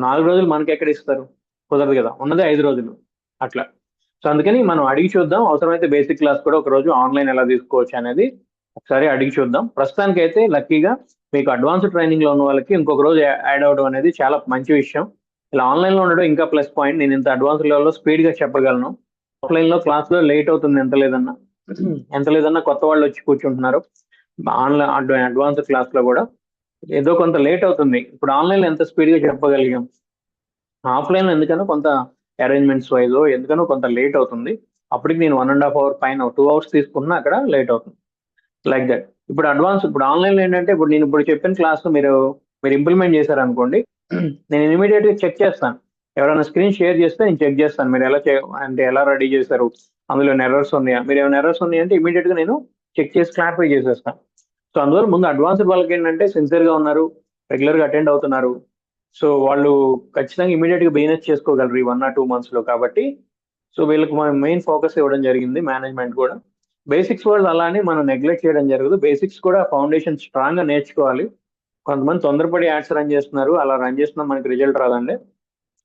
4 రోజులు మనకి ఎక్కడ ఇస్తారు, కుదరదు కదా, ఉన్నదే 5 రోజులు అట్లా. సో అందుకని మనం అడిగి చూద్దాం, అవసరమైతే బేసిక్ క్లాస్ కూడా ఒక రోజు ఆన్లైన్ ఎలా తీసుకోవచ్చు అనేది ఒకసారి అడిగి చూద్దాం. ప్రస్తుతానికి అయితే లక్కీగా మీకు అడ్వాన్స్ ట్రైనింగ్ లో ఉన్న వాళ్ళకి ఇంకొక రోజు యాడ్ అవడం అనేది చాలా మంచి విషయం. ఇలా ఆన్లైన్ లో ఉండడం ఇంకా ప్లస్ పాయింట్, నేను ఇంత అడ్వాన్స్ లెవెల్లో స్పీడ్ గా చెప్పగలను. ఆఫ్లైన్ లో క్లాస్ లో లేట్ అవుతుంది, ఎంత లేదన్నా కొత్త వాళ్ళు వచ్చి కూర్చుంటున్నారు. ఆన్లైన్ అడ్వాన్స్ క్లాస్ లో కూడా ఏదో కొంత లేట్ అవుతుంది. ఇప్పుడు ఆన్లైన్ లో ఎంత స్పీడ్ గా చెప్పగలిగాం, ఆఫ్లైన్ లో ఎందుకనో కొంత అరేంజ్మెంట్స్ వైజ్ ఎందుకనో కొంత లేట్ అవుతుంది. అప్పటికి నేను 1.5 అవర్ పైన 2 అవర్స్ తీసుకున్నా అక్కడ లేట్ అవుతుంది, లైక్ దట్. ఇప్పుడు ఆన్లైన్ లో ఏంటంటే, ఇప్పుడు నేను ఇప్పుడు చెప్పిన క్లాస్ మీరు మీరు ఇంప్లిమెంట్ చేశారనుకోండి, నేను ఇమీడియట్ గా చెక్ చేస్తాను. ఎవరైనా స్క్రీన్ షేర్ చేస్తే నేను చెక్ చేస్తాను, మీరు అంటే ఎలా రెడీ చేశారు, అందులో ఎర్రర్స్ ఉన్నాయా, మీరు ఏమైనా ఎర్రర్స్ ఉన్నాయంటే ఇమీడియట్ గా నేను చెక్ చేసి క్లారిఫై చేసేస్తాను. సో అందువల్ల ముందు అడ్వాన్స్డ్ వాళ్ళకి ఏంటంటే సిన్సియర్ గా ఉన్నారు, రెగ్యులర్ గా అటెండ్ అవుతున్నారు, సో వాళ్ళు ఖచ్చితంగా ఇమీడియట్ గా బిజినెస్ చేసుకోగలరు ఈ 1 or 2 months లో కాబట్టి. సో వీళ్ళకి మనం మెయిన్ ఫోకస్ ఇవ్వడం జరిగింది మేనేజ్మెంట్ కూడా. బేసిక్స్ వాళ్ళు అలానే మనం నెగ్లెక్ట్ చేయడం జరగదు, బేసిక్స్ కూడా ఫౌండేషన్ స్ట్రాంగ్ గా నేర్చుకోవాలి. కొంతమంది తొందరపడి యాడ్స్ రన్ చేస్తున్నారు, అలా రన్ చేస్తున్నా మనకి రిజల్ట్ రాదండి.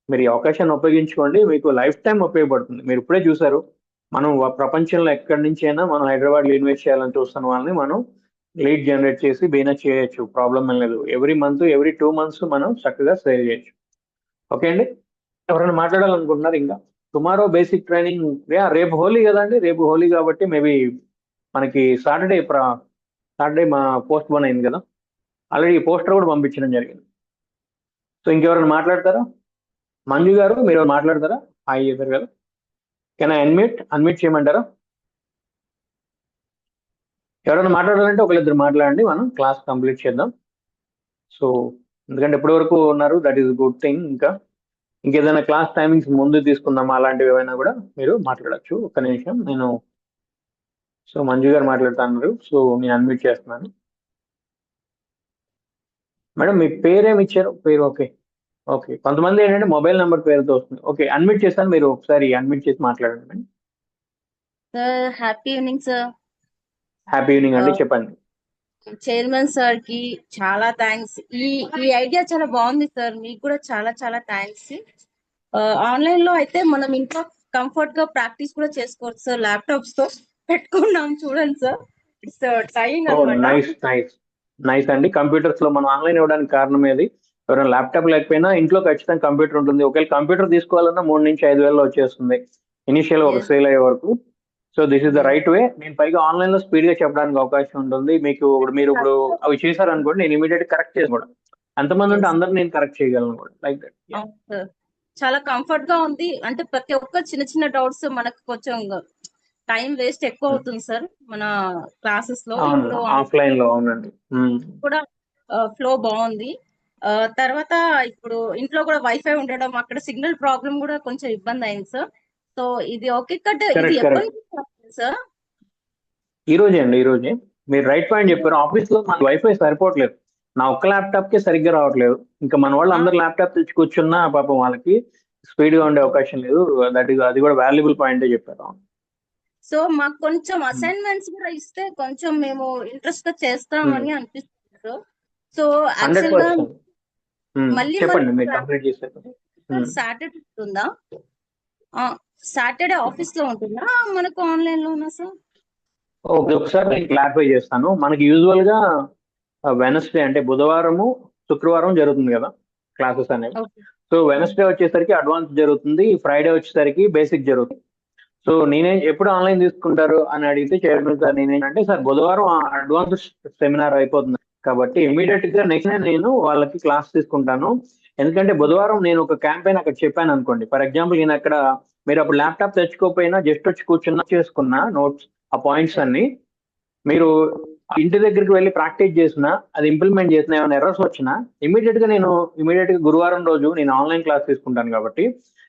మీరు ఈ అవకాశాన్ని ఉపయోగించుకోండి, మీకు లైఫ్ టైం ఉపయోగపడుతుంది. మీరు ఇప్పుడే చూసారు, మనం ప్రపంచంలో ఎక్కడి నుంచి అయినా మనం హైదరాబాద్ లో ఇన్వెస్ట్ చేయాలని చూస్తున్న వాళ్ళని మనం లీడ్ జనరేట్ చేసి బిజినెస్ చేయొచ్చు, ప్రాబ్లం ఏం లేదు. ఎవ్రీ 2 months మనం చక్కగా సేల్ చేయొచ్చు. ఓకే అండి, ఎవరైనా మాట్లాడాలనుకుంటున్నారు ఇంకా? టుమారో బేసిక్ ట్రైనింగ్, రేపు హోలీ కదండి, రేపు హోలీ కాబట్టి మేబీ మనకి సాటర్డే మా పోస్ట్ పోన్ అయింది కదా, ఆల్రెడీ పోస్టర్ కూడా పంపించడం జరిగింది. సో ఇంకెవరైనా మాట్లాడతారా? మంజు గారు మీరు మాట్లాడతారా? హాయ్ చెప్పారు కదా, కెన్ అన్మ్యూట్ చేయమంటారా? ఎవరైనా మాట్లాడాలంటే ఒకళ్ళిద్దరు మాట్లాడండి, మనం క్లాస్ కంప్లీట్ చేద్దాం. సో ఎందుకంటే ఇప్పటి వరకు ఉన్నారు, దట్ ఈస్ గుడ్ థింగ్. ఇంకేదైనా క్లాస్ టైమింగ్స్ ముందు తీసుకుందామా, అలాంటివి ఏమైనా కూడా మీరు మాట్లాడచ్చు. ఒక్క నిమిషం, సో మంజు గారు మాట్లాడుతున్నారు, సో నేను అన్మ్యూట్ చేస్తున్నాను. మేడం మీ పేరేమి ఇచ్చారు? పేరు ఓకే. ఓకే, కొంతమంది ఏంటంటే మొబైల్ నెంబర్ పేరుతో వస్తుంది. ఓకే, అన్మ్యూట్ చేస్తాను, మీరు ఒకసారి అన్మ్యూట్ చేసి మాట్లాడండి madam. Sir happy evening sir. Happy evening అండి, చెప్పండి. చైర్మన్ సార్ కి చాలా థ్యాంక్స్. ఈ ఈ ఐడియా చాలా బాగుంది సార్, మీకు కూడా చాలా చాలా థ్యాంక్స్. ఆన్లైన్ లో అయితే మనం ఇంట్లో కంఫర్ట్ గా ప్రాక్టీస్ కూడా చేసుకోవచ్చు సార్, ల్యాప్టాప్స్ తో పెట్టుకున్నాం చూడండి సార్, ఇట్స్ ట్రైయింగ్ ఓ అనమాట. నైస్ నైస్ నైస్ అండి. కంప్యూటర్స్ లో మనం ఆన్లైన్ ఇవ్వడానికి కారణం ఏది, ఎవరైనా ల్యాప్టాప్ లేకపోయినా ఇంట్లో ఖచ్చితంగా కంప్యూటర్ ఉంటుంది. ఒకవేళ కంప్యూటర్ తీసుకోవాలన్నా 3 నుంచి 5 వేలలో వచ్చేస్తుంది ఇనిషియల్ ఒక ఎస్ సేల్ అయ్యే వరకు. So this is the S right way. నేను పైగా ఆన్లైన్ లో స్పీడ్ గా చెప్పడానికి అవకాశం ఉంటుంది మీకు. మీరు ఇప్పుడు అవి చేశారనుకోండి, నేను ఇమీడియట్ కరెక్ట్ చేసి కూడా, ఎంతమంది ఉంటే ఎస్ అందరు నేను కరెక్ట్ చేయగలను కూడా, లైక్ దట్. అవును సార్, చాలా కంఫర్ట్ గా ఉంది. అంటే ప్రతి ఒక్క చిన్న చిన్న డౌట్స్ మనకు కొంచెం టైం వేస్ట్ ఎక్కువ అవుతుంది సార్ మన క్లాసెస్ లో. అవును, ఇప్పుడు ఆఫ్లైన్ లో అవునండి. కూడా ఫ్లో బాగుంది. తర్వాత ఇప్పుడు ఇంట్లో కూడా వైఫై ఉండడం, అక్కడ సిగ్నల్ ప్రాబ్లం కూడా కొంచెం ఇబ్బంది అయింది సార్. సో ఇది ఓకే కట్ ఇది కరెక్ట్ ఎప్పటి కరెక్ట్. నుంచి సార్? ఈ రోజే అండి, ఈ రోజే. మీరు రైట్ పాయింట్ చెప్పారు. ఆఫీస్ లో మన వైఫై సరిపోవట్లేదు. నా ఒక్క ల్యాప్టాప్ కే సరిగ్గా రావట్లేదు. ఇంకా మన వాళ్ళు అందరు ల్యాప్టాప్ తెచ్చి కూర్చున్నా పాపం వాళ్ళకి స్పీడ్ గా ఉండే అవకాశం లేదు. అది కూడా వాల్యుబుల్ పాయింటే చెప్పారు. సో మాకు కొంచెం అసైన్మెంట్స్ కూడా ఇస్తే కొంచెం మేము ఇంట్రెస్ట్ గా చేస్తామని అనిపిస్తుంది సార్. సో 100%. యాక్చువల్ గా మళ్ళీ చెప్పండి, మనకి మీరు కంప్లీట్ చేశారు. సాటర్డే ఉంటుందా? సాటర్డే ఆఫీస్ లో ఉంటుందా మనకు ఆన్లైన్ లోనా సార్? ఓకే, ఒకసారి నేను క్లారిఫై చేస్తాను. మనకి యూజువల్ గా వెనస్డే అంటే బుధవారము శుక్రవారం జరుగుతుంది కదా క్లాసెస్ అనేవి. ఓకే. సో వెనస్డే వచ్చేసరికి అడ్వాన్స్ జరుగుతుంది, ఫ్రైడే వచ్చేసరికి బేసిక్ జరుగుతుంది. సో నేనే ఎప్పుడు ఆన్లైన్ తీసుకుంటారు అని అడిగితే చైర్మన్ సార్ నేనేంటంటే సార్ బుధవారం అడ్వాన్స్ సెమినార్ అయిపోతుంది కాబట్టి ఇమీడియట్ గా నెక్స్ట్ నేను వాళ్ళకి క్లాస్ తీసుకుంటాను. ఎందుకంటే బుధవారం నేను ఒక క్యాంపెయిన్ అక్కడ చెప్పాను అనుకోండి. ఫర్ ఎగ్జాంపుల్ నేను అక్కడ మీరు అప్పుడు ల్యాప్టాప్ తెచ్చుకోకపోయినా జస్ట్ వచ్చి కూర్చున్నా చేసుకున్నా నోట్స్ ఆ పాయింట్స్ అన్ని మీరు ఇంటి దగ్గరికి వెళ్ళి ప్రాక్టీస్ చేసినా అది ఇంప్లిమెంట్ చేసినా ఏమైనా ఎర్రర్స్ వచ్చినా ఇమీడియట్ గా గురువారం రోజు నేను ఆన్లైన్ క్లాస్ తీసుకుంటాను కాబట్టి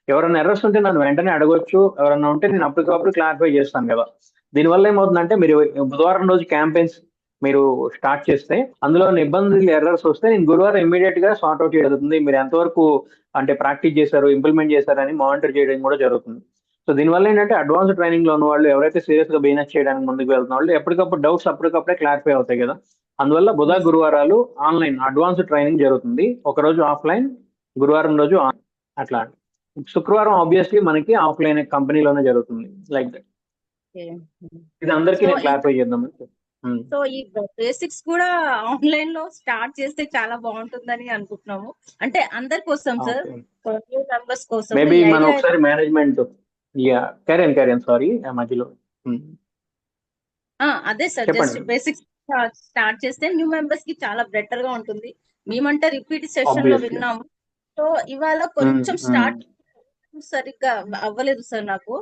ఎవరైనా ఎర్రర్స్ ఉంటే నన్ను వెంటనే అడగొచ్చు. ఎవరైనా ఉంటే నేను అప్పటికప్పుడు క్లారిఫై చేస్తాను కదా. దీనివల్ల ఏమవుతుందంటే మీరు బుధవారం రోజు క్యాంపెయిన్స్ మీరు స్టార్ట్ చేస్తే అందులో ఇబ్బందులు ఎర్రర్స్ వస్తే నేను గురువారం ఇమీడియట్ గా సార్ట్ అవుట్ జరుగుతుంది. మీరు ఎంతవరకు అంటే ప్రాక్టీస్ చేశారు, ఇంప్లిమెంట్ చేశారని మానిటర్ చేయడం కూడా జరుగుతుంది. సో దీనివల్ల ఏంటంటే అడ్వాన్స్ ట్రైనింగ్ లో ఉన్న వాళ్ళు ఎవరైతే సీరియస్ గా బిజినెస్ చేయడానికి ముందుకు వెళ్తున్న వాళ్ళు ఎప్పటికప్పుడు డౌట్స్ అప్పటికప్పుడే క్లారిఫై అవుతాయి కదా. అందువల్ల బుధ గురువారాలు ఆన్లైన్ అడ్వాన్స్ ట్రైనింగ్ జరుగుతుంది, ఒక రోజు ఆఫ్లైన్, గురువారం రోజు అట్లా. శుక్రవారం ఆబ్వియస్లీ మనకి ఆఫ్లైన్ కంపెనీలోనే జరుగుతుంది. Like that. ఇది అందరికీ నేను క్లారిఫై చేద్దాం. సో ఈ బేసిక్స్ కూడా ఆన్లైన్ లో స్టార్ట్ చేస్తే చాలా బాగుంటుందని అనుకుంటున్నాము. అంటే అందరి కోసం సార్, మెంబర్స్ కోసం. మేబీ మనం ఒకసారి మేనేజ్మెంట్ క్యారియన్ సారీ మధ్యలో. అదే సార్, జస్ట్ బేసిక్స్ స్టార్ట్ చేస్తే న్యూ మెంబర్స్ కి చాలా బెటర్ గా ఉంటుంది. మేమంటే రిపీట్ సెషన్ లో విన్నాము. సో ఇవాళ కొంచెం స్టార్ట్ సరిగ్గా అవ్వలేదు సార్ నాకు.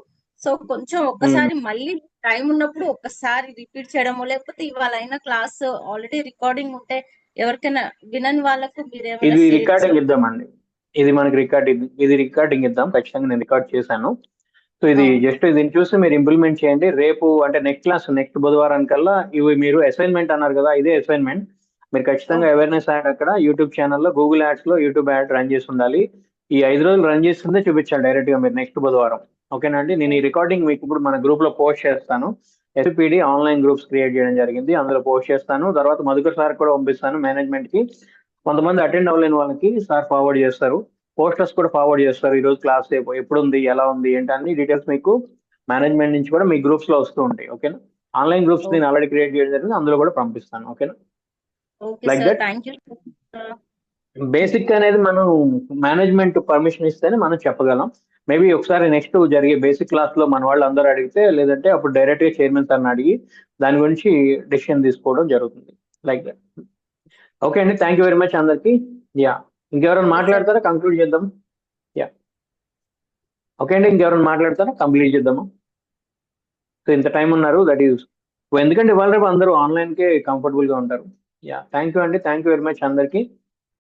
సో కొంచెం ఒక్కసారి మళ్ళీ టైం ఉన్నప్పుడు ఒక్కసారి రిపీట్ చేయడము, లేకపోతే ఇవాళ అయిన క్లాస్ ఆల్రెడీ రికార్డింగ్ ఉంటే ఎవరికైనా వినని వాళ్ళకు ఇది రికార్డింగ్ ఇద్దామండి. ఇది మనకి రికార్డింగ్ ఇద్దాం ఖచ్చితంగా. నేను రికార్డ్ చేశాను. సో ఇది జస్ట్ దీన్ని చూసి మీరు ఇంప్లిమెంట్ చేయండి. రేపు అంటే నెక్స్ట్ బుధవారానికల్లా ఇవి మీరు అసైన్మెంట్ అన్నారు కదా, ఇదే అసైన్మెంట్ మీరు ఖచ్చితంగా అవేర్నెస్ యాడ్ అక్కడ యూట్యూబ్ ఛానల్లో గూగుల్ యాడ్స్ లో యూట్యూబ్ యాడ్ రన్ చేసి ఉండాలి. ఈ 5 రోజులు రన్ చేస్తుందే చూపించాలి డైరెక్ట్ గా మీరు నెక్స్ట్ బుధవారం. ఓకేనా అండి? నేను ఈ రికార్డింగ్ మీకు ఇప్పుడు మన గ్రూప్ లో పోస్ట్ చేస్తాను. ఎస్పీడి ఆన్లైన్ గ్రూప్స్ క్రియేట్ చేయడం జరిగింది, అందులో పోస్ట్ చేస్తాను. తర్వాత మధుకర్ సార్ కూడా పంపిస్తాను మేనేజ్మెంట్ కి. కొంతమంది అటెండ్ అవ్వలేని వాళ్ళకి సార్ ఫార్వర్డ్ చేస్తారు, పోస్టర్స్ కూడా ఫార్వర్డ్ చేస్తారు. ఈ రోజు క్లాస్ ఎప్పుడు ఉంది, ఎలా ఉంది, ఏంటి అన్ని డీటెయిల్స్ మీకు మేనేజ్మెంట్ నుంచి కూడా మీ గ్రూప్స్ లో వస్తూ ఉంటాయి. ఓకేనా? ఆన్లైన్ గ్రూప్స్ నేను ఆల్రెడీ క్రియేట్ చేయడం జరిగింది, అందులో కూడా పంపిస్తాను. ఓకేనా? Like that. బేసిక్ అనేది మనం మేనేజ్మెంట్ పర్మిషన్ ఇస్తేనే మనం చెప్పగలం. మేబీ ఒకసారి నెక్స్ట్ జరిగే బేసిక్ క్లాస్ లో మన వాళ్ళు అందరూ అడిగితే, లేదంటే అప్పుడు డైరెక్ట్ గా చైర్మన్ సార్ని అడిగి దాని గురించి డెసిషన్ తీసుకోవడం జరుగుతుంది. Like that. ఓకే అండి, థ్యాంక్ యూ వెరీ మచ్ అందరికి. ఇంకెవరైనా మాట్లాడతారా? కంక్లూడ్ చేద్దాం. ఓకే అండి, ఇంకెవరైనా మాట్లాడతారా? కంప్లీట్ చేద్దాము. సో ఇంత టైం ఉన్నారు, దట్ ఈస్ ఎందుకంటే ఇవాళ రేపు అందరూ ఆన్లైన్ కే కంఫర్టబుల్ గా ఉంటారు. థ్యాంక్ యూ అండి, థ్యాంక్ యూ వెరీ మచ్ అందరికి.